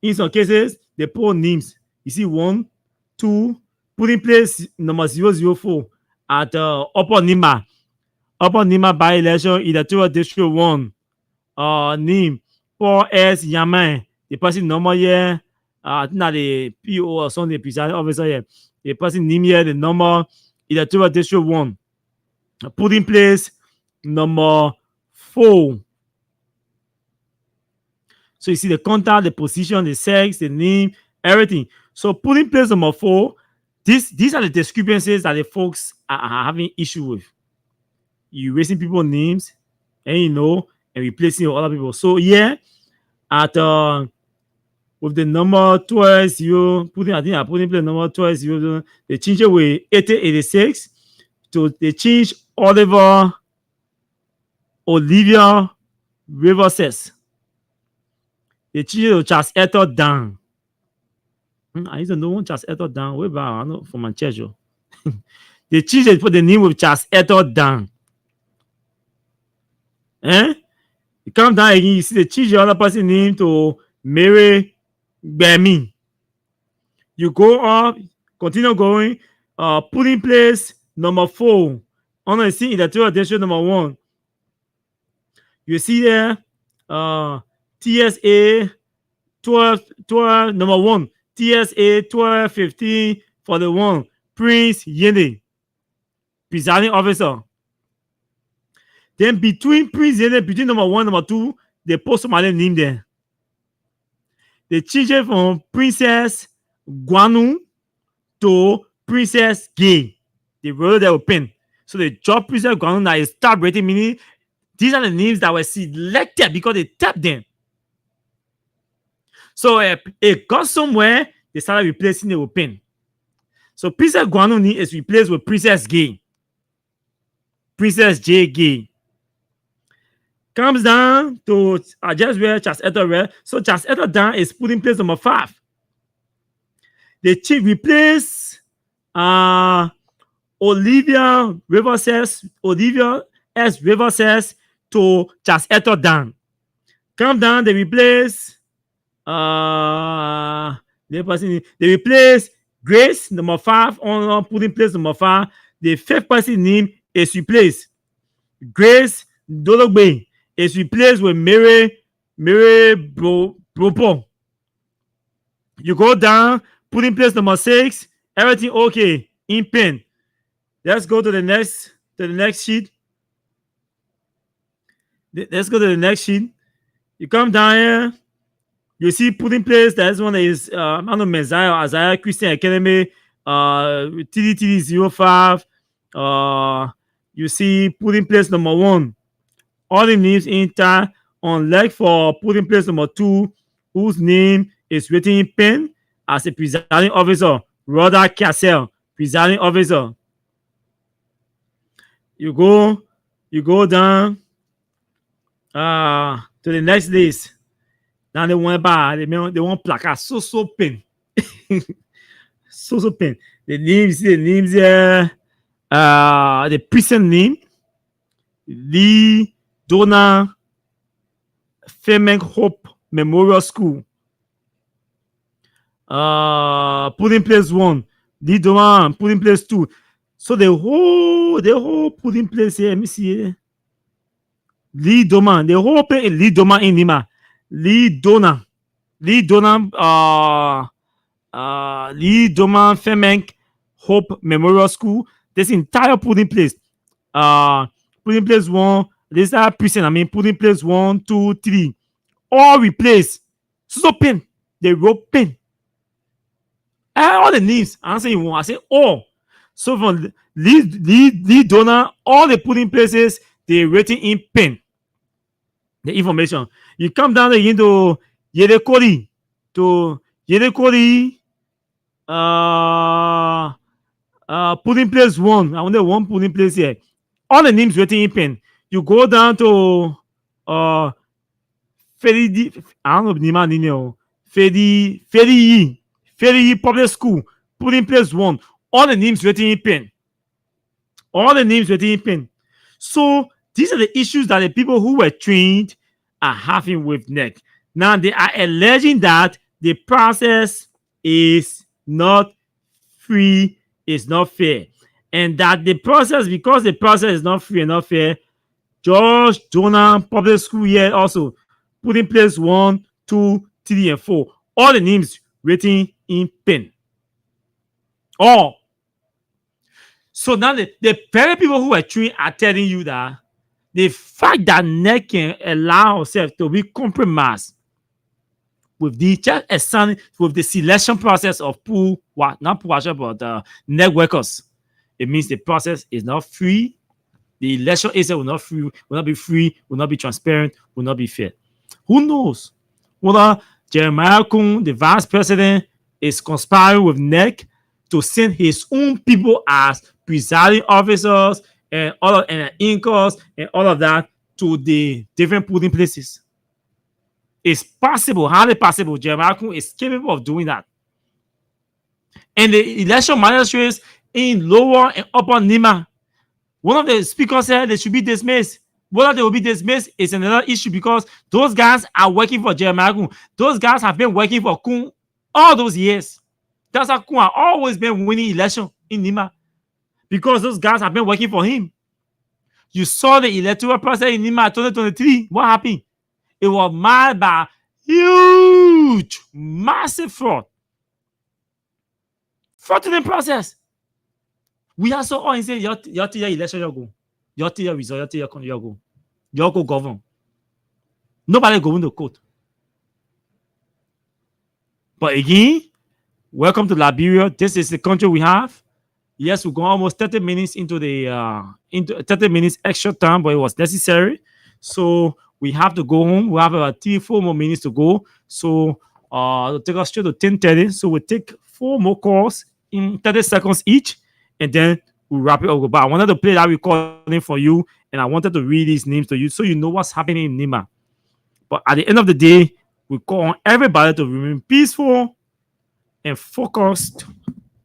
In some cases, they put names. You see 1, 2, put in place number 004 at Upper Nima by election in the 2 District 1. Name Paul S. Yaman. The person number here, not the PO or something, the presiding officer here. The person name here, the number in the 2 District 1. Put in place number 4. So you see the contact, the position, the sex, the name, everything. So put in place number 4. These are the discrepancies that the folks are having issue with. You raising people's names, and and replacing with other people. So yeah, at with the number 12, I put in place number 12, they change it with 8086 to they change Olivia Riverses. They change it to Charles Eto down. I used to know one Charles Eto down. Way back, I know from my church. They change it, put the name with Charles Eto down. You come down again, you see they change the other person's name to Mary Bemi. You go up, continue going, put in place number 4. On the scene in the 2 district number 1. You see there, TSA 12 number 1, TSA 1215 for the 1, Prince Yene, presiding officer. Then between Prince Yene, between number 1 and number 2, they post some other name there. They change it from Princess Guanu to Princess Gay. They wrote their pen. So they drop Princess Guanu, that is tab rating, meaning these are the names that were selected because they tapped them. So it got somewhere, they started replacing it with pen. So Princess Guanu is replaced with Princess Gay. Princess J. Gay. Comes down to just where Charles Eto read. So Charles Eto down is put in place number 5. They replace Olivia S. Riverses to Charles Eto down. Come down, they replace they replace Grace number 5 on put in place number 5. The 5th person name is replaced. Grace Dologbe is replaced with Mary Bropo. You go down, put in place number 6, everything okay in pen. Let's go to the next sheet. Let's go to the next sheet. You come down here, you see put in place. That's one is Messiah, Isaiah Christian Academy, TDT 05. You see put in place number 1. All the names enter on leg for put in place number 2, whose name is written in pen as a presiding officer, Rhoda Cassell, presiding officer. You go down to the next list. Now they want placard, so pen. so pen. The names here, the prison name, Lee Donna Femen Hope Memorial School. Put in place 1. Lee Donna put in place 2. So the whole put in place here. Let me see here. Lee Doma, the whole pay in Lee Doma in Lima. Lee Doma Femenk Hope Memorial School. This entire put in place. Put in place 1. This are prison. Put in place 1, 2, 3. All replaced. So pen. they wrote pen. All the names. I'm saying one. I say all. So from lead donor, all the polling places, they written in pen. The information. You come down again to Yedekori, polling place one. I wonder one polling place here. All the names written in pen. You go down to Feridi, I don't know the name. Feridi Public School, polling place one. All the names written in pen. All the names written in pen. So these are the issues that the people who were trained are having with NEC. Now they are alleging that the process is not free, is not fair, and that the process, because the process is not free and not fair, George Donald Public School here also put in place 1, 2, 3, and 4. All the names written in pen. All. So now the very people who are trained are telling you that the fact that NEC can allow herself to be compromised with the with the selection process of not pool washer, but NEC workers, it means the process is not free. The election itself will not be free, will not be transparent, will not be fair. Who knows whether Jeremiah Kuhn, the vice president, is conspiring with NEC to send his own people as presiding officers and all of and anchors and all of that to the different polling places. It's possible, highly possible. Jeremiah Kuhn is capable of doing that. And the election magistrates in Lower and Upper Nima, one of the speakers said they should be dismissed. Whether they will be dismissed is another issue, because those guys are working for Jeremiah Kuhn. Those guys have been working for Kuhn all those years. That's how Kuhn has always been winning election in Nima, because those guys have been working for him. You saw the electoral process in Nima 2023. What happened? It was marred by huge, massive fraud. Fraudulent process. We are so all in say your election you go. Your result, you go. You go govern. Nobody going to court. But again, welcome to Liberia. This is the country we have. Yes, we're going almost 30 minutes into 30 minutes extra time, but it was necessary. So we have to go home. We have about 3-4 more minutes to go. So it'll take us straight to 10:30. So we'll take 4 more calls in 30 seconds each, and then we'll wrap it up. But I wanted to play that recording for you, and I wanted to read these names to you so you know what's happening in Nima. But at the end of the day, we call on everybody to remain peaceful and focused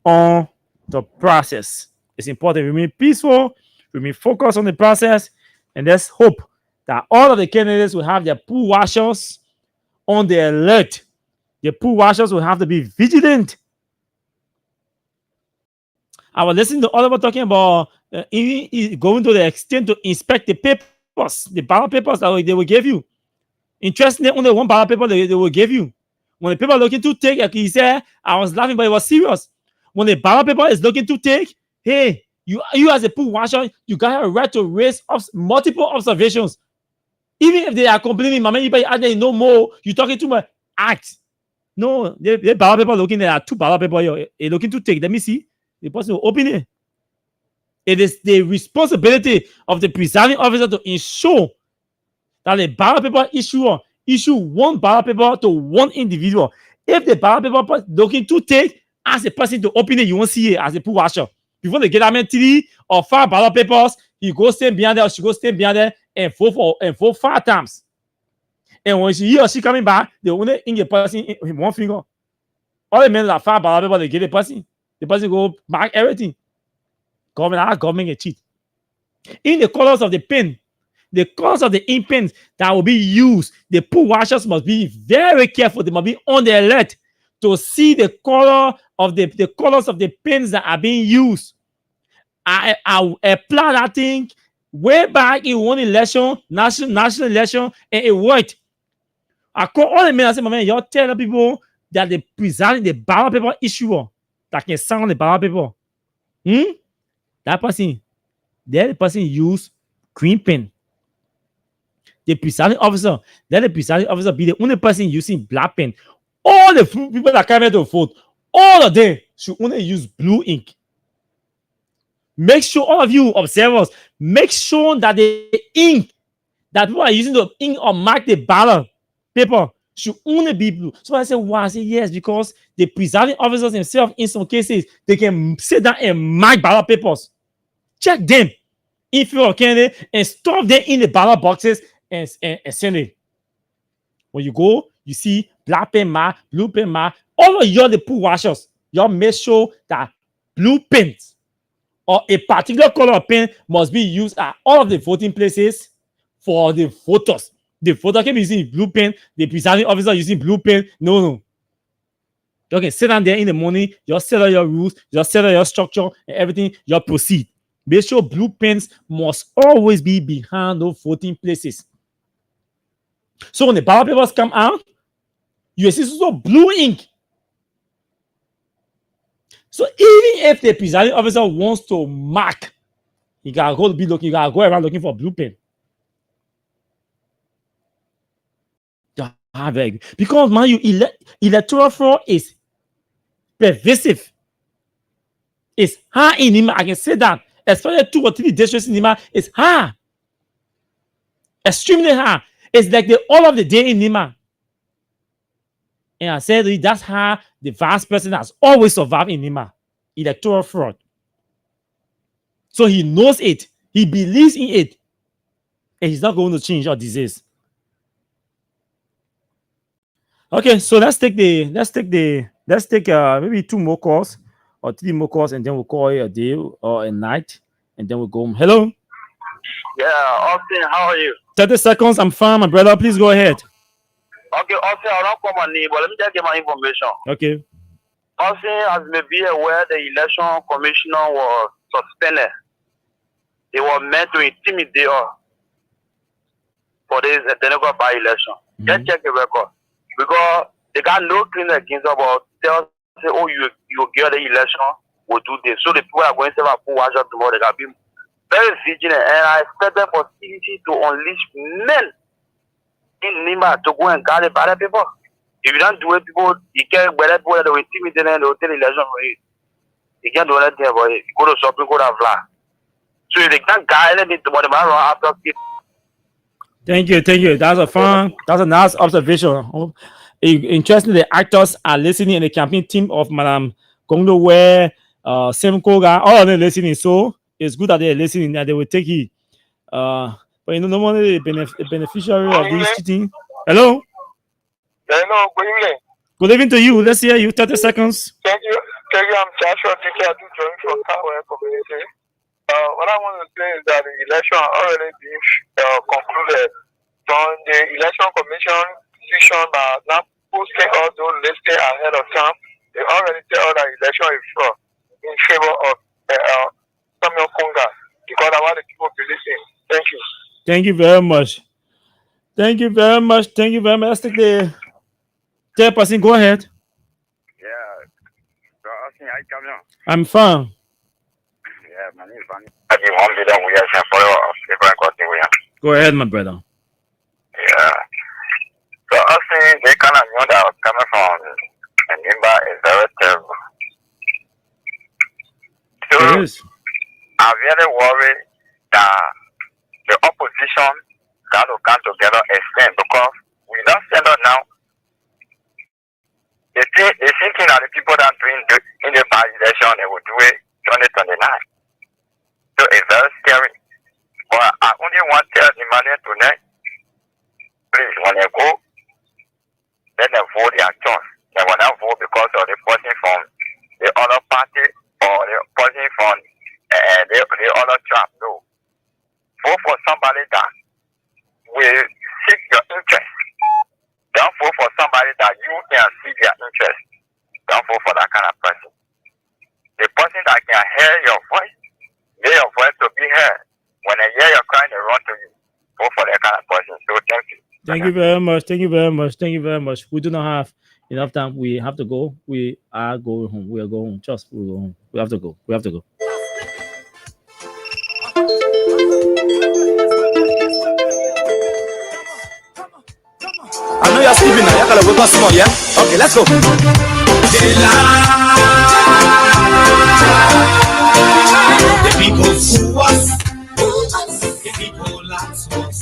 on the process. It's important to remain peaceful, remain focused on the process, and let's hope that all of the candidates will have their pool washers on the alert. The pool washers will have to be vigilant. I was listening to Oliver talking about even going to the extent to inspect the papers, the ballot papers that they will give you. Interestingly, only one ballot paper they will give you. When the paper is looking too thick, like he said, I was laughing, but it was serious. When the ballot paper is looking too thick, hey, you as a pool washer, you got a right to raise multiple observations. Even if they are complaining, Mama, you know more, you're talking too much, act. No, the ballot paper looking there are 2 ballot paper here. It's looking too thick. Let me see. The person will open it. It is the responsibility of the presiding officer to ensure that the ballot paper issue 1 ballot paper to 1 individual. If the ballot paper looking too thick, ask the person to open it. You won't see it as a pool washer. Before they get that 3 or 5 ballot papers, he goes stand behind there, or she goes stand behind there and vote 5 times. And when he or she coming back, they only in the person in 1 finger. All the men that 5 ballot paper, they get the person. The person go back everything. Government a cheat. In the colors of the pen, the colors of the ink pens that will be used, the pool washers must be very careful. They must be on the alert to see the color of the colors of the pens that are being used. I applied that thing way back in one election, national election, and it worked. I call all the men and say, my man, y'all tell the people that they present the ballot paper issuer that can sign on the ballot paper. That person use green pen. The presiding officer, let the presiding officer be the only person using black pen. all the people that come here to vote, all of them should only use blue ink. Make sure, all of you observers, make sure that the ink that people are using to ink or mark the ballot paper should only be blue. So I said, why? I said, yes, because the presiding officers themselves, in some cases, they can sit down and mark ballot papers. Check them in favor of candidate and stuff them in the ballot boxes and send it. When you go, you see black pen mark, blue pen mark. All of y'all, the pool washers, y'all make sure that blue pens or a particular color of pen must be used at all of the voting places for the voters. The voter can be using blue pen, the presiding officer using blue pen. No. You can sit down there in the morning, just set up your rules, just set up your structure and everything, you proceed. Make sure blue pens must always be behind those voting places. So when the ballot papers come out, you see also blue ink. So even if the presiding officer wants to mark, you gotta go around looking for blue pen. Because man, electoral fraud is pervasive. It's high in Nima. I can say that, especially 2 or 3 districts in Nima, it's high, extremely high. It's like all of the day in Nima. And I said that's how the vice president has always survived in Nima, electoral fraud. So he knows it, he believes in it, and he's not going to change or disease. Okay, so let's take maybe 2 more calls or 3 more calls, and then we'll call it a day or a night, and then we'll go home. Hello. Yeah, Austin, how are you? 30 seconds. I'm fine, my brother. Please go ahead. Okay, Austin, I don't call my name, but let me just get my information. Okay. Austin, as may be aware, the election commissioner was suspended. They were meant to intimidate us for this Senegal by-election. Just check the record. Because they got no claim against us, but tell say, oh, you get the election, we'll do this. So the people are going to have a watch out tomorrow. They got to be very vigilant. And I expect them for CDC to unleash men in Nima to go and guard the bad people. If you don't do it, people, you can't wear that people that will intimidate and they will tell the election for you. You can't do anything about it. You go to shopping, go to fly. So if they can't guide anything tomorrow, they might run after people. Thank you. That's a nice observation. Interestingly, the actors are listening in the campaign team of Madam Gongdo Ware, Sam Koga, all of them listening. So it's good that they're listening, that they will take it. But normally the beneficiary of this cheating. Hello? Hello, good evening. Good evening to you. Let's hear you. 30 seconds. Thank you. I'm Joshua Dike. I do join from Kawa community. What I want to say is that the election already been concluded. So the election commission decision now posting all those listing ahead of time. They already tell that election is in favor of Samuel Kunga because I want the people to listen. Thank you. Thank you very much. Let's take the 10%. Go ahead. Yeah. So, Austin, how you coming on? I'm fine. Yeah, my name is Vanny. I give 1 million we have for Go ahead, my brother. Yeah. So Austin, the kind of news that was coming from Nimba is very terrible. So it is. I'm really worried that the opposition got to come together and stand because we don't stand up now. They thinking that the people that are doing in the by-election, they will do it 2029. So it's very scary. But I only want to tell the man tonight, please, when they go, let them vote their choice. They will not vote because of the person from the other party or the person from the other tribe. No. Vote for somebody that will seek your interest. Don't vote for somebody that you can see their interest. Don't vote for that kind of person. The person that can hear your voice, hear your voice to be heard. When they hear your cry, they run to you. Vote for that kind of person. So thank you. Thank you very much. We do not have enough time. We have to go. We are going home. We are going home. We'll go home. We have to go. I know are sleeping now. You gotta wake up small, yeah? Okay, let's go. The people fool us. The people lie to us.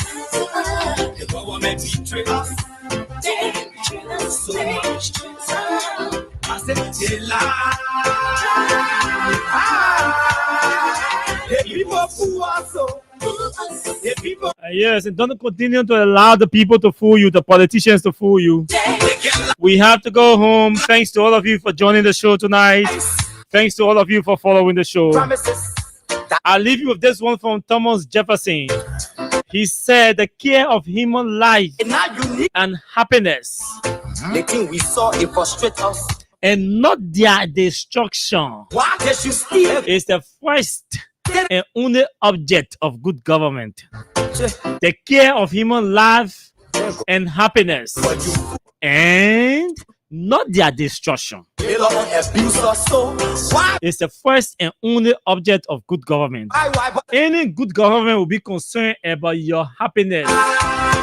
The government betray us. So much. I said they lie. The people fool us. The people. Yes, and don't continue to allow the people to fool you, the politicians to fool you. We have to go home. Thanks to all of you for joining the show tonight. Thanks to all of you for following the show. I'll leave you with this one from Thomas Jefferson. He said the care of human life and happiness we saw it frustrate us. and not their destruction is the first and only object of good government. The care of human life and happiness and not their destruction is the first and only object of good government. Any good government will be concerned about your happiness,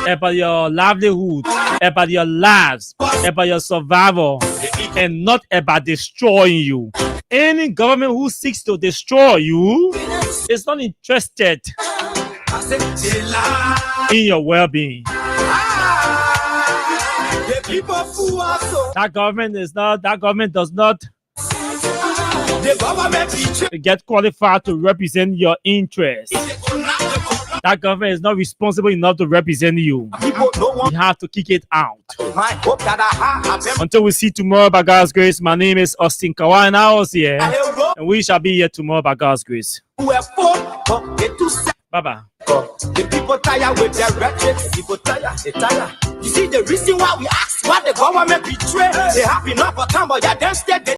about your livelihood, about your lives, about your survival, and not about destroying you. Any government who seeks to destroy you is not interested in your well-being. That government does not get qualified to represent your interests. That government is not responsible enough to represent you. We have to kick it out. Until we see tomorrow by God's grace, my name is Austin Kawa and I was here. And we shall be here tomorrow by God's grace. Bye-bye. The people tired with their rhetoric. People tired, they tired. You see the reason why we ask why the government betray. They have enough for time, but yeah, them state